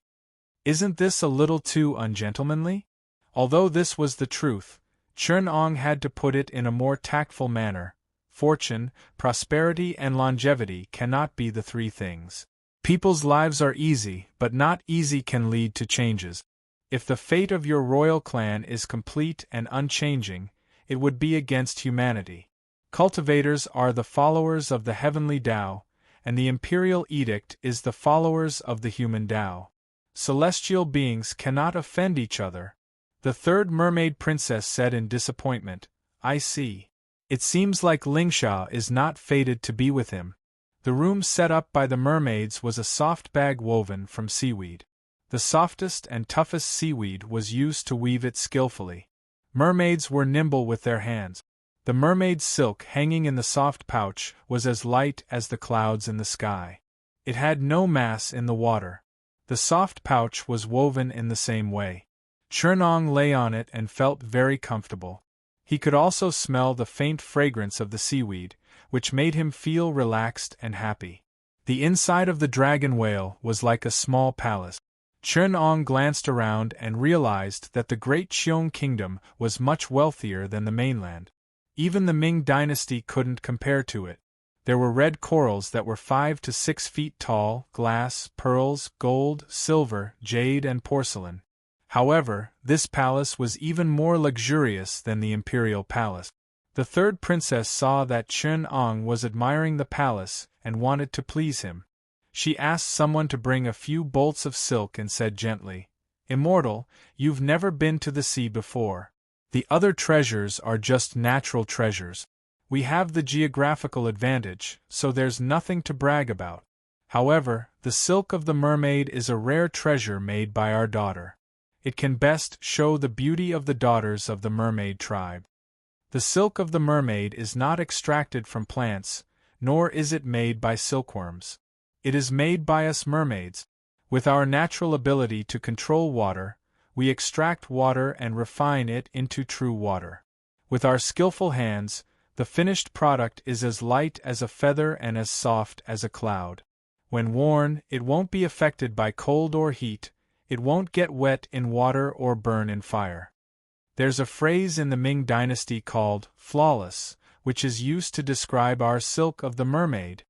Isn't this a little too ungentlemanly?" Although this was the truth, Chen Ong had to put it in a more tactful manner. Fortune, prosperity and longevity cannot be the 3 things. People's lives are easy, but not easy can lead to changes. If the fate of your royal clan is complete and unchanging, it would be against humanity. Cultivators are the followers of the heavenly Tao, and the imperial edict is the followers of the human Tao. Celestial beings cannot offend each other. The 3rd mermaid princess said in disappointment, "I see. It seems like Lingsha is not fated to be with him." The room set up by the mermaids was a soft bag woven from seaweed. The softest and toughest seaweed was used to weave it skillfully. Mermaids were nimble with their hands. The mermaid's silk hanging in the soft pouch was as light as the clouds in the sky. It had no mass in the water. The soft pouch was woven in the same way. Chen Ong lay on it and felt very comfortable. He could also smell the faint fragrance of the seaweed, which made him feel relaxed and happy. The inside of the dragon whale was like a small palace. Chen Ong glanced around and realized that the Great Cheong Kingdom was much wealthier than the mainland. Even the Ming dynasty couldn't compare to it. There were red corals that were 5 to 6 feet tall, glass, pearls, gold, silver, jade and porcelain. However, this palace was even more luxurious than the imperial palace. The 3rd princess saw that Chen Ong was admiring the palace and wanted to please him. She asked someone to bring a few bolts of silk and said gently, "Immortal, you've never been to the sea before. The other treasures are just natural treasures. We have the geographical advantage, so there's nothing to brag about. However, the silk of the mermaid is a rare treasure made by our daughter. It can best show the beauty of the daughters of the mermaid tribe. The silk of the mermaid is not extracted from plants, nor is it made by silkworms. It is made by us mermaids. With our natural ability to control water, we extract water and refine it into true water. With our skillful hands, the finished product is as light as a feather and as soft as a cloud. When worn, it won't be affected by cold or heat, it won't get wet in water or burn in fire. There's a phrase in the Ming Dynasty called flawless, which is used to describe our silk of the mermaid.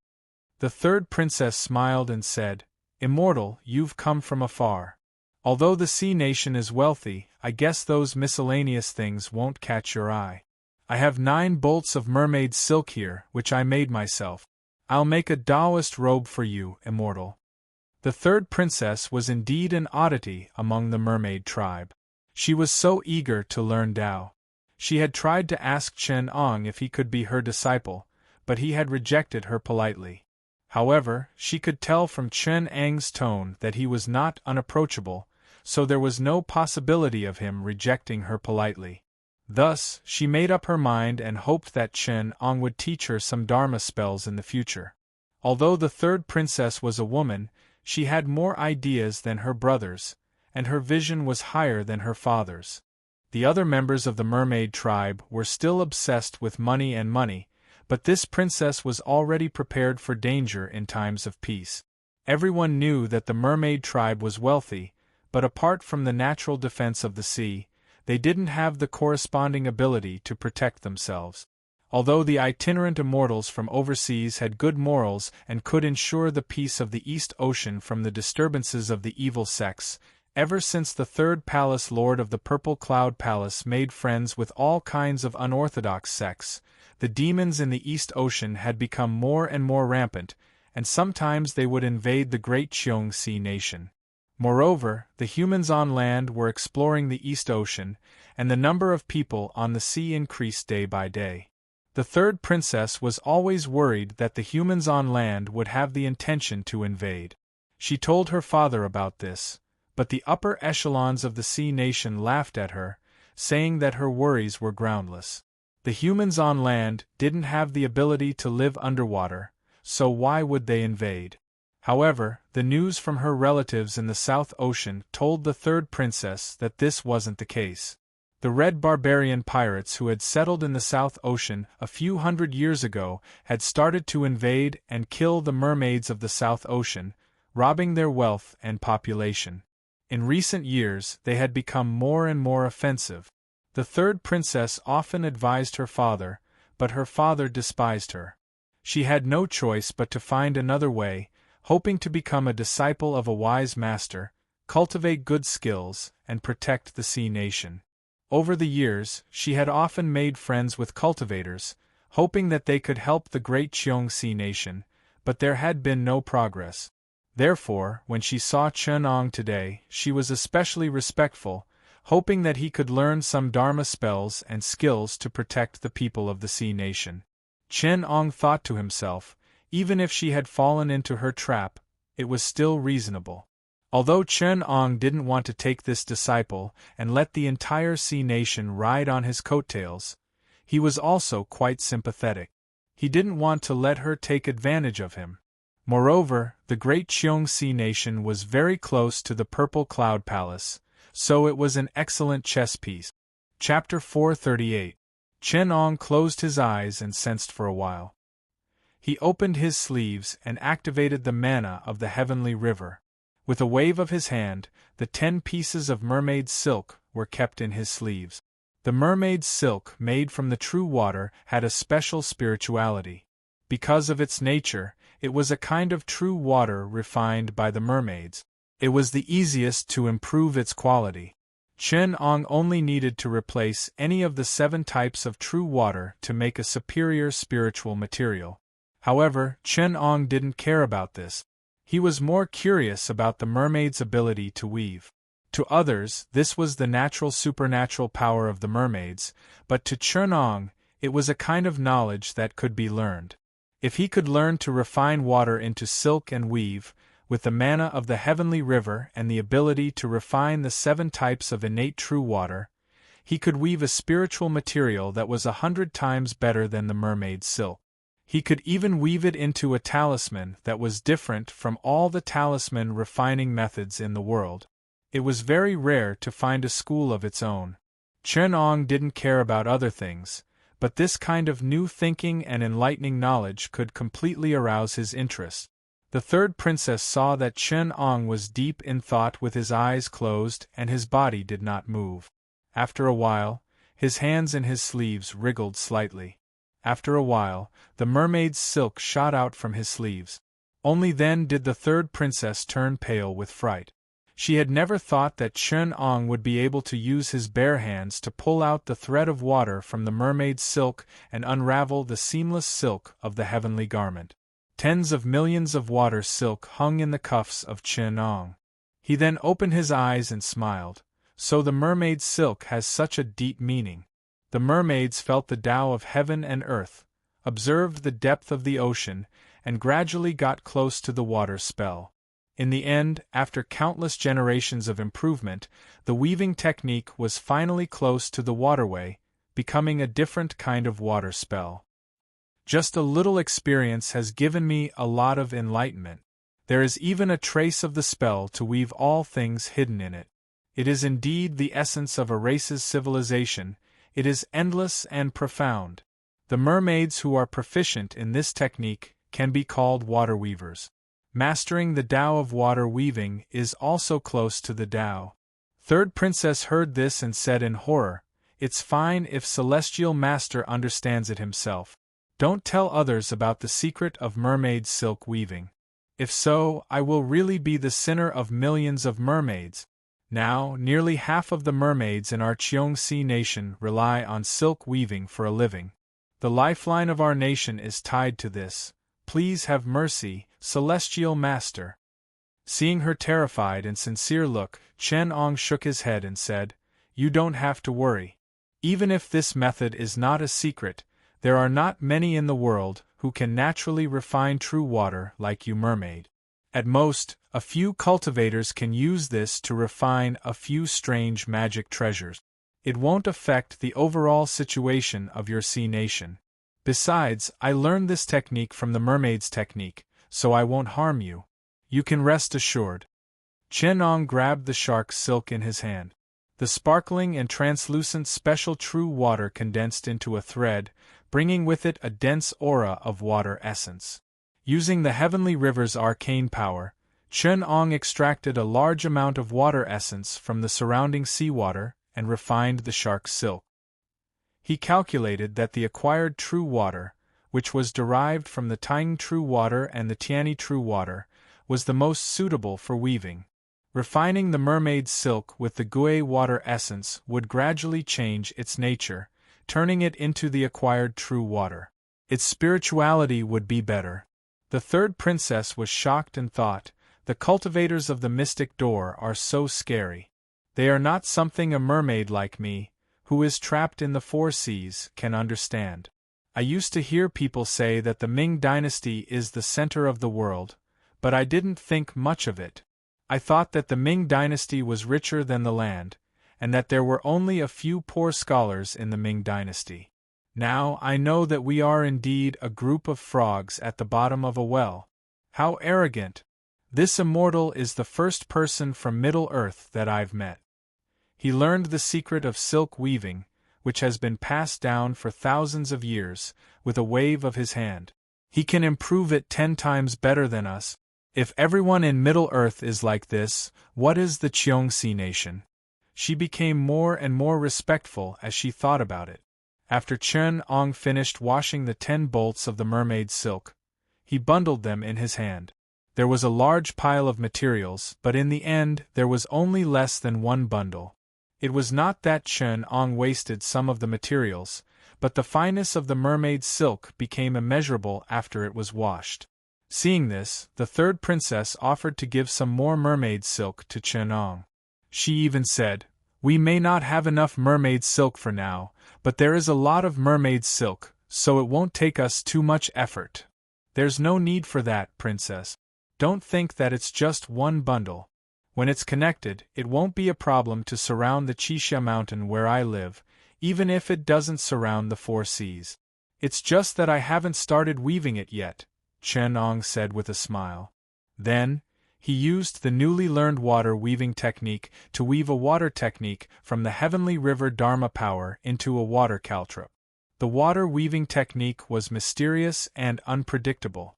The third princess smiled and said, "Immortal, you've come from afar. Although the sea nation is wealthy, I guess those miscellaneous things won't catch your eye. I have 9 bolts of mermaid silk here, which I made myself. I'll make a Taoist robe for you, Immortal." The third princess was indeed an oddity among the mermaid tribe. She was so eager to learn Tao. She had tried to ask Chen Ong if he could be her disciple, but he had rejected her politely. However, she could tell from Chen Ang's tone that he was not unapproachable, so there was no possibility of him rejecting her politely. Thus, she made up her mind and hoped that Chen Ong would teach her some Dharma spells in the future. Although the third princess was a woman, she had more ideas than her brothers, and her vision was higher than her father's. The other members of the mermaid tribe were still obsessed with money, but this princess was already prepared for danger in times of peace. Everyone knew that the mermaid tribe was wealthy, but apart from the natural defense of the sea, they didn't have the corresponding ability to protect themselves. Although the itinerant immortals from overseas had good morals and could ensure the peace of the East Ocean from the disturbances of the evil sects, ever since the third palace lord of the Purple Cloud Palace made friends with all kinds of unorthodox sects, the demons in the East Ocean had become more and more rampant, and sometimes they would invade the great Cheong Sea nation. Moreover, the humans on land were exploring the East Ocean, and the number of people on the sea increased day by day. The third princess was always worried that the humans on land would have the intention to invade. She told her father about this, but the upper echelons of the sea nation laughed at her, saying that her worries were groundless. The humans on land didn't have the ability to live underwater, so why would they invade? However, the news from her relatives in the South Ocean told the third princess that this wasn't the case. The red barbarian pirates who had settled in the South Ocean a few hundred years ago had started to invade and kill the mermaids of the South Ocean, robbing their wealth and population. In recent years, they had become more and more offensive. The third princess often advised her father, but her father despised her. She had no choice but to find another way, hoping to become a disciple of a wise master, cultivate good skills, and protect the sea nation. Over the years, she had often made friends with cultivators, hoping that they could help the great Cheong Sea nation, but there had been no progress. Therefore, when she saw Chen Ong today, she was especially respectful, hoping that he could learn some Dharma spells and skills to protect the people of the sea nation. Chen Ong thought to himself, even if she had fallen into her trap, it was still reasonable. Although Chen Ong didn't want to take this disciple and let the entire sea nation ride on his coattails, he was also quite sympathetic. He didn't want to let her take advantage of him. Moreover, the great Cheong Sea nation was very close to the Purple Cloud Palace, so it was an excellent chess piece. Chapter 438. Chen Ong closed his eyes and sensed for a while. He opened his sleeves and activated the mana of the heavenly river. With a wave of his hand, the 10 pieces of mermaid silk were kept in his sleeves. The mermaid silk made from the true water had a special spirituality. Because of its nature, it was a kind of true water refined by the mermaids. It was the easiest to improve its quality. Chen Ong only needed to replace any of the 7 types of true water to make a superior spiritual material. However, Chen Ong didn't care about this. He was more curious about the mermaid's ability to weave. To others, this was the natural supernatural power of the mermaids, but to Chen Ong, it was a kind of knowledge that could be learned. If he could learn to refine water into silk and weave, with the mana of the heavenly river and the ability to refine the 7 types of innate true water, he could weave a spiritual material that was 100 times better than the mermaid's silk. He could even weave it into a talisman that was different from all the talisman refining methods in the world. It was very rare to find a school of its own. Chen Ong didn't care about other things, but this kind of new thinking and enlightening knowledge could completely arouse his interest. The third princess saw that Chen Ong was deep in thought with his eyes closed and his body did not move. After a while, his hands in his sleeves wriggled slightly. After a while, the mermaid's silk shot out from his sleeves. Only then did the third princess turn pale with fright. She had never thought that Chen Ong would be able to use his bare hands to pull out the thread of water from the mermaid's silk and unravel the seamless silk of the heavenly garment. Tens of millions of water silk hung in the cuffs of Chen Ong. He then opened his eyes and smiled. So the mermaid's silk has such a deep meaning. The mermaids felt the Tao of heaven and earth, observed the depth of the ocean, and gradually got close to the water spell. In the end, after countless generations of improvement, the weaving technique was finally close to the waterway, becoming a different kind of water spell. Just a little experience has given me a lot of enlightenment. There is even a trace of the spell to weave all things hidden in it. It is indeed the essence of a race's civilization. It is endless and profound. The mermaids who are proficient in this technique can be called water weavers. Mastering the Tao of water weaving is also close to the Tao. Third princess heard this and said in horror, "It's fine if Celestial Master understands it himself. Don't tell others about the secret of mermaid silk weaving. If so, I will really be the sinner of millions of mermaids." Now, nearly half of the mermaids in our Cheongsi nation rely on silk weaving for a living. The lifeline of our nation is tied to this. Please have mercy, Celestial Master. Seeing her terrified and sincere look, Chen Ong shook his head and said, "You don't have to worry. Even if this method is not a secret, there are not many in the world who can naturally refine true water like you, mermaid. At most, a few cultivators can use this to refine a few strange magic treasures. It won't affect the overall situation of your sea nation. Besides, I learned this technique from the mermaid's technique, so I won't harm you. You can rest assured." Chen Ong grabbed the shark silk in his hand. The sparkling and translucent special true water condensed into a thread, bringing with it a dense aura of water essence. Using the heavenly river's arcane power, Chen Ong extracted a large amount of water essence from the surrounding seawater and refined the shark silk. He calculated that the acquired true water, which was derived from the Taing true water and the Tiani true water, was the most suitable for weaving. Refining the mermaid's silk with the Gui water essence would gradually change its nature, turning it into the acquired true water. Its spirituality would be better. The third princess was shocked and thought, "The cultivators of the mystic door are so scary. They are not something a mermaid like me, who is trapped in the four seas, can understand. I used to hear people say that the Ming dynasty is the center of the world, but I didn't think much of it. I thought that the Ming dynasty was richer than the land, and that there were only a few poor scholars in the Ming dynasty. Now I know that we are indeed a group of frogs at the bottom of a well. How arrogant! This immortal is the first person from Middle-earth that I've met. He learned the secret of silk weaving, which has been passed down for thousands of years, with a wave of his hand. He can improve it 10 times better than us. If everyone in Middle-earth is like this, what is the Cheongsi nation?" She became more and more respectful as she thought about it. After Chen Ong finished washing the 10 bolts of the mermaid's silk, he bundled them in his hand. There was a large pile of materials, but in the end there was only less than 1 bundle. It was not that Chen Ong wasted some of the materials, but the fineness of the mermaid's silk became immeasurable after it was washed. Seeing this, the third princess offered to give some more mermaid silk to Chen Ong. She even said, "We may not have enough mermaid silk for now, but there is a lot of mermaid silk, so it won't take us too much effort." "There's no need for that, princess. Don't think that it's just 1 bundle. When it's connected, it won't be a problem to surround the Qixia mountain where I live, even if it doesn't surround the 4 seas. It's just that I haven't started weaving it yet," Chen Ong said with a smile. Then, he used the newly learned water weaving technique to weave a water technique from the heavenly river Dharma power into a water caltrip. The water weaving technique was mysterious and unpredictable.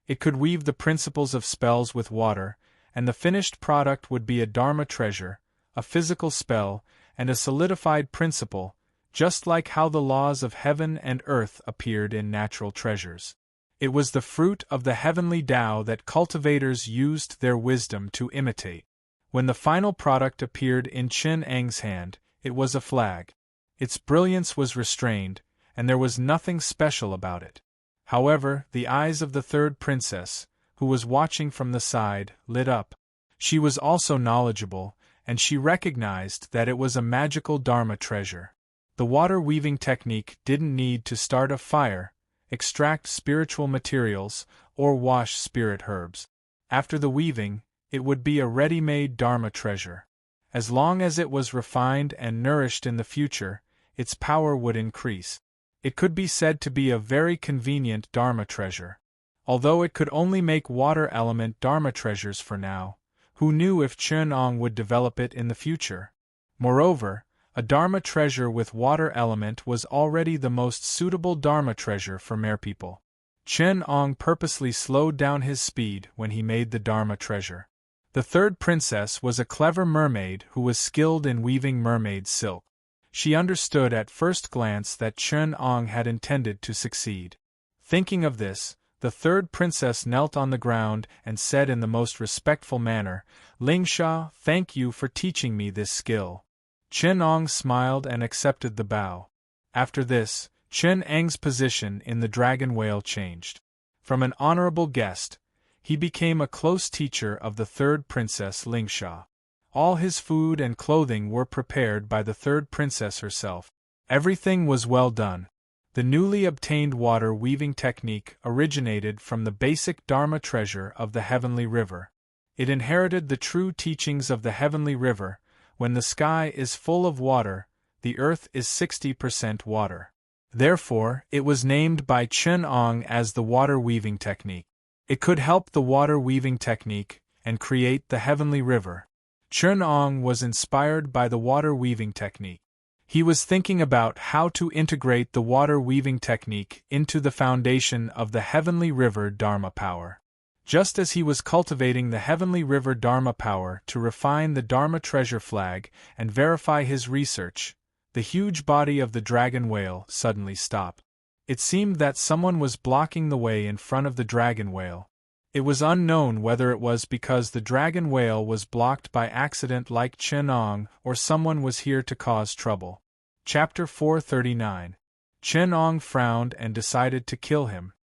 It could weave the principles of spells with water, and the finished product would be a Dharma treasure, a physical spell, and a solidified principle, just like how the laws of heaven and earth appeared in natural treasures. It was the fruit of the heavenly Tao that cultivators used their wisdom to imitate. When the final product appeared in Chen Ang's hand, it was a flag. Its brilliance was restrained, and there was nothing special about it. However, the eyes of the third princess, who was watching from the side, lit up. She was also knowledgeable, and she recognized that it was a magical Dharma treasure. The water-weaving technique didn't need to start a fire, extract spiritual materials, or wash spirit herbs. After the weaving, it would be a ready-made Dharma treasure. As long as it was refined and nourished in the future, its power would increase. It could be said to be a very convenient Dharma treasure. Although it could only make water-element Dharma treasures for now, who knew if Chen Ong would develop it in the future? Moreover, a Dharma treasure with water element was already the most suitable Dharma treasure for merpeople. Chen Ong purposely slowed down his speed when he made the Dharma treasure. The third princess was a clever mermaid who was skilled in weaving mermaid silk. She understood at first glance that Chen Ong had intended to succeed. Thinking of this, the third princess knelt on the ground and said in the most respectful manner, "Lingsha, thank you for teaching me this skill." Chen Ong smiled and accepted the bow. After this, Chen Ang's position in the dragon whale changed. From an honorable guest, he became a close teacher of the third princess Lingsha. All his food and clothing were prepared by the third princess herself. Everything was well done. The newly obtained water-weaving technique originated from the basic Dharma treasure of the heavenly river. It inherited the true teachings of the heavenly river. When the sky is full of water, the earth is 60% water. Therefore, it was named by Chen Ong as the water-weaving technique. It could help the water-weaving technique and create the heavenly river. Chen Ong was inspired by the water-weaving technique. He was thinking about how to integrate the water-weaving technique into the foundation of the heavenly river Dharma power. Just as he was cultivating the heavenly river Dharma power to refine the Dharma treasure flag and verify his research, the huge body of the dragon whale suddenly stopped. It seemed that someone was blocking the way in front of the dragon whale. It was unknown whether it was because the dragon whale was blocked by accident like Chen Ong or someone was here to cause trouble. Chapter 439. Chen Ong frowned and decided to kill him.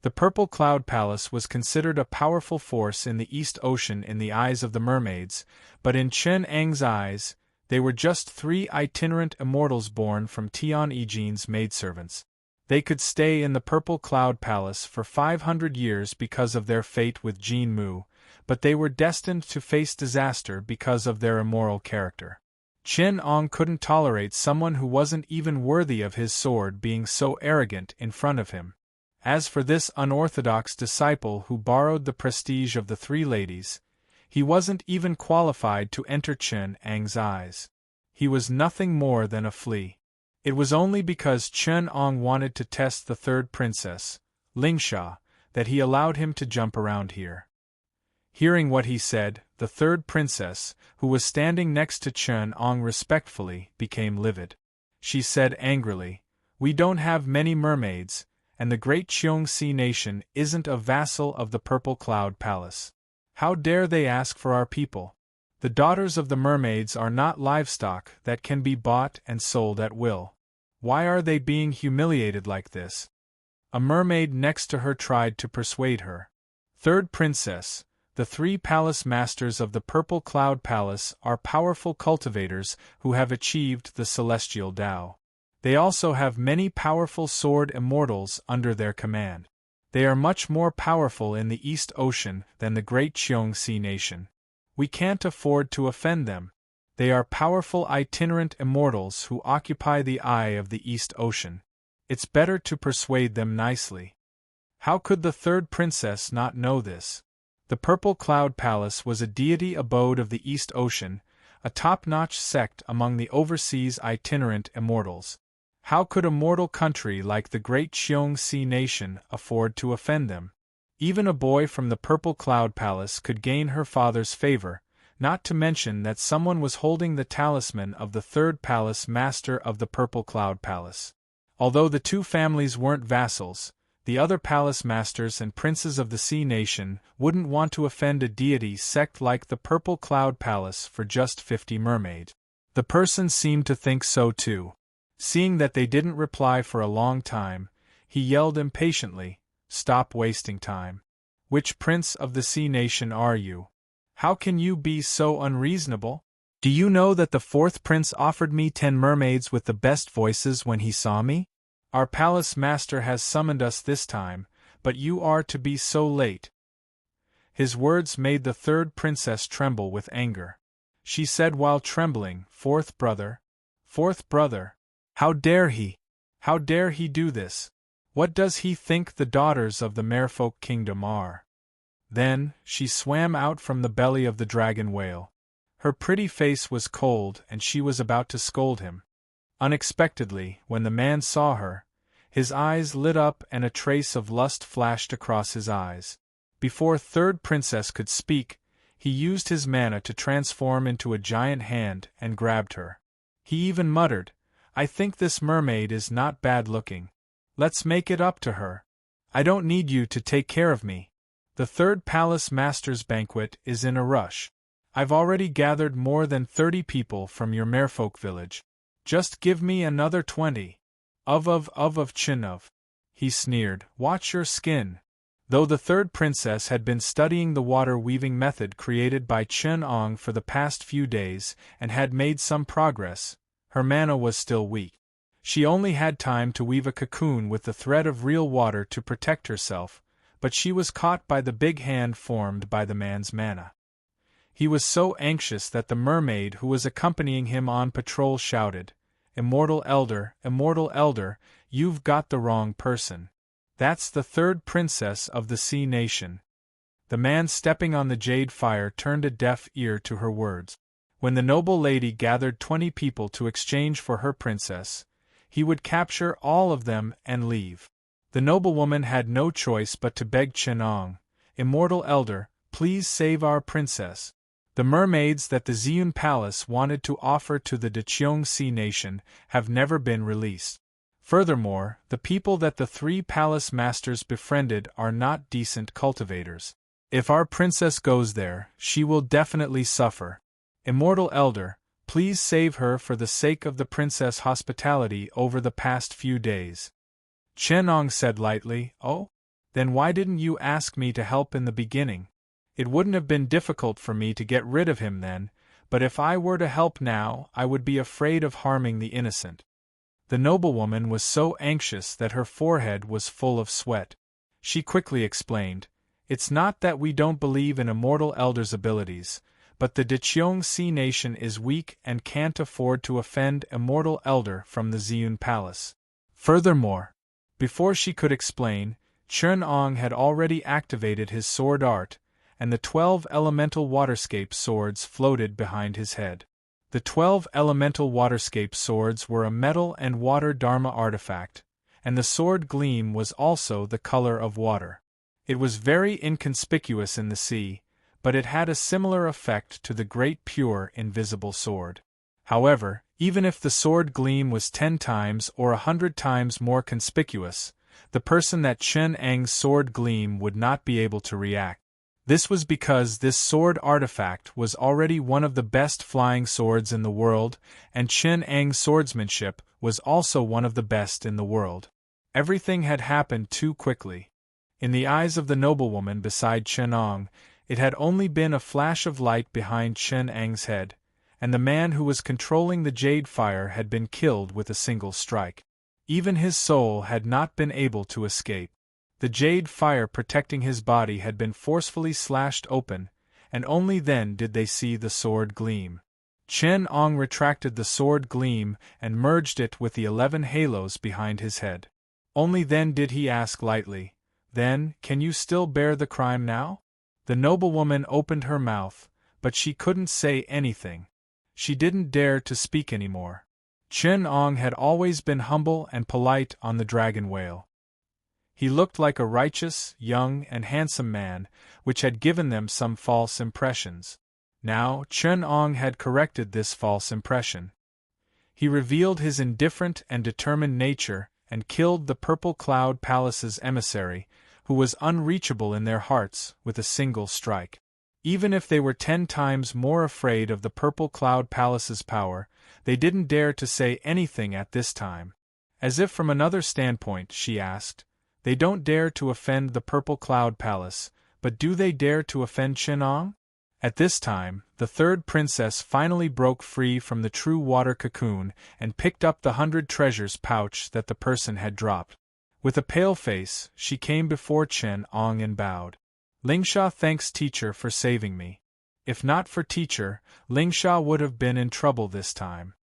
The Purple Cloud Palace was considered a powerful force in the East Ocean in the eyes of the mermaids, but in Chen Ang's eyes, they were just 3 itinerant immortals born from Tian Yijin's maidservants. They could stay in the Purple Cloud Palace for 500 years because of their fate with Jin Mu, but they were destined to face disaster because of their immoral character. Chen Ong couldn't tolerate someone who wasn't even worthy of his sword being so arrogant in front of him. As for this unorthodox disciple who borrowed the prestige of the 3 ladies, he wasn't even qualified to enter Chen Ang's eyes. He was nothing more than a flea. It was only because Chen Ong wanted to test the third princess, Lingsha, that he allowed him to jump around here. Hearing what he said, the third princess, who was standing next to Chen Ong respectfully, became livid. She said angrily, "We don't have many mermaids, and the great Qiongxi nation isn't a vassal of the Purple Cloud Palace. How dare they ask for our people? The daughters of the mermaids are not livestock that can be bought and sold at will. Why are they being humiliated like this?" A mermaid next to her tried to persuade her. "Third princess, the 3 palace masters of the Purple Cloud Palace are powerful cultivators who have achieved the celestial Tao. They also have many powerful sword immortals under their command. They are much more powerful in the East Ocean than the great Qiongxi nation. We can't afford to offend them. They are powerful itinerant immortals who occupy the eye of the East Ocean. It's better to persuade them nicely." How could the third princess not know this? The Purple Cloud Palace was a deity abode of the East Ocean, a top-notch sect among the overseas itinerant immortals. How could a mortal country like the great Qiongxi nation afford to offend them? Even a boy from the Purple Cloud Palace could gain her father's favor, not to mention that someone was holding the talisman of the third palace master of the Purple Cloud Palace. Although the two families weren't vassals, the other palace masters and princes of the Sea Nation wouldn't want to offend a deity sect like the Purple Cloud Palace for just 50 mermaids. The person seemed to think so too. Seeing that they didn't reply for a long time, he yelled impatiently, "Stop wasting time. Which prince of the Sea Nation are you? How can you be so unreasonable? Do you know that the fourth prince offered me 10 mermaids with the best voices when he saw me? Our palace master has summoned us this time, but you are to be so late." His words made the third princess tremble with anger. She said while trembling, "Fourth brother? Fourth brother? How dare he? How dare he do this? What does he think the daughters of the Merfolk Kingdom are?" Then, she swam out from the belly of the dragon whale. Her pretty face was cold and she was about to scold him. Unexpectedly, when the man saw her, his eyes lit up and a trace of lust flashed across his eyes. Before third princess could speak, he used his mana to transform into a giant hand and grabbed her. He even muttered, "I think this mermaid is not bad looking. Let's make it up to her. I don't need you to take care of me. The third palace master's banquet is in a rush. I've already gathered more than 30 people from your merfolk village. Just give me another 20. Of chin of." He sneered, "Watch your skin." Though the third princess had been studying the water-weaving method created by Chen Ong for the past few days and had made some progress, her mana was still weak. She only had time to weave a cocoon with the thread of real water to protect herself, but she was caught by the big hand formed by the man's mana. He was so anxious that the mermaid who was accompanying him on patrol shouted, Immortal Elder, you've got the wrong person. That's the third princess of the Sea Nation." The man stepping on the jade fire turned a deaf ear to her words. When the noble lady gathered 20 people to exchange for her princess, he would capture all of them and leave. The noblewoman had no choice but to beg Chenong, "Immortal Elder, please save our princess. The mermaids that the Ziyun Palace wanted to offer to the Decheong Sea Nation have never been released. Furthermore, the people that the 3 palace masters befriended are not decent cultivators. If our princess goes there, she will definitely suffer. Immortal Elder, please save her for the sake of the princess' hospitality over the past few days." Chenong said lightly, "Oh? Then why didn't you ask me to help in the beginning? It wouldn't have been difficult for me to get rid of him then, but if I were to help now, I would be afraid of harming the innocent." The noblewoman was so anxious that her forehead was full of sweat. She quickly explained, "It's not that we don't believe in Immortal Elder's abilities, but the Decheong Sea Nation is weak and can't afford to offend Immortal Elder from the Ziyun Palace. Furthermore," before she could explain, Chen Ong had already activated his sword art, and the 12 elemental waterscape swords floated behind his head. The 12 elemental waterscape swords were a metal and water dharma artifact, and the sword gleam was also the color of water. It was very inconspicuous in the sea, but it had a similar effect to the great pure invisible sword. However, even if the sword gleam was 10 times or 100 times more conspicuous, the person that Chen Ang's sword gleam would not be able to react. This was because this sword artifact was already one of the best flying swords in the world, and Chen Ang's swordsmanship was also one of the best in the world. Everything had happened too quickly. In the eyes of the noblewoman beside Chen Ong, it had only been a flash of light behind Chen Ang's head, and the man who was controlling the jade fire had been killed with a single strike. Even his soul had not been able to escape. The jade fire protecting his body had been forcefully slashed open, and only then did they see the sword gleam. Chen Ong retracted the sword gleam and merged it with the 11 halos behind his head. Only then did he ask lightly, "Then, can you still bear the crime now?" The noblewoman opened her mouth, but she couldn't say anything. She didn't dare to speak anymore. Chen Ong had always been humble and polite on the dragon whale. He looked like a righteous, young, and handsome man, which had given them some false impressions. Now, Chen Ong had corrected this false impression. He revealed his indifferent and determined nature and killed the Purple Cloud Palace's emissary, who was unreachable in their hearts, with a single strike. Even if they were 10 times more afraid of the Purple Cloud Palace's power, they didn't dare to say anything at this time. As if from another standpoint, she asked, they don't dare to offend the Purple Cloud Palace, but do they dare to offend Chen Ong? At this time, the third princess finally broke free from the true water cocoon and picked up the 100 treasures pouch that the person had dropped. With a pale face, she came before Chen Ong and bowed. Lingsha thanks teacher for saving me. If not for teacher, Lingsha would have been in trouble this time.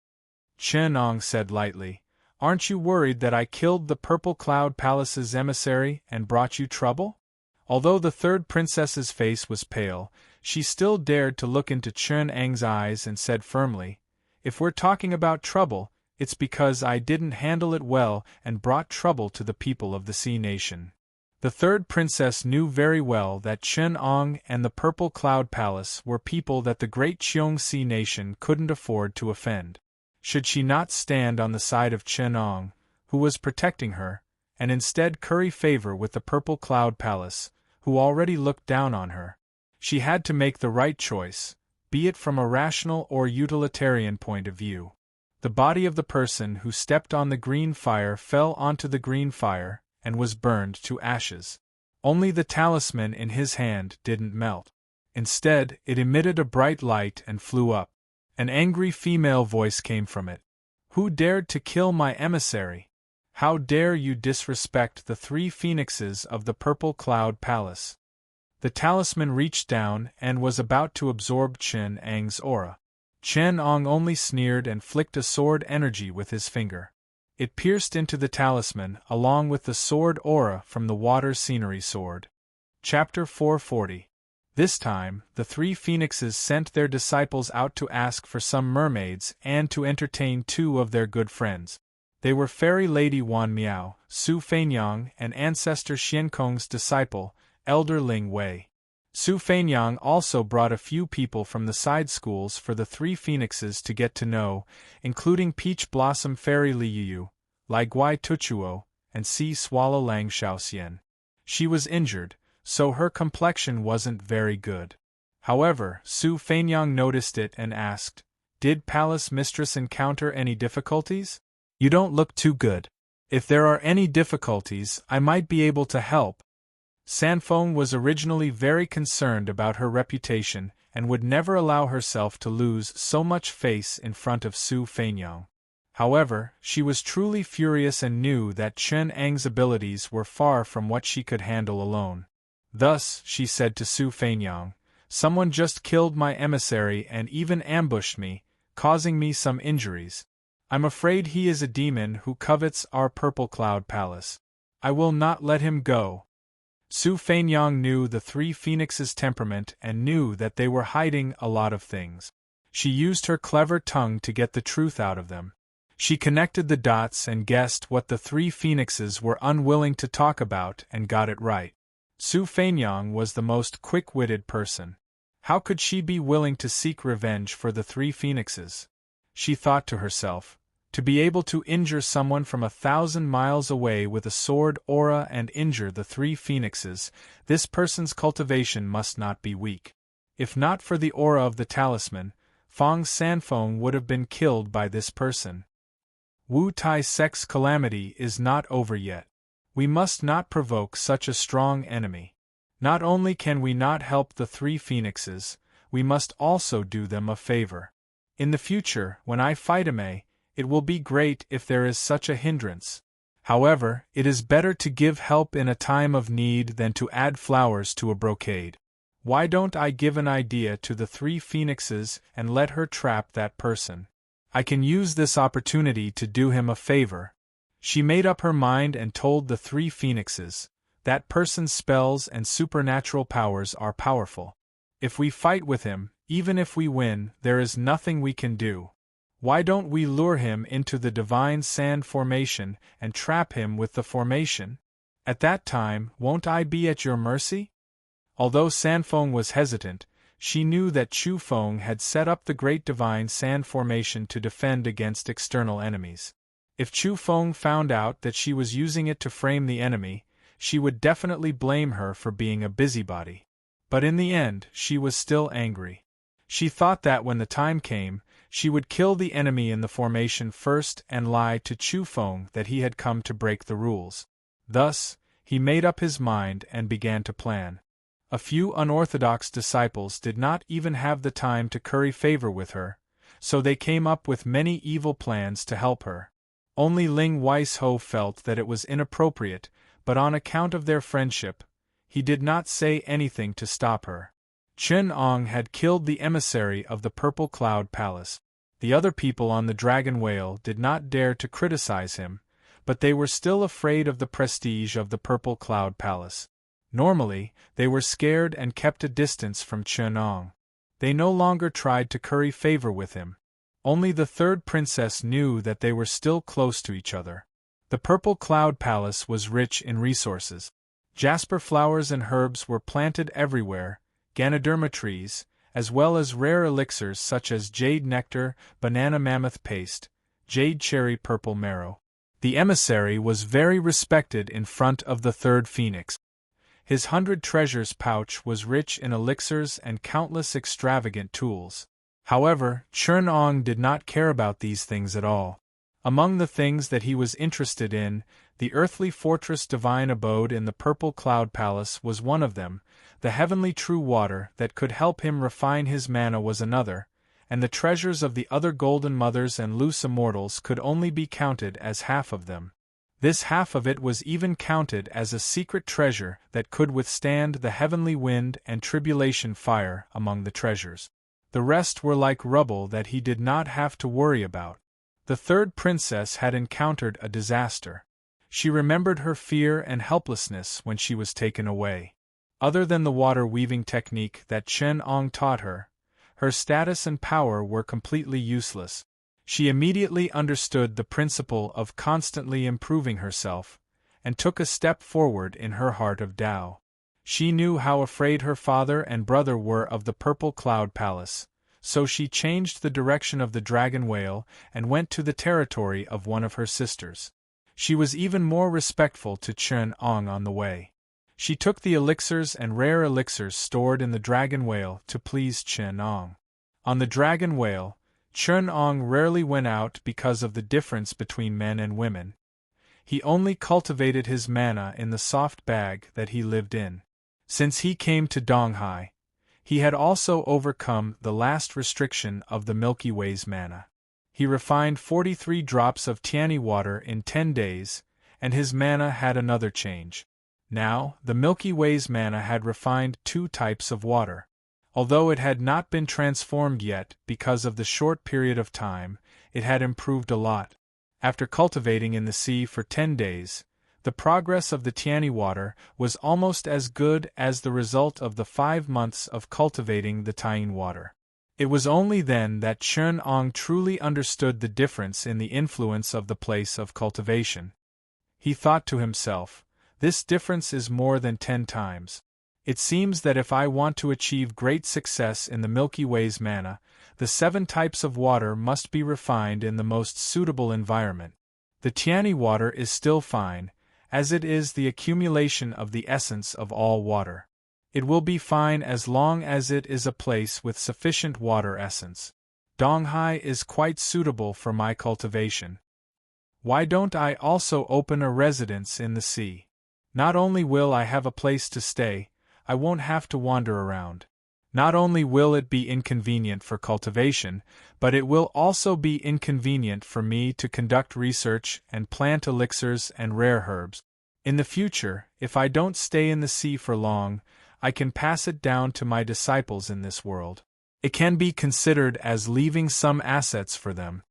Chen Ong said lightly, aren't you worried that I killed the Purple Cloud Palace's emissary and brought you trouble? Although the third princess's face was pale, she still dared to look into Chen Ang's eyes and said firmly, if we're talking about trouble, it's because I didn't handle it well and brought trouble to the people of the Sea Nation. The third princess knew very well that Chen Ong and the Purple Cloud Palace were people that the great Cheong Sea Nation couldn't afford to offend. Should she not stand on the side of Chen Ong, who was protecting her, and instead curry favor with the Purple Cloud Palace, who already looked down on her? She had to make the right choice, be it from a rational or utilitarian point of view. The body of the person who stepped on the green fire fell onto the green fire and was burned to ashes. Only the talisman in his hand didn't melt. Instead, it emitted a bright light and flew up. An angry female voice came from it. Who dared to kill my emissary? How dare you disrespect the 3 phoenixes of the Purple Cloud Palace? The talisman reached down and was about to absorb Chen Ang's aura. Chen Ong only sneered and flicked a sword energy with his finger. It pierced into the talisman along with the sword aura from the water scenery sword. Chapter 440. This time, the 3 phoenixes sent their disciples out to ask for some mermaids and to entertain 2 of their good friends. They were Fairy Lady Wan Miao, Su Feinyang, and Ancestor Xiankong's disciple, Elder Ling Wei. Su Feinyang also brought a few people from the side schools for the 3 phoenixes to get to know, including Peach Blossom Fairy Li Yuyu, Lai Guai Tuchuo, and Sea Swallow Lang Shaoxian. She was injured, so her complexion wasn't very good. However, Su Feinyang noticed it and asked, did Palace Mistress encounter any difficulties? You don't look too good. If there are any difficulties, I might be able to help. Sanfeng was originally very concerned about her reputation and would never allow herself to lose so much face in front of Su Feinyang. However, she was truly furious and knew that Chen Ang's abilities were far from what she could handle alone. Thus, she said to Su Feinyang, someone just killed my emissary and even ambushed me, causing me some injuries. I'm afraid he is a demon who covets our Purple Cloud Palace. I will not let him go. Su Feinyang knew the 3 phoenixes' temperament and knew that they were hiding a lot of things. She used her clever tongue to get the truth out of them. She connected the dots and guessed what the 3 phoenixes were unwilling to talk about and got it right. Su Feinyang was the most quick-witted person. How could she be willing to seek revenge for the 3 phoenixes? She thought to herself, to be able to injure someone from 1,000 miles away with a sword aura and injure the 3 phoenixes, this person's cultivation must not be weak. If not for the aura of the talisman, Fong Sanfeng would have been killed by this person. Wu Tai's sex calamity is not over yet. We must not provoke such a strong enemy. Not only can we not help the 3 phoenixes, we must also do them a favor. In the future, when I fight Ame, it will be great if there is such a hindrance. However, it is better to give help in a time of need than to add flowers to a brocade. Why don't I give an idea to the 3 phoenixes and let her trap that person? I can use this opportunity to do him a favor. She made up her mind and told the 3 phoenixes, that person's spells and supernatural powers are powerful. If we fight with him, even if we win, there is nothing we can do. Why don't we lure him into the divine sand formation and trap him with the formation? At that time, won't I be at your mercy? Although Sanfeng was hesitant, she knew that Chu Feng had set up the great divine sand formation to defend against external enemies. If Chu Feng found out that she was using it to frame the enemy, she would definitely blame her for being a busybody. But in the end, she was still angry. She thought that when the time came, she would kill the enemy in the formation first and lie to Chu Feng that he had come to break the rules. Thus, he made up his mind and began to plan. A few unorthodox disciples did not even have the time to curry favor with her, so they came up with many evil plans to help her. Only Ling Weisho felt that it was inappropriate, but on account of their friendship, he did not say anything to stop her. Chen Ong had killed the emissary of the Purple Cloud Palace. The other people on the Dragon Whale did not dare to criticize him, but they were still afraid of the prestige of the Purple Cloud Palace. Normally, they were scared and kept a distance from Chen Ong. They no longer tried to curry favor with him. Only the third princess knew that they were still close to each other. The Purple Cloud Palace was rich in resources. Jasper flowers and herbs were planted everywhere, Ganoderma trees, as well as rare elixirs such as jade nectar, banana mammoth paste, jade cherry purple marrow. The emissary was very respected in front of the third phoenix. His 100 treasures pouch was rich in elixirs and countless extravagant tools. However, Chen Ong did not care about these things at all. Among the things that he was interested in, the earthly fortress divine abode in the Purple Cloud Palace was one of them, the heavenly true water that could help him refine his mana was another, and the treasures of the other golden mothers and loose immortals could only be counted as half of them. This half of it was even counted as a secret treasure that could withstand the heavenly wind and tribulation fire among the treasures. The rest were like rubble that he did not have to worry about. The third princess had encountered a disaster. She remembered her fear and helplessness when she was taken away. Other than the water-weaving technique that Chen Ong taught her, her status and power were completely useless. She immediately understood the principle of constantly improving herself, and took a step forward in her heart of Tao. She knew how afraid her father and brother were of the Purple Cloud Palace, so she changed the direction of the Dragon Whale and went to the territory of one of her sisters. She was even more respectful to Chen Ong on the way. She took the elixirs and rare elixirs stored in the Dragon Whale to please Chen Ong. On the Dragon Whale, Chen Ong rarely went out because of the difference between men and women. He only cultivated his mana in the soft bag that he lived in. Since he came to Donghai, he had also overcome the last restriction of the Milky Way's mana. He refined 43 drops of Tiani water in 10 days, and his mana had another change. Now, the Milky Way's mana had refined 2 types of water. Although it had not been transformed yet because of the short period of time, it had improved a lot. After cultivating in the sea for 10 days, the progress of the Tiani water was almost as good as the result of the 5 months of cultivating the Taiyin water. It was only then that Chen Ong truly understood the difference in the influence of the place of cultivation. He thought to himself, this difference is more than 10 times. It seems that if I want to achieve great success in the Milky Way's mana, the 7 types of water must be refined in the most suitable environment. The Tiani water is still fine, as it is the accumulation of the essence of all water. It will be fine as long as it is a place with sufficient water essence. Donghai is quite suitable for my cultivation. Why don't I also open a residence in the sea? Not only will I have a place to stay, I won't have to wander around. Not only will it be inconvenient for cultivation, but it will also be inconvenient for me to conduct research and plant elixirs and rare herbs. In the future, if I don't stay in the sea for long, I can pass it down to my disciples in this world. It can be considered as leaving some assets for them.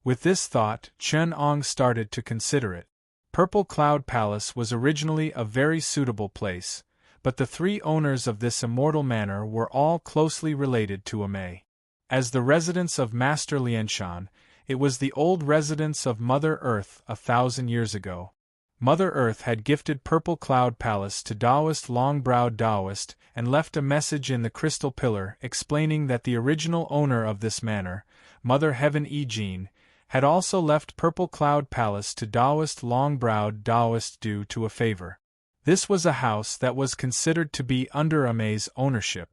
With this thought, Chen Ong started to consider it. Purple Cloud Palace was originally a very suitable place, but the 3 owners of this immortal manor were all closely related to Amei. As the residence of Master Lianshan, it was the old residence of Mother Earth 1,000 years ago. Mother Earth had gifted Purple Cloud Palace to Taoist Long-Browed Taoist and left a message in the crystal pillar explaining that the original owner of this manor, Mother Heaven Jean, had also left Purple Cloud Palace to Taoist Long-Browed Taoist due to a favor. This was a house that was considered to be under Amay's ownership.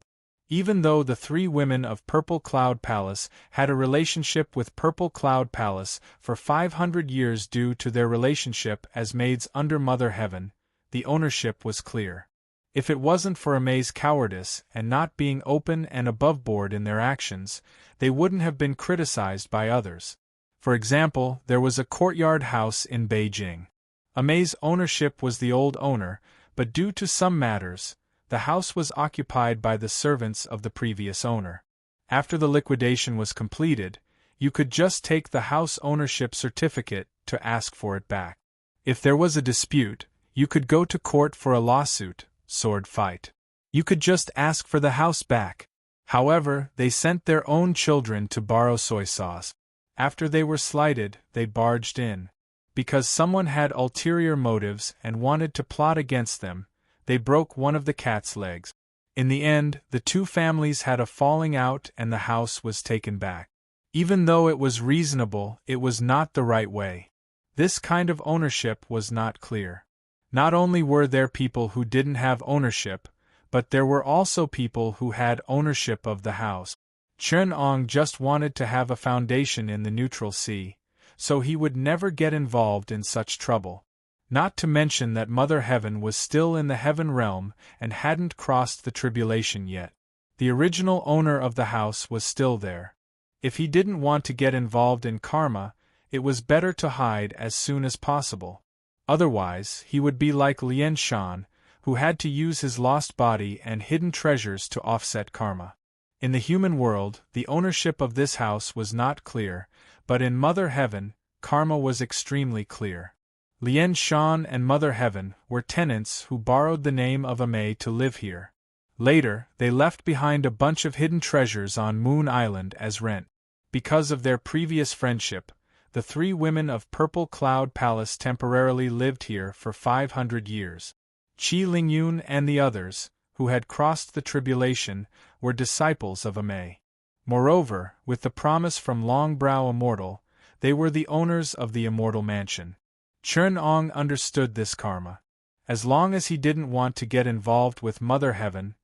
Even though the three women of Purple Cloud Palace had a relationship with Purple Cloud Palace for 500 years due to their relationship as maids under Mother Heaven, the ownership was clear. If it wasn't for Amay's cowardice and not being open and aboveboard in their actions, they wouldn't have been criticized by others. For example, there was a courtyard house in Beijing. Amay's ownership was the old owner, but due to some matters, the house was occupied by the servants of the previous owner. After the liquidation was completed, you could just take the house ownership certificate to ask for it back. If there was a dispute, you could go to court for a lawsuit, sword fight. You could just ask for the house back. However, they sent their own children to borrow soy sauce. After they were slighted, they barged in. Because someone had ulterior motives and wanted to plot against them, they broke one of the cat's legs. In the end, the two families had a falling out and the house was taken back. Even though it was reasonable, it was not the right way. This kind of ownership was not clear. Not only were there people who didn't have ownership, but there were also people who had ownership of the house. Chen Ong just wanted to have a foundation in the neutral sea, so he would never get involved in such trouble. Not to mention that Mother Heaven was still in the heaven realm and hadn't crossed the tribulation yet. The original owner of the house was still there. If he didn't want to get involved in karma, it was better to hide as soon as possible. Otherwise, he would be like Lian Shan, who had to use his lost body and hidden treasures to offset karma. In the human world, the ownership of this house was not clear, but in Mother Heaven, karma was extremely clear. Lian Shan and Mother Heaven were tenants who borrowed the name of Amay to live here. Later, they left behind a bunch of hidden treasures on Moon Island as rent. Because of their previous friendship, the three women of Purple Cloud Palace temporarily lived here for 500 years. Qi Lingyun and the others, who had crossed the tribulation, were disciples of Amay. Moreover, with the promise from Longbrow Immortal, they were the owners of the Immortal Mansion. Chen Ong understood this karma. As long as he didn't want to get involved with Mother Heaven,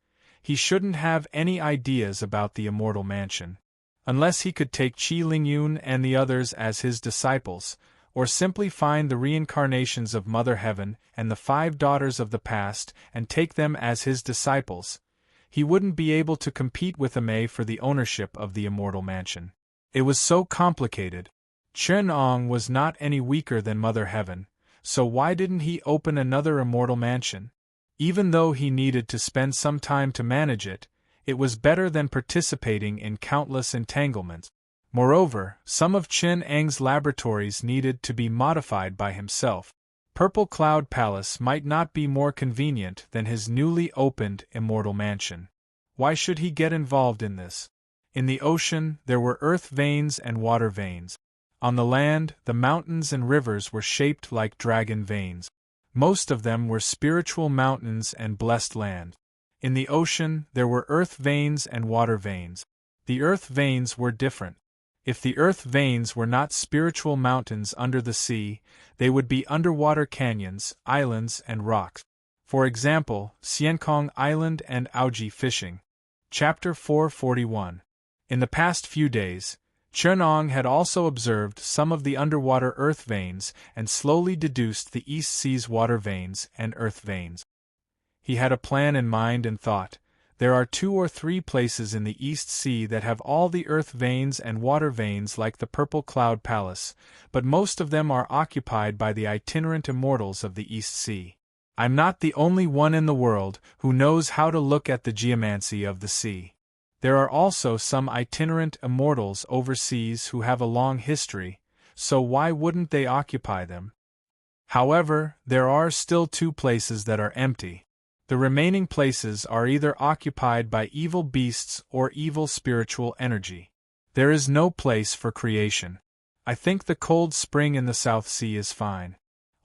he shouldn't have any ideas about the Immortal Mansion. Unless he could take Qi Lingyun and the others as his disciples, or simply find the reincarnations of Mother Heaven and the 5 daughters of the past and take them as his disciples, he wouldn't be able to compete with Amay for the ownership of the Immortal Mansion. It was so complicated. Chen Ong was not any weaker than Mother Heaven, so why didn't he open another Immortal Mansion? Even though he needed to spend some time to manage it, it was better than participating in countless entanglements. Moreover, some of Chen Eng's laboratories needed to be modified by himself. Purple Cloud Palace might not be more convenient than his newly opened Immortal Mansion. Why should he get involved in this? In the ocean, there were earth veins and water veins. On the land, the mountains and rivers were shaped like dragon veins. Most of them were spiritual mountains and blessed land. In the ocean, there were earth veins and water veins. The earth veins were different. If the earth veins were not spiritual mountains under the sea, they would be underwater canyons, islands, and rocks. For example, Xiankong Island and Aoji Fishing. Chapter 441. In the past few days, Chen Ong had also observed some of the underwater earth veins and slowly deduced the East Sea's water veins and earth veins. He had a plan in mind and thought, there are 2 or 3 places in the East Sea that have all the earth veins and water veins like the Purple Cloud Palace, but most of them are occupied by the itinerant immortals of the East Sea. I'm not the only one in the world who knows how to look at the geomancy of the sea. There are also some itinerant immortals overseas who have a long history, so why wouldn't they occupy them? However, there are still 2 places that are empty. The remaining places are either occupied by evil beasts or evil spiritual energy. There is no place for creation. I think the cold spring in the South Sea is fine.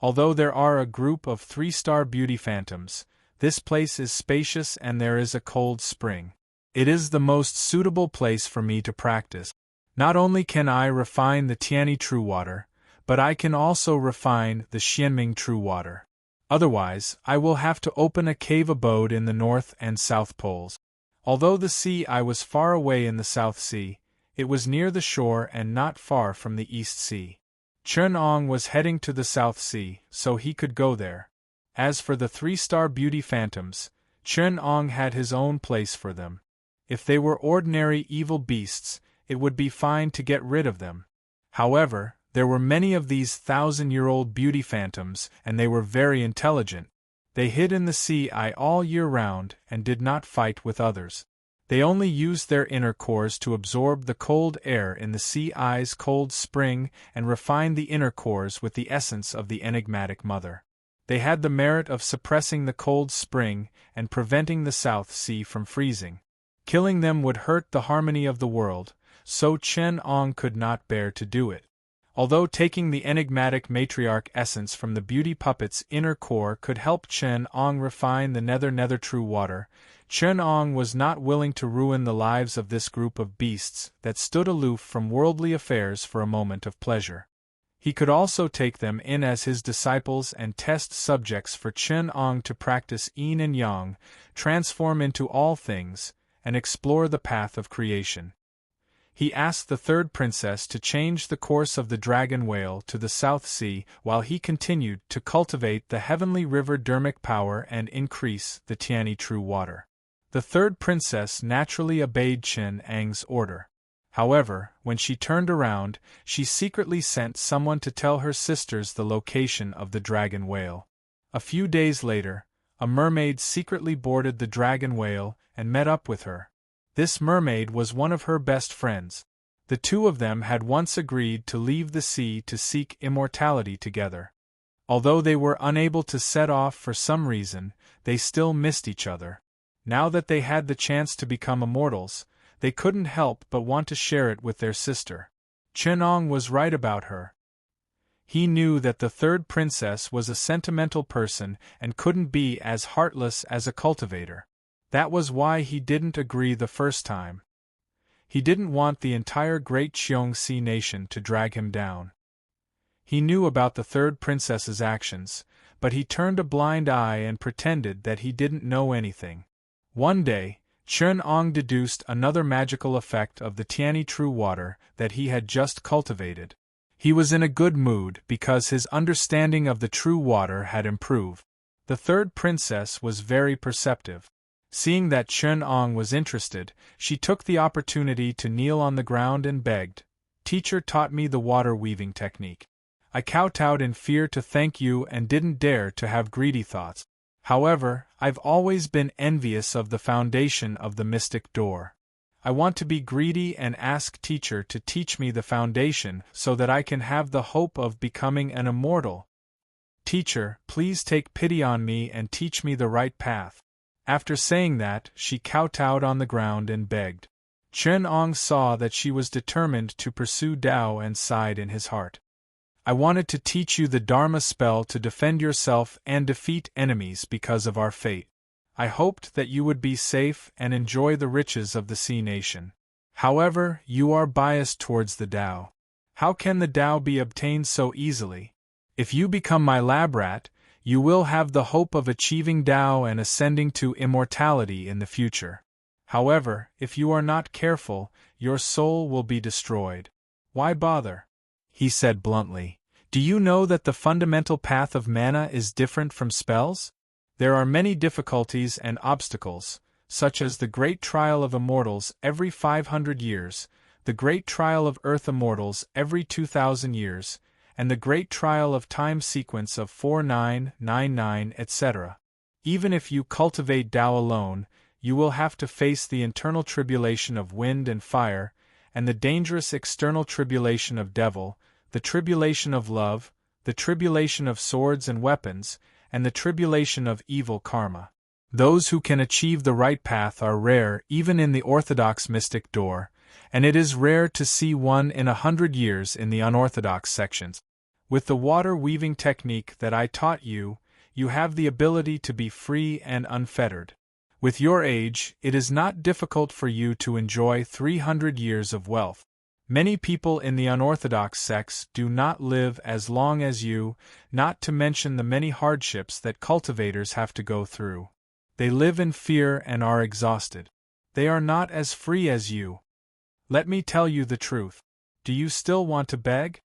Although there are a group of 3-star beauty phantoms, this place is spacious and there is a cold spring. It is the most suitable place for me to practice. Not only can I refine the Tianyi true water, but I can also refine the Xianming true water. Otherwise, I will have to open a cave abode in the North and South Poles. Although the sea I was far away in the South Sea, it was near the shore and not far from the East Sea. Chen Ong was heading to the South Sea, so he could go there. As for the 3-star beauty phantoms, Chen Ong had his own place for them. If they were ordinary evil beasts, it would be fine to get rid of them. However, there were many of these 1,000-year-old beauty phantoms, and they were very intelligent. They hid in the sea all year round and did not fight with others. They only used their inner cores to absorb the cold air in the sea's cold spring and refine the inner cores with the essence of the enigmatic mother. They had the merit of suppressing the cold spring and preventing the South Sea from freezing. Killing them would hurt the harmony of the world, so Chen Ong could not bear to do it. Although taking the enigmatic matriarch essence from the beauty puppet's inner core could help Chen Ong refine the nether true water, Chen Ong was not willing to ruin the lives of this group of beasts that stood aloof from worldly affairs for a moment of pleasure. He could also take them in as his disciples and test subjects for Chen Ong to practice yin and yang, transform into all things, and explore the path of creation. He asked the third princess to change the course of the dragon whale to the South Sea while he continued to cultivate the heavenly river dermic power and increase the Tianyi true water. The third princess naturally obeyed Chen Ang's order. However, when she turned around, she secretly sent someone to tell her sisters the location of the dragon whale. A few days later, a mermaid secretly boarded the dragon whale and met up with her. This mermaid was one of her best friends. The two of them had once agreed to leave the sea to seek immortality together. Although they were unable to set off for some reason, they still missed each other. Now that they had the chance to become immortals, they couldn't help but want to share it with their sister. Chen Ong was right about her. He knew that the third princess was a sentimental person and couldn't be as heartless as a cultivator. That was why he didn't agree the first time. He didn't want the entire Great Xiongxi nation to drag him down. He knew about the third princess's actions, but he turned a blind eye and pretended that he didn't know anything. One day, Chen Ong deduced another magical effect of the Tianyi true water that he had just cultivated. He was in a good mood because his understanding of the true water had improved. The third princess was very perceptive. Seeing that Chen Ong was interested, she took the opportunity to kneel on the ground and begged, "Teacher taught me the water-weaving technique. I kowtowed in fear to thank you and didn't dare to have greedy thoughts. However, I've always been envious of the foundation of the mystic door. I want to be greedy and ask teacher to teach me the foundation so that I can have the hope of becoming an immortal. Teacher, please take pity on me and teach me the right path." After saying that, she kowtowed on the ground and begged. Chen Ong saw that she was determined to pursue Tao and sighed in his heart. "I wanted to teach you the Dharma spell to defend yourself and defeat enemies because of our fate. I hoped that you would be safe and enjoy the riches of the Sea Nation. However, you are biased towards the Tao. How can the Tao be obtained so easily? If you become my lab rat, you will have the hope of achieving Tao and ascending to immortality in the future. However, if you are not careful, your soul will be destroyed. Why bother?" He said bluntly. "Do you know that the fundamental path of mana is different from spells? There are many difficulties and obstacles, such as the Great Trial of Immortals every 500 years, the Great Trial of Earth Immortals every 2,000 years, and the Great Trial of Time Sequence of 4999, etc. Even if you cultivate Tao alone, you will have to face the internal tribulation of wind and fire, and the dangerous external tribulation of devil, the tribulation of love, the tribulation of swords and weapons, and the tribulation of evil karma. Those who can achieve the right path are rare even in the orthodox mystic door, and it is rare to see one in 100 years in the unorthodox sections. With the water-weaving technique that I taught you, you have the ability to be free and unfettered. With your age, it is not difficult for you to enjoy 300 years of wealth. Many people in the unorthodox sects do not live as long as you, not to mention the many hardships that cultivators have to go through. They live in fear and are exhausted. They are not as free as you. Let me tell you the truth. Do you still want to beg?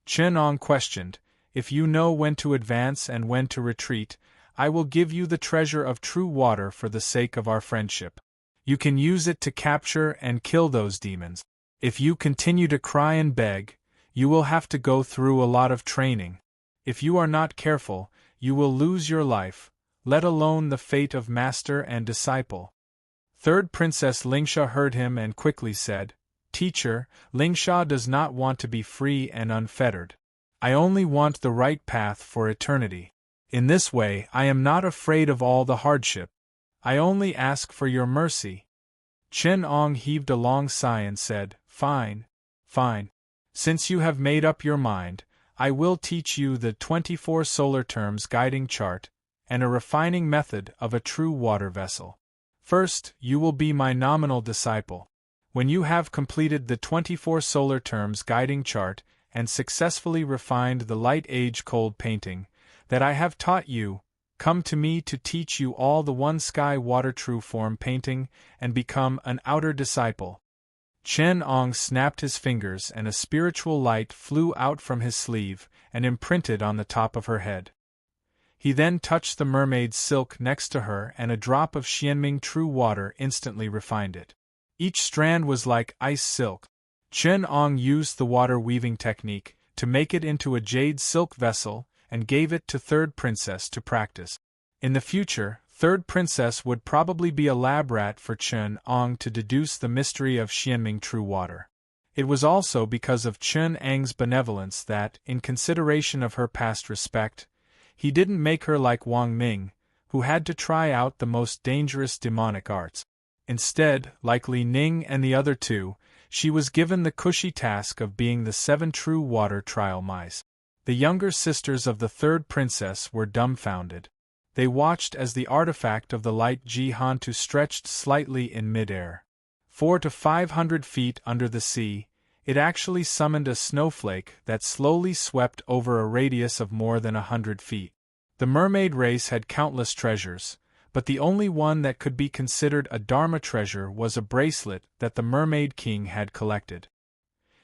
Chen Ong questioned. If you know when to advance and when to retreat, I will give you the treasure of true water for the sake of our friendship. You can use it to capture and kill those demons. If you continue to cry and beg, you will have to go through a lot of training. If you are not careful, you will lose your life, let alone the fate of master and disciple. Third Princess Lingsha heard him and quickly said, Teacher, Lingsha does not want to be free and unfettered. I only want the right path for eternity. In this way, I am not afraid of all the hardship. I only ask for your mercy. Chen Ong heaved a long sigh and said, Fine, fine. Since you have made up your mind, I will teach you the 24 solar terms guiding chart and a refining method of a true water vessel. First, you will be my nominal disciple. When you have completed the 24 solar terms guiding chart and successfully refined the light age cold painting that I have taught you, come to me to teach you all the one sky water true form painting and become an outer disciple. Chen Ong snapped his fingers and a spiritual light flew out from his sleeve and imprinted on the top of her head. He then touched the mermaid's silk next to her and a drop of Xianming true water instantly refined it. Each strand was like ice silk. Chen Ong used the water-weaving technique to make it into a jade silk vessel and gave it to Third Princess to practice. In the future, Third Princess would probably be a lab rat for Chen Ong to deduce the mystery of Xianming true water. It was also because of Chen Ang's benevolence that, in consideration of her past respect, he didn't make her like Wang Ming, who had to try out the most dangerous demonic arts. Instead, like Li Ning and the other two, she was given the cushy task of being the 7 true water trial mice. The younger sisters of the Third Princess were dumbfounded. They watched as the artifact of the light Jihantu stretched slightly in midair. 400 to 500 feet under the sea, it actually summoned a snowflake that slowly swept over a radius of more than 100 feet. The mermaid race had countless treasures, but the only one that could be considered a Dharma treasure was a bracelet that the Mermaid King had collected.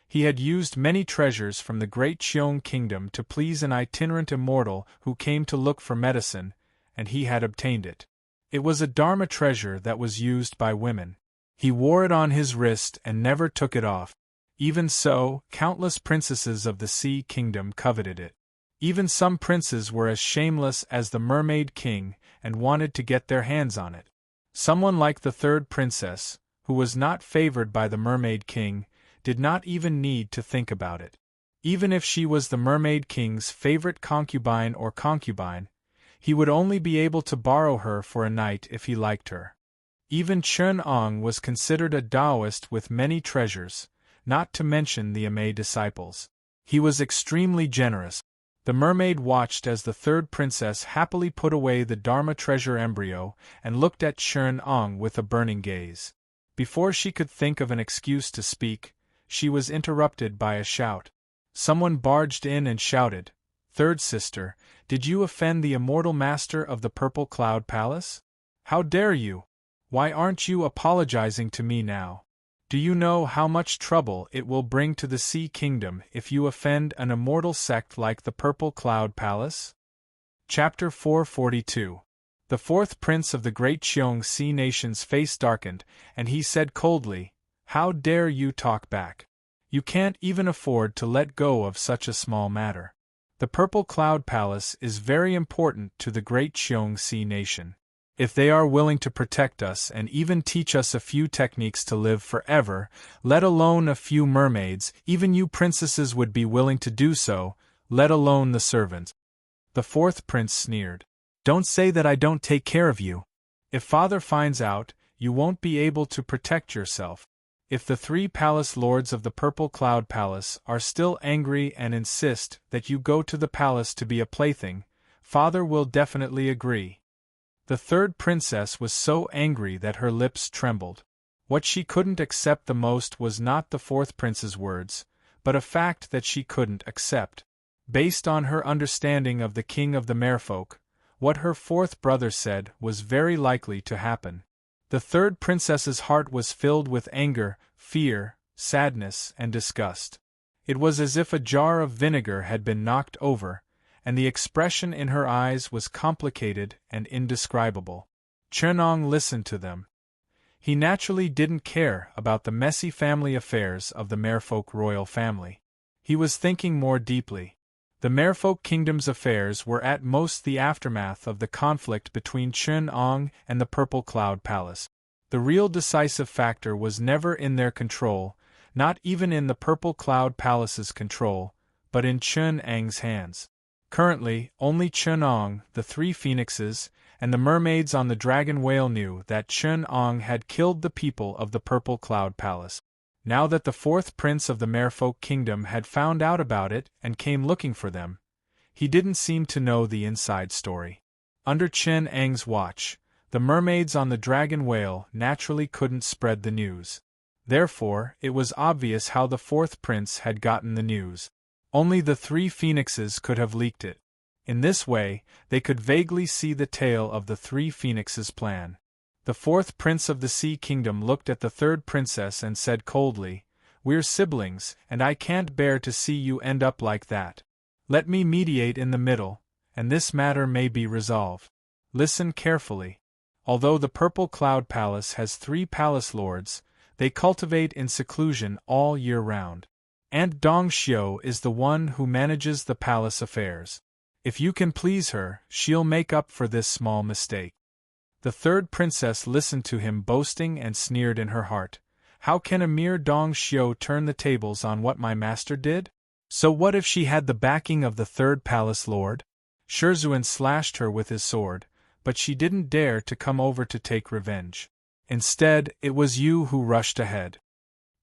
He had used many treasures from the Great Qiong Kingdom to please an itinerant immortal who came to look for medicine, and he had obtained it. It was a Dharma treasure that was used by women. He wore it on his wrist and never took it off. Even so, countless princesses of the Sea Kingdom coveted it. Even some princes were as shameless as the Mermaid King and wanted to get their hands on it. Someone like the Third Princess, who was not favored by the Mermaid King, did not even need to think about it. Even if she was the Mermaid King's favorite concubine or concubine, he would only be able to borrow her for a night if he liked her. Even Chen Ong was considered a Taoist with many treasures, not to mention the Amei disciples. He was extremely generous. The mermaid watched as the Third Princess happily put away the Dharma treasure embryo and looked at Chen Ong with a burning gaze. Before she could think of an excuse to speak, she was interrupted by a shout. Someone barged in and shouted, "Third sister, did you offend the immortal master of the Purple Cloud Palace? How dare you? Why aren't you apologizing to me now? Do you know how much trouble it will bring to the Sea Kingdom if you offend an immortal sect like the Purple Cloud Palace?" Chapter 442. The fourth prince of the Great Qiong Sea Nation's face darkened, and he said coldly, "How dare you talk back? You can't even afford to let go of such a small matter. The Purple Cloud Palace is very important to the Great Qiong Sea Nation. If they are willing to protect us and even teach us a few techniques to live forever, let alone a few mermaids, even you princesses would be willing to do so, let alone the servants." The fourth prince sneered. "Don't say that I don't take care of you. If father finds out, you won't be able to protect yourself. If the 3 palace lords of the Purple Cloud Palace are still angry and insist that you go to the palace to be a plaything, Father will definitely agree. The 3rd princess was so angry that her lips trembled. What she couldn't accept the most was not the 4th prince's words, but a fact that she couldn't accept. Based on her understanding of the king of the merfolk, what her 4th brother said was very likely to happen. The 3rd princess's heart was filled with anger, fear, sadness, and disgust. It was as if a jar of vinegar had been knocked over, and the expression in her eyes was complicated and indescribable. Chunong listened to them. He naturally didn't care about the messy family affairs of the merfolk royal family. He was thinking more deeply. The Merfolk Kingdom's affairs were at most the aftermath of the conflict between Chunong and the Purple Cloud Palace. The real decisive factor was never in their control, not even in the Purple Cloud Palace's control, but in Chunong's hands. Currently, only Chunong, the 3 phoenixes, and the mermaids on the dragon whale knew that Chunong had killed the people of the Purple Cloud Palace. Now that the 4th prince of the Merfolk Kingdom had found out about it and came looking for them, he didn't seem to know the inside story. Under Chunong's watch, the mermaids on the dragon whale naturally couldn't spread the news. Therefore, it was obvious how the 4th prince had gotten the news. Only the 3 phoenixes could have leaked it. In this way, they could vaguely see the tale of the 3 phoenixes' plan. The 4th prince of the Sea Kingdom looked at the 3rd princess and said coldly, "We're siblings, and I can't bear to see you end up like that. Let me mediate in the middle, and this matter may be resolved. Listen carefully. Although the Purple Cloud Palace has 3 palace lords, they cultivate in seclusion all year round. Aunt Dongxiu is the one who manages the palace affairs. If you can please her, she'll make up for this small mistake." The 3rd princess listened to him boasting and sneered in her heart. How can a mere Dongxiu turn the tables on what my master did? So what if she had the backing of the 3rd palace lord? Shizhuan slashed her with his sword, but she didn't dare to come over to take revenge. Instead, it was you who rushed ahead.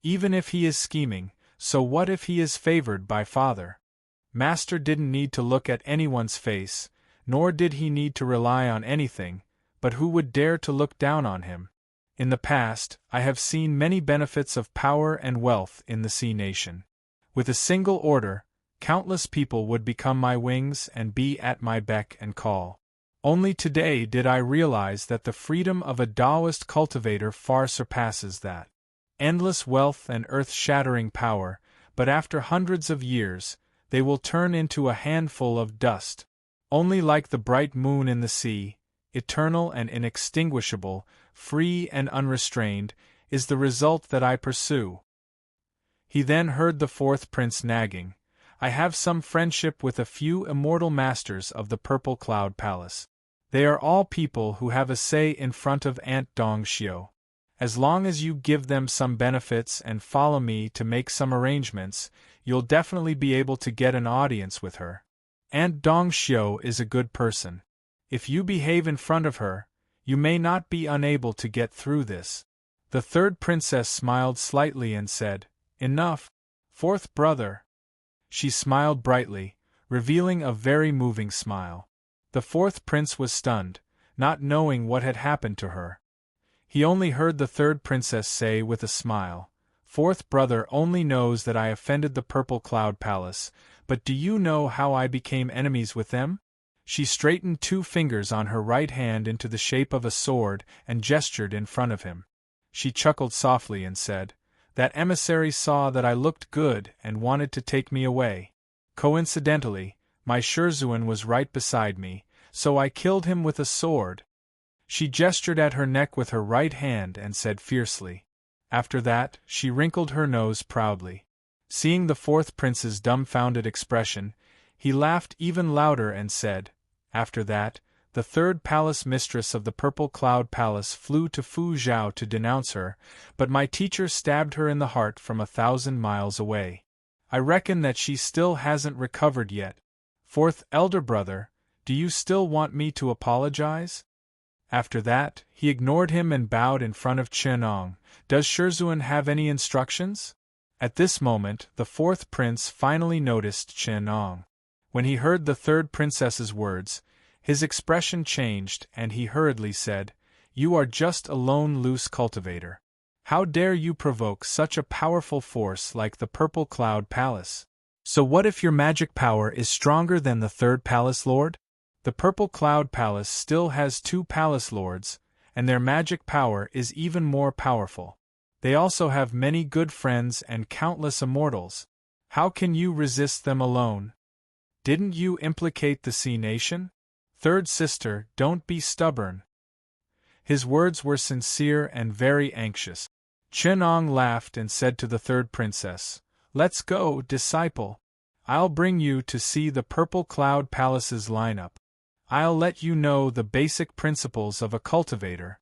Even if he is scheming, so what if he is favored by Father? Master didn't need to look at anyone's face, nor did he need to rely on anything, but who would dare to look down on him? In the past, I have seen many benefits of power and wealth in the Sea Nation. With a single order, countless people would become my wings and be at my beck and call. Only today did I realize that the freedom of a Taoist cultivator far surpasses that. Endless wealth and earth-shattering power, but after hundreds of years, they will turn into a handful of dust. Only like the bright moon in the sea, eternal and inextinguishable, free and unrestrained, is the result that I pursue. He then heard the 4th prince nagging, "I have some friendship with a few immortal masters of the Purple Cloud Palace. They are all people who have a say in front of Aunt Dongxiu. As long as you give them some benefits and follow me to make some arrangements, you'll definitely be able to get an audience with her. Aunt Dongxiu is a good person. If you behave in front of her, you may not be unable to get through this." The 3rd princess smiled slightly and said, "Enough, 4th brother." She smiled brightly, revealing a very moving smile. The 4th prince was stunned, not knowing what had happened to her. He only heard the 3rd princess say with a smile, "4th brother only knows that I offended the Purple Cloud Palace, but do you know how I became enemies with them?" She straightened 2 fingers on her right hand into the shape of a sword and gestured in front of him. She chuckled softly and said, "That emissary saw that I looked good and wanted to take me away. Coincidentally, my Shizhuan was right beside me, so I killed him with a sword." She gestured at her neck with her right hand and said fiercely. After that, she wrinkled her nose proudly. Seeing the 4th prince's dumbfounded expression, he laughed even louder and said, "After that, the 3rd palace mistress of the Purple Cloud Palace flew to Fuzhou to denounce her, but my teacher stabbed her in the heart from 1,000 miles away. I reckon that she still hasn't recovered yet. 4th elder brother, do you still want me to apologize?" After that, he ignored him and bowed in front of Chen-ong. Does Shizhuan have any instructions? At this moment, the fourth prince finally noticed Chen-ong. When he heard the third princess's words, his expression changed and he hurriedly said, "You are just a lone loose cultivator. How dare you provoke such a powerful force like the Purple Cloud Palace? So what if your magic power is stronger than the third palace lord? The Purple Cloud Palace still has 2 palace lords, and their magic power is even more powerful. They also have many good friends and countless immortals. How can you resist them alone? Didn't you implicate the Sea Nation? Third sister, don't be stubborn." His words were sincere and very anxious. Chen-ong laughed and said to the third princess, "Let's go, disciple. I'll bring you to see the Purple Cloud Palace's lineup. I'll let you know the basic principles of a cultivator.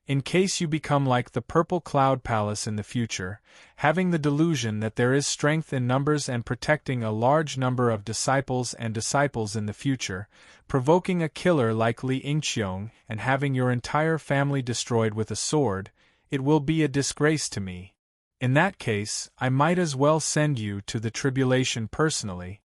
In case you become like the Purple Cloud Palace in the future, having the delusion that there is strength in numbers and protecting a large number of disciples in the future, provoking a killer like Li Yingqiong and having your entire family destroyed with a sword, it will be a disgrace to me. In that case, I might as well send you to the tribulation personally."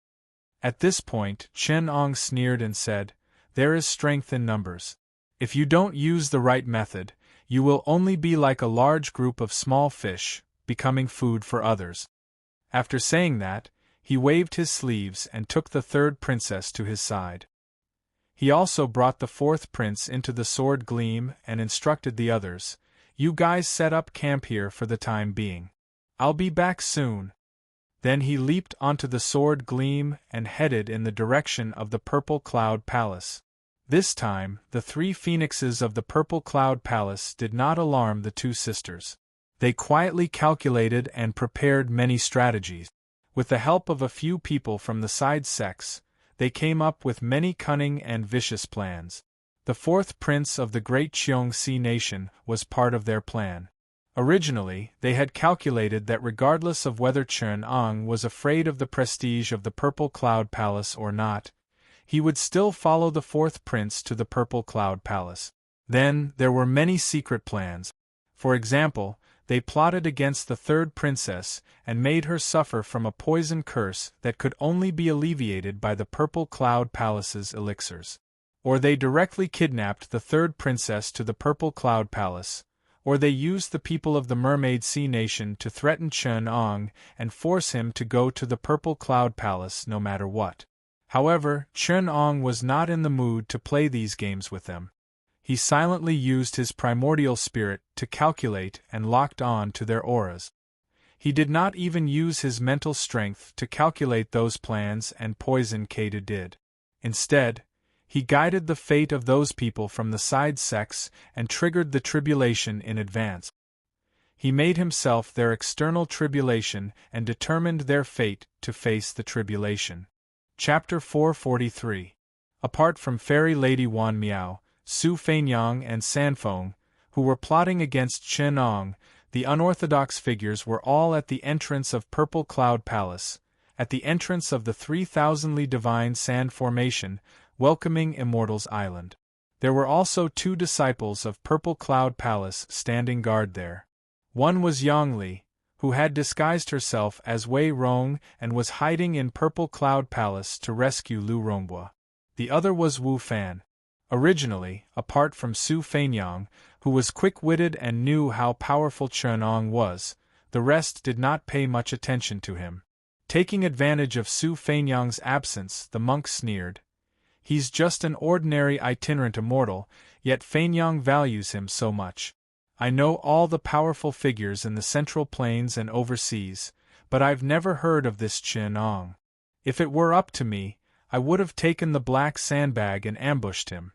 At this point, Chen-ong sneered and said, "There is strength in numbers. If you don't use the right method, you will only be like a large group of small fish, becoming food for others." After saying that, he waved his sleeves and took the third princess to his side. He also brought the fourth prince into the Sword Gleam and instructed the others, "You guys set up camp here for the time being. I'll be back soon." Then he leaped onto the Sword Gleam and headed in the direction of the Purple Cloud Palace. This time, the 3 phoenixes of the Purple Cloud Palace did not alarm the 2 sisters. They quietly calculated and prepared many strategies. With the help of a few people from the side sects, they came up with many cunning and vicious plans. The fourth prince of the Great Cheong Sea Nation was part of their plan. Originally, they had calculated that regardless of whether Chen-ong was afraid of the prestige of the Purple Cloud Palace or not, he would still follow the fourth prince to the Purple Cloud Palace. Then, there were many secret plans. For example, they plotted against the third princess and made her suffer from a poison curse that could only be alleviated by the Purple Cloud Palace's elixirs. Or they directly kidnapped the third princess to the Purple Cloud Palace, or they used the people of the Mermaid Sea Nation to threaten Chen-ong and force him to go to the Purple Cloud Palace no matter what. However, Chen-ong was not in the mood to play these games with them. He silently used his primordial spirit to calculate and locked on to their auras. He did not even use his mental strength to calculate those plans and poison Kata did. Instead, he guided the fate of those people from the side sects and triggered the tribulation in advance. He made himself their external tribulation and determined their fate to face the tribulation. Chapter 443. Apart from Fairy Lady Wan Miao, Su Feinyang and Sanfeng, who were plotting against Chen-ong, the unorthodox figures were all at the entrance of Purple Cloud Palace, at the entrance of the 3,000-li divine sand formation, welcoming Immortals Island. There were also 2 disciples of Purple Cloud Palace standing guard there. One was Yongli, who had disguised herself as Wei Rong and was hiding in Purple Cloud Palace to rescue Lu Rongbua. The other was Wu Fan. Originally, apart from Su Feinyang, who was quick-witted and knew how powerful Chen-ong was, the rest did not pay much attention to him. Taking advantage of Su Feinyang's absence, the monk sneered, "He's just an ordinary itinerant immortal, yet Feinyang values him so much. I know all the powerful figures in the Central Plains and overseas, but I've never heard of this Chen-ong. If it were up to me, I would have taken the black sandbag and ambushed him.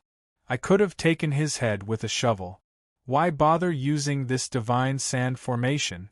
I could have taken his head with a shovel. Why bother using this divine sand formation?"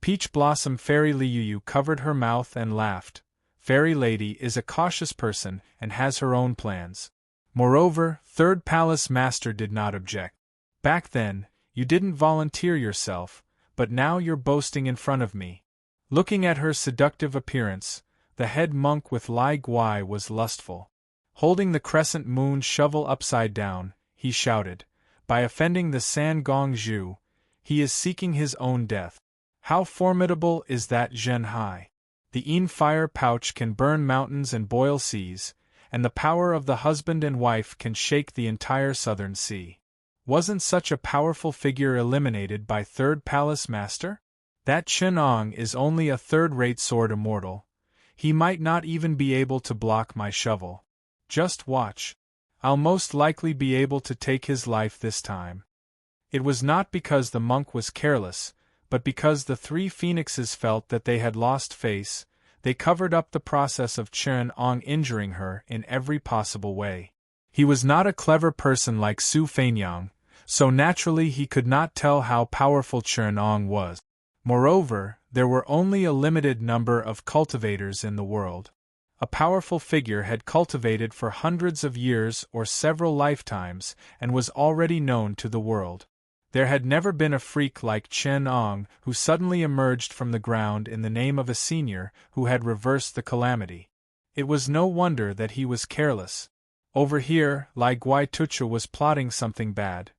Peach Blossom Fairy Liuyu covered her mouth and laughed. Fairy Lady is a cautious person and has her own plans. Moreover, Third Palace Master did not object. Back then, you didn't volunteer yourself, but now you're boasting in front of me. Looking at her seductive appearance, the head monk with Lai Guai was lustful. Holding the crescent moon shovel upside down, he shouted, By offending the San Gong Zhu, he is seeking his own death. How formidable is that Zhen Hai! The Yin fire pouch can burn mountains and boil seas, and the power of the husband and wife can shake the entire southern sea. Wasn't such a powerful figure eliminated by Third Palace Master? That Chen Ong is only a third-rate sword immortal. He might not even be able to block my shovel. Just watch. I'll most likely be able to take his life this time. It was not because the monk was careless, but because the three phoenixes felt that they had lost face. They covered up the process of Chen Ong injuring her in every possible way. He was not a clever person like Su Feinyang, so naturally he could not tell how powerful Chen Ong was. Moreover, there were only a limited number of cultivators in the world. A powerful figure had cultivated for hundreds of years or several lifetimes and was already known to the world. There had never been a freak like Chen Ong who suddenly emerged from the ground in the name of a senior who had reversed the calamity. It was no wonder that he was careless. Over here, Lai Guai Tucha was plotting something bad.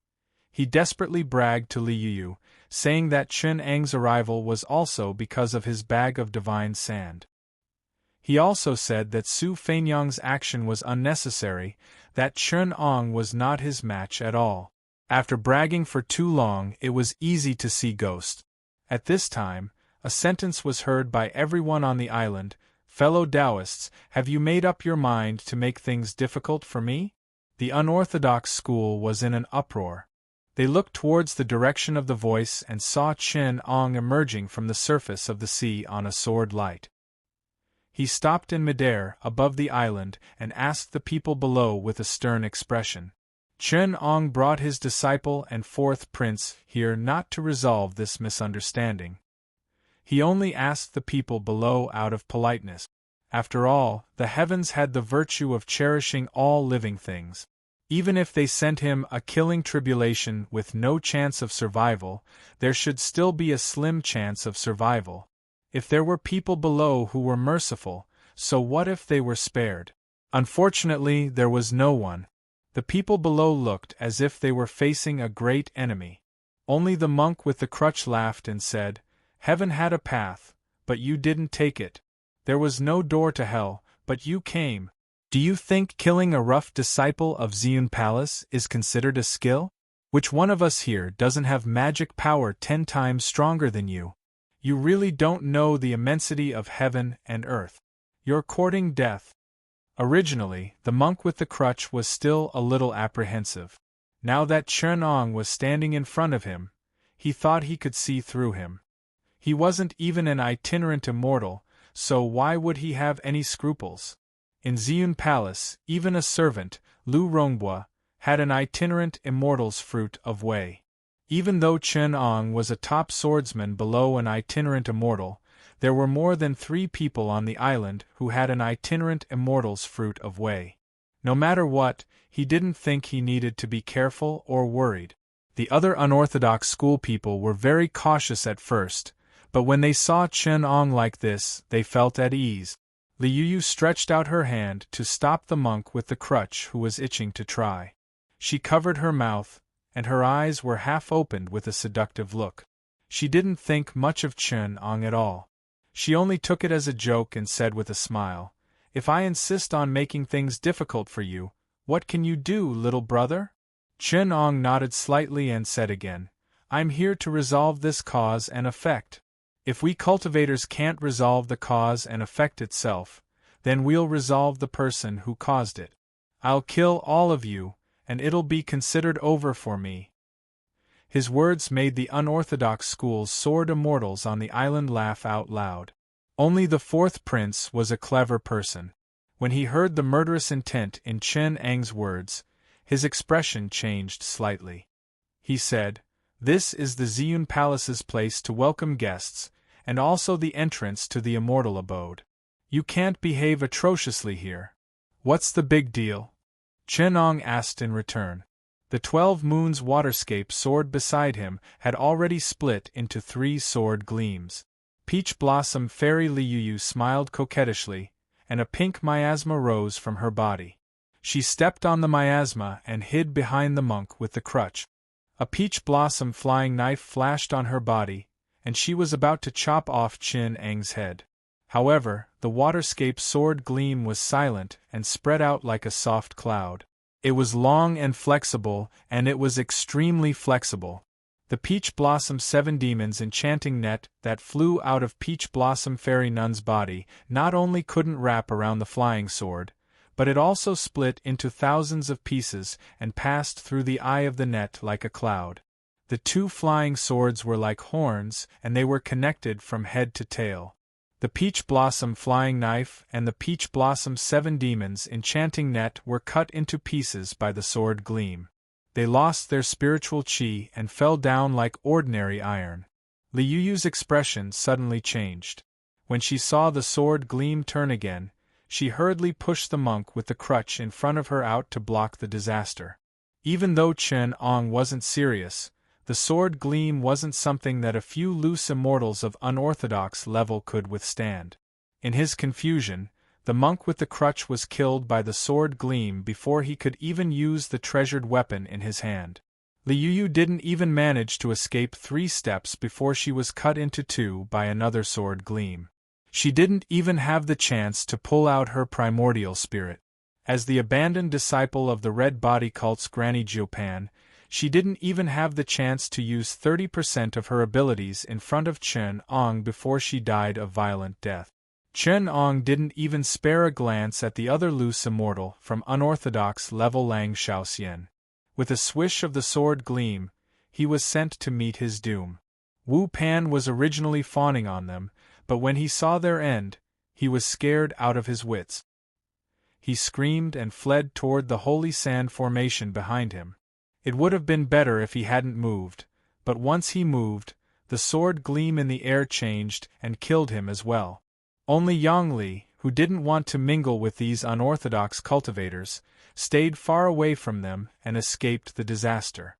He desperately bragged to Li Yuyu, saying that Chen Ang's arrival was also because of his bag of divine sand. He also said that Su Feinyang's action was unnecessary, that Chen Ong was not his match at all. After bragging for too long, it was easy to see ghosts. At this time, a sentence was heard by everyone on the island: "Fellow Taoists, have you made up your mind to make things difficult for me?" The unorthodox school was in an uproar. They looked towards the direction of the voice and saw Chen Ong emerging from the surface of the sea on a sword light. He stopped in midair above the island and asked the people below with a stern expression. Chen Ong brought his disciple and fourth prince here not to resolve this misunderstanding. He only asked the people below out of politeness. After all, the heavens had the virtue of cherishing all living things. Even if they sent him a killing tribulation with no chance of survival, there should still be a slim chance of survival. If there were people below who were merciful, so what if they were spared? Unfortunately, there was no one. The people below looked as if they were facing a great enemy. Only the monk with the crutch laughed and said, "Heaven had a path, but you didn't take it. There was no door to hell, but you came. Do you think killing a rough disciple of Ziyun Palace is considered a skill? Which one of us here doesn't have magic power 10 times stronger than you? You really don't know the immensity of heaven and earth. You're courting death." Originally, the monk with the crutch was still a little apprehensive. Now that Chen Ong was standing in front of him, he thought he could see through him. He wasn't even an itinerant immortal, so why would he have any scruples? In Ziyun Palace, even a servant, Lu Rongbua, had an itinerant immortal's fruit of Wei. Even though Chen Ong was a top swordsman below an itinerant immortal, there were more than 3 people on the island who had an itinerant immortal's fruit of Wei. No matter what, he didn't think he needed to be careful or worried. The other unorthodox school people were very cautious at first, but when they saw Chen Ong like this, they felt at ease. Li Yuyu stretched out her hand to stop the monk with the crutch who was itching to try. She covered her mouth, and her eyes were half opened with a seductive look. She didn't think much of Chen Ong at all. She only took it as a joke and said with a smile, "If I insist on making things difficult for you, what can you do, little brother?" Chen Ong nodded slightly and said again, "I'm here to resolve this cause and effect. If we cultivators can't resolve the cause and effect itself, then we'll resolve the person who caused it. I'll kill all of you, and it'll be considered over for me." His words made the unorthodox school's sword immortals on the island laugh out loud. Only the fourth prince was a clever person. When he heard the murderous intent in Chen Ang's words, his expression changed slightly. He said, "This is the Ziyun Palace's place to welcome guests, and also the entrance to the immortal abode. You can't behave atrociously here. What's the big deal?" Chen Ong asked in return. The 12 Moons waterscape sword beside him had already split into 3 sword gleams. Peach Blossom Fairy Li Yuyu smiled coquettishly, and a pink miasma rose from her body. She stepped on the miasma and hid behind the monk with the crutch. A peach blossom flying knife flashed on her body, and she was about to chop off Qin Eng's head. However, the waterscape sword gleam was silent and spread out like a soft cloud. It was long and flexible, and it was extremely flexible. The Peach Blossom 7 Demons enchanting net that flew out of Peach Blossom Fairy Nun's body not only couldn't wrap around the flying sword, but it also split into thousands of pieces and passed through the eye of the net like a cloud. The two flying swords were like horns, and they were connected from head to tail. The Peach Blossom flying knife and the Peach Blossom 7 Demons enchanting net were cut into pieces by the sword gleam. They lost their spiritual chi and fell down like ordinary iron. Li Yuyu's expression suddenly changed. When she saw the sword gleam turn again, she hurriedly pushed the monk with the crutch in front of her out to block the disaster. Even though Chen Ong wasn't serious, the sword gleam wasn't something that a few loose immortals of unorthodox level could withstand. In his confusion, the monk with the crutch was killed by the sword gleam before he could even use the treasured weapon in his hand. Li Yuyu didn't even manage to escape 3 steps before she was cut into 2 by another sword gleam. She didn't even have the chance to pull out her primordial spirit. As the abandoned disciple of the Red Body Cult's Granny Jiopan, she didn't even have the chance to use 30% of her abilities in front of Chen Ong before she died a violent death. Chen Ong didn't even spare a glance at the other loose immortal from unorthodox level Lang Shaoxian. With a swish of the sword gleam, he was sent to meet his doom. Wu Pan was originally fawning on them, but when he saw their end, he was scared out of his wits. He screamed and fled toward the holy sand formation behind him. It would have been better if he hadn't moved, but once he moved, the sword gleam in the air changed and killed him as well. Only Yang Li, who didn't want to mingle with these unorthodox cultivators, stayed far away from them and escaped the disaster.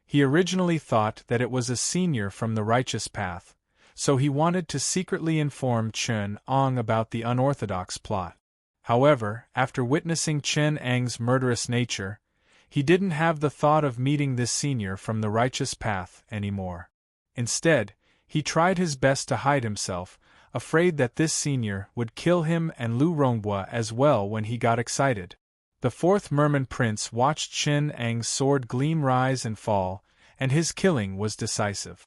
He originally thought that it was a senior from the righteous path, so he wanted to secretly inform Chen Ong about the unorthodox plot. However, after witnessing Chen Eng's murderous nature, he didn't have the thought of meeting this senior from the righteous path anymore. Instead, he tried his best to hide himself, afraid that this senior would kill him and Lu Rongbua as well when he got excited. The 4th Merman Prince watched Chen Eng's sword gleam rise and fall, and his killing was decisive.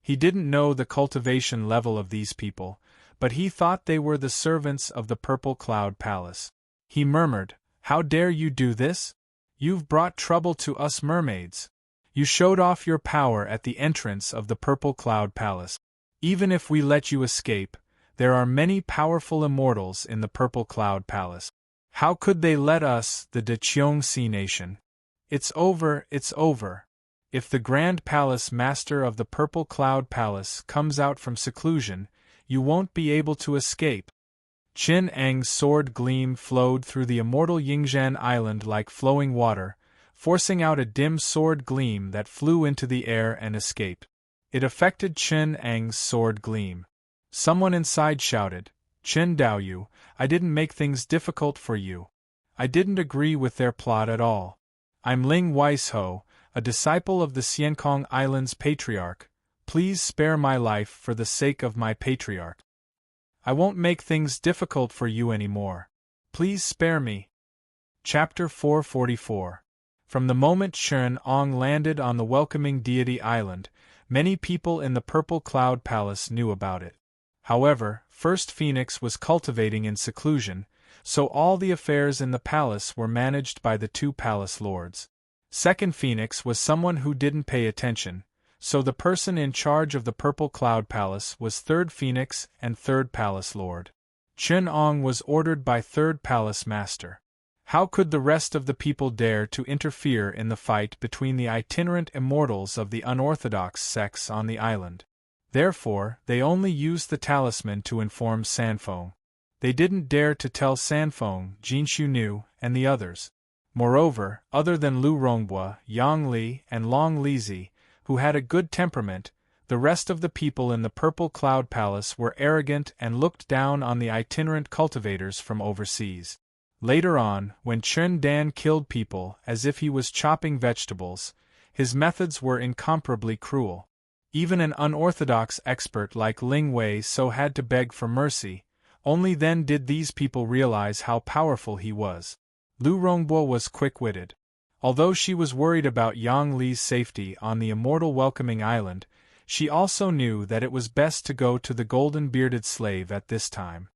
He didn't know the cultivation level of these people, but he thought they were the servants of the Purple Cloud Palace. He murmured, "How dare you do this? You've brought trouble to us mermaids. You showed off your power at the entrance of the Purple Cloud Palace. Even if we let you escape, there are many powerful immortals in the Purple Cloud Palace. How could they let us, the De Cheongsi nation? It's over, it's over. If the Grand Palace Master of the Purple Cloud Palace comes out from seclusion, you won't be able to escape." Chen Eng's sword gleam flowed through the immortal Yingzhan Island like flowing water, forcing out a dim sword gleam that flew into the air and escaped. It affected Chen Eng's sword gleam. Someone inside shouted, "Chen Daoyu, I didn't make things difficult for you. I didn't agree with their plot at all. I'm Ling Weisho, a disciple of the Xiankong Island's patriarch. Please spare my life for the sake of my patriarch. I won't make things difficult for you anymore. Please spare me." Chapter 444. From the moment Chen Ong landed on the welcoming deity island, many people in the Purple Cloud Palace knew about it. However, First Phoenix was cultivating in seclusion, so all the affairs in the palace were managed by the 2 palace lords. Second Phoenix was someone who didn't pay attention, so the person in charge of the Purple Cloud Palace was Third Phoenix and Third Palace Lord. Chen Ong was ordered by Third Palace Master. How could the rest of the people dare to interfere in the fight between the itinerant immortals of the unorthodox sects on the island? Therefore, they only used the talisman to inform Sanfeng. They didn't dare to tell Sanfeng, Jinshu Nu, and the others. Moreover, other than Lu Rongbua, Yang Li, and Long Lizi, who had a good temperament, the rest of the people in the Purple Cloud Palace were arrogant and looked down on the itinerant cultivators from overseas. Later on, when Chen Dan killed people as if he was chopping vegetables, his methods were incomparably cruel. Even an unorthodox expert like Ling Wei so had to beg for mercy. Only then did these people realize how powerful he was. Lu Rongbo was quick-witted. Although she was worried about Yang Li's safety on the immortal welcoming island, she also knew that it was best to go to the golden-bearded slave at this time.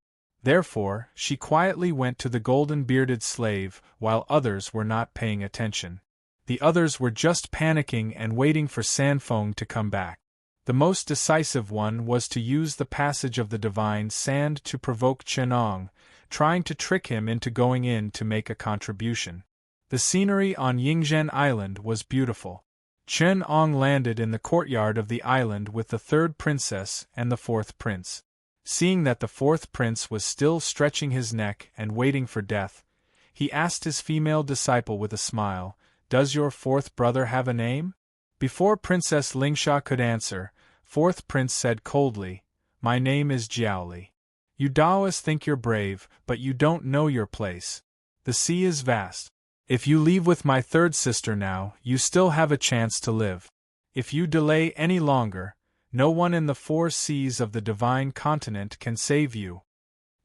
Therefore, she quietly went to the golden-bearded slave while others were not paying attention. The others were just panicking and waiting for Sanfeng to come back. The most decisive one was to use the passage of the divine sand to provoke Chenong, trying to trick him into going in to make a contribution. The scenery on Yingzhen Island was beautiful. Chenong landed in the courtyard of the island with the third princess and the fourth prince. Seeing that the fourth prince was still stretching his neck and waiting for death, he asked his female disciple with a smile, "Does your fourth brother have a name?" Before Princess Lingsha could answer, fourth prince said coldly, "My name is Jiaoli. You Taoists think you're brave, but you don't know your place. The sea is vast. If you leave with my third sister now, you still have a chance to live. If you delay any longer, no one in the 4 seas of the divine continent can save you."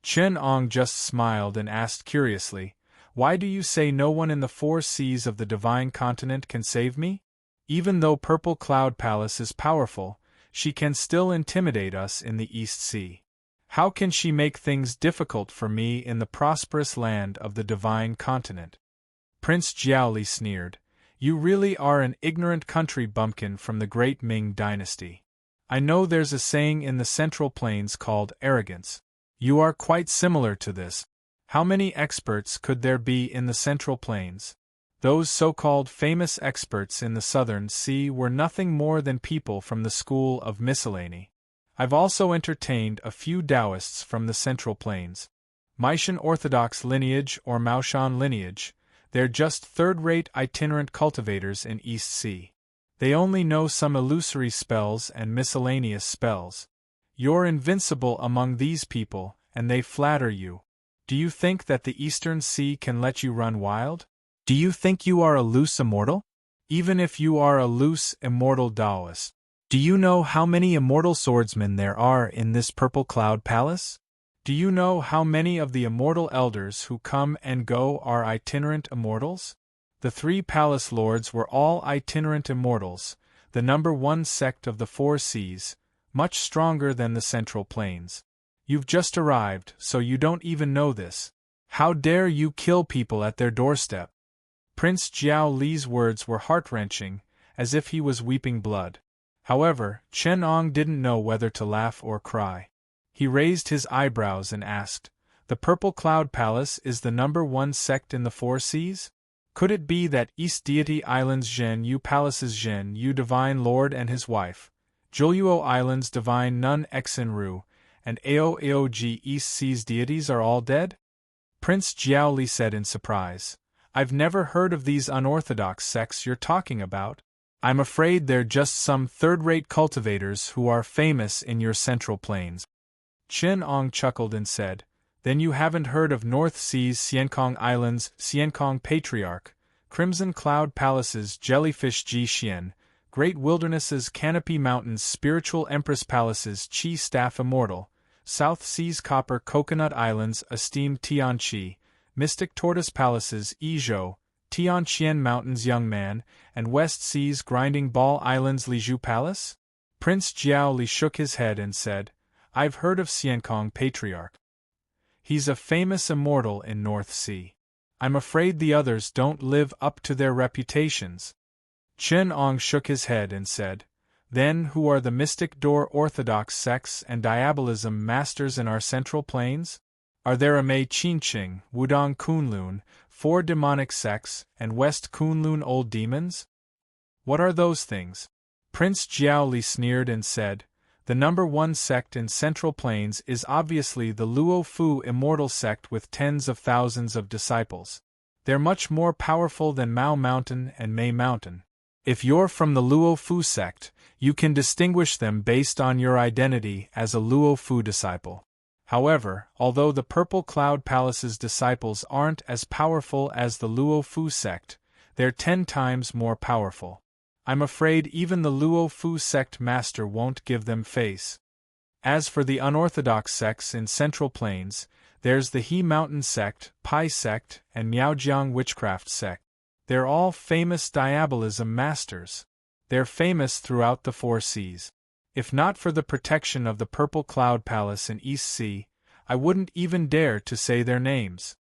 Chenong just smiled and asked curiously, "Why do you say no one in the 4 seas of the divine continent can save me? Even though Purple Cloud Palace is powerful, she can still intimidate us in the East Sea. How can she make things difficult for me in the prosperous land of the divine continent?" Prince Jiaoli sneered, "You really are an ignorant country bumpkin from the great Ming dynasty. I know there's a saying in the Central Plains called arrogance. You are quite similar to this. How many experts could there be in the Central Plains? Those so-called famous experts in the Southern Sea were nothing more than people from the school of miscellany. I've also entertained a few Taoists from the Central Plains. Maishan Orthodox lineage or Maoshan lineage, they're just third-rate itinerant cultivators in East Sea. They only know some illusory spells and miscellaneous spells. You're invincible among these people, and they flatter you. Do you think that the Eastern Sea can let you run wild? Do you think you are a loose immortal? Even if you are a loose, immortal Taoist, do you know how many immortal swordsmen there are in this Purple Cloud Palace? Do you know how many of the immortal elders who come and go are itinerant immortals? The 3 palace lords were all itinerant immortals, the number 1 sect of the 4 seas, much stronger than the Central Plains. You've just arrived, so you don't even know this. How dare you kill people at their doorstep?" Prince Jiao Li's words were heart-wrenching, as if he was weeping blood. However, Chenong didn't know whether to laugh or cry. He raised his eyebrows and asked, "The Purple Cloud Palace is the number 1 sect in the 4 seas? Could it be that East Deity Island's Zhen Yu Palace's Zhen Yu Divine Lord and his wife, Joluo Island's Divine Nun Exinru, and Aoaog East Sea's deities are all dead?" Prince Jiaoli said in surprise, "I've never heard of these unorthodox sects you're talking about. I'm afraid they're just some third-rate cultivators who are famous in your Central Plains." Chenong chuckled and said, "Then you haven't heard of North Sea's Xiankong Islands, Xiankong Patriarch, Crimson Cloud Palace's Jellyfish Ji Xian, Great Wilderness's Canopy Mountain's Spiritual Empress Palace's Qi Staff Immortal, South Sea's Copper Coconut Islands Esteemed Tianqi, Mystic Tortoise Palace's Izhou, Tianqian Mountain's Young Man, and West Sea's Grinding Ball Island's Liju Palace?" Prince Jiaoli shook his head and said, "I've heard of Xiankong Patriarch. He's a famous immortal in North Sea. I'm afraid the others don't live up to their reputations." Chenong shook his head and said, "Then who are the Mystic Door Orthodox sects and Diabolism masters in our Central Plains? Are there a Mei Qinqing, Wudong Kunlun, 4 demonic sects, and West Kunlun old demons? What are those things?" Prince Jiaoli sneered and said, "The number 1 sect in Central Plains is obviously the Luo Fu immortal sect with tens of thousands of disciples. They're much more powerful than Mao Mountain and Mei Mountain. If you're from the Luo Fu sect, you can distinguish them based on your identity as a Luo Fu disciple. However, although the Purple Cloud Palace's disciples aren't as powerful as the Luo Fu sect, they're 10 times more powerful. I'm afraid even the Luo Fu sect master won't give them face. As for the unorthodox sects in Central Plains, there's the He Mountain sect, Pai sect, and Miaojiang witchcraft sect. They're all famous diabolism masters. They're famous throughout the 4 seas. If not for the protection of the Purple Cloud Palace in East Sea, I wouldn't even dare to say their names.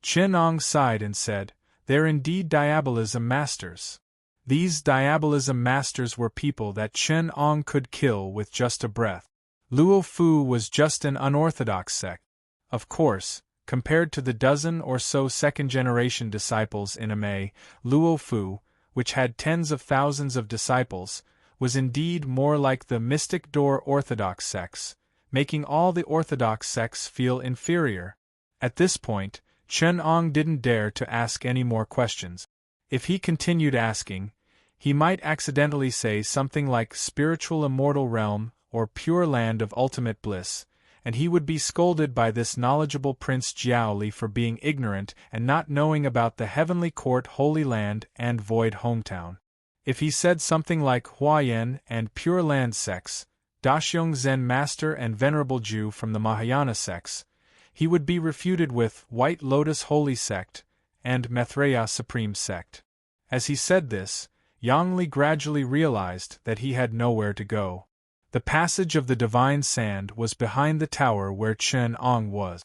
Chen Ong sighed and said, they're indeed diabolism masters. These diabolism masters were people that Chen Ong could kill with just a breath. Luo Fu was just an unorthodox sect. Of course, compared to the dozen or so second-generation disciples in Amei, Luo Fu, which had tens of thousands of disciples, was indeed more like the mystic door orthodox sects, making all the orthodox sects feel inferior. At this point, Chen Ong didn't dare to ask any more questions. If he continued asking, he might accidentally say something like spiritual immortal realm or pure land of ultimate bliss, and he would be scolded by this knowledgeable Prince Jiaoli for being ignorant and not knowing about the heavenly court Holy Land and void hometown. If he said something like Huayan and Pure Land sects, Daxiong Zen Master and Venerable Jew from the Mahayana sects, he would be refuted with White Lotus Holy Sect and Maitreya Supreme Sect. As he said this, Yang Li gradually realized that he had nowhere to go. The passage of the divine sand was behind the tower where Chen Ong was.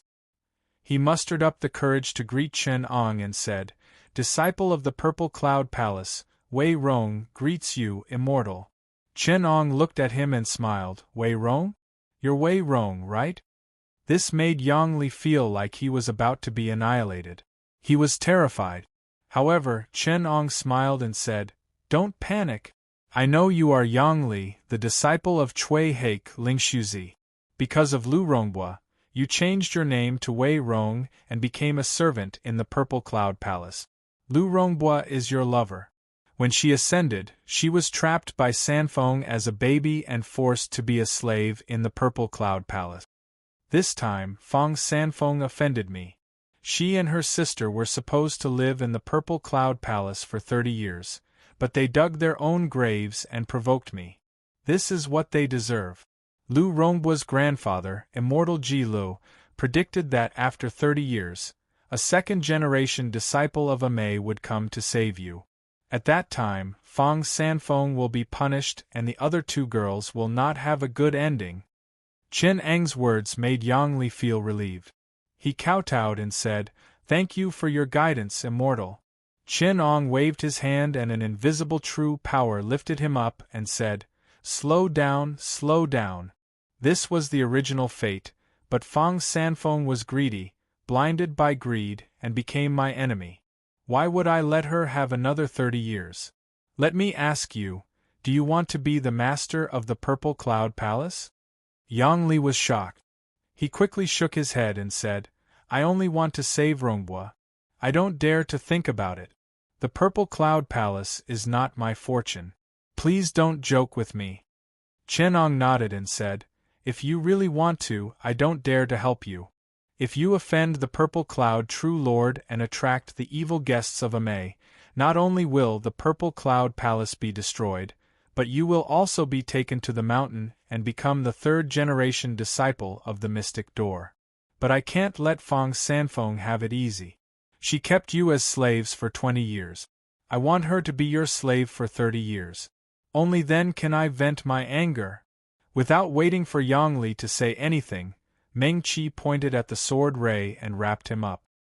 He mustered up the courage to greet Chen Ong and said, Disciple of the Purple Cloud Palace, Wei Rong greets you, immortal. Chen Ong looked at him and smiled. Wei Rong? You're Wei Rong, right? This made Yang Li feel like he was about to be annihilated. He was terrified. However, Chen Ong smiled and said, Don't panic. I know you are Yang Li, the disciple of Cui Heike Lingshuzi. Because of Lu Rongbua, you changed your name to Wei Rong and became a servant in the Purple Cloud Palace. Lu Rongbua is your lover. When she ascended, she was trapped by Sanfeng as a baby and forced to be a slave in the Purple Cloud Palace. This time, Feng Sanfeng offended me. She and her sister were supposed to live in the Purple Cloud Palace for 30 years, but they dug their own graves and provoked me. This is what they deserve. Lu Rongbua's grandfather, Immortal Ji Lu, predicted that after 30 years, a second-generation disciple of Amei would come to save you. At that time, Feng Sanfeng will be punished and the other 2 girls will not have a good ending. Chen Eng's words made Yang Li feel relieved. He kowtowed and said, Thank you for your guidance, immortal. Chen Ong waved his hand and an invisible true power lifted him up and said, Slow down, slow down. This was the original fate, but Feng Sanfeng was greedy, blinded by greed, and became my enemy. Why would I let her have another 30 years? Let me ask you, do you want to be the master of the Purple Cloud Palace? Yang Li was shocked. He quickly shook his head and said, I only want to save Rongbua. I don't dare to think about it. The Purple Cloud Palace is not my fortune. Please don't joke with me. Chen Ong nodded and said, If you really want to, I don't dare to help you. If you offend the Purple Cloud True Lord and attract the evil guests of Amei, not only will the Purple Cloud Palace be destroyed, but you will also be taken to the mountain and become the 3rd-generation disciple of the Mystic Door. But I can't let Feng Sanfeng have it easy. She kept you as slaves for 20 years. I want her to be your slave for 30 years. Only then can I vent my anger. Without waiting for Yang Li to say anything, Meng Qi pointed at the sword ray and wrapped him up.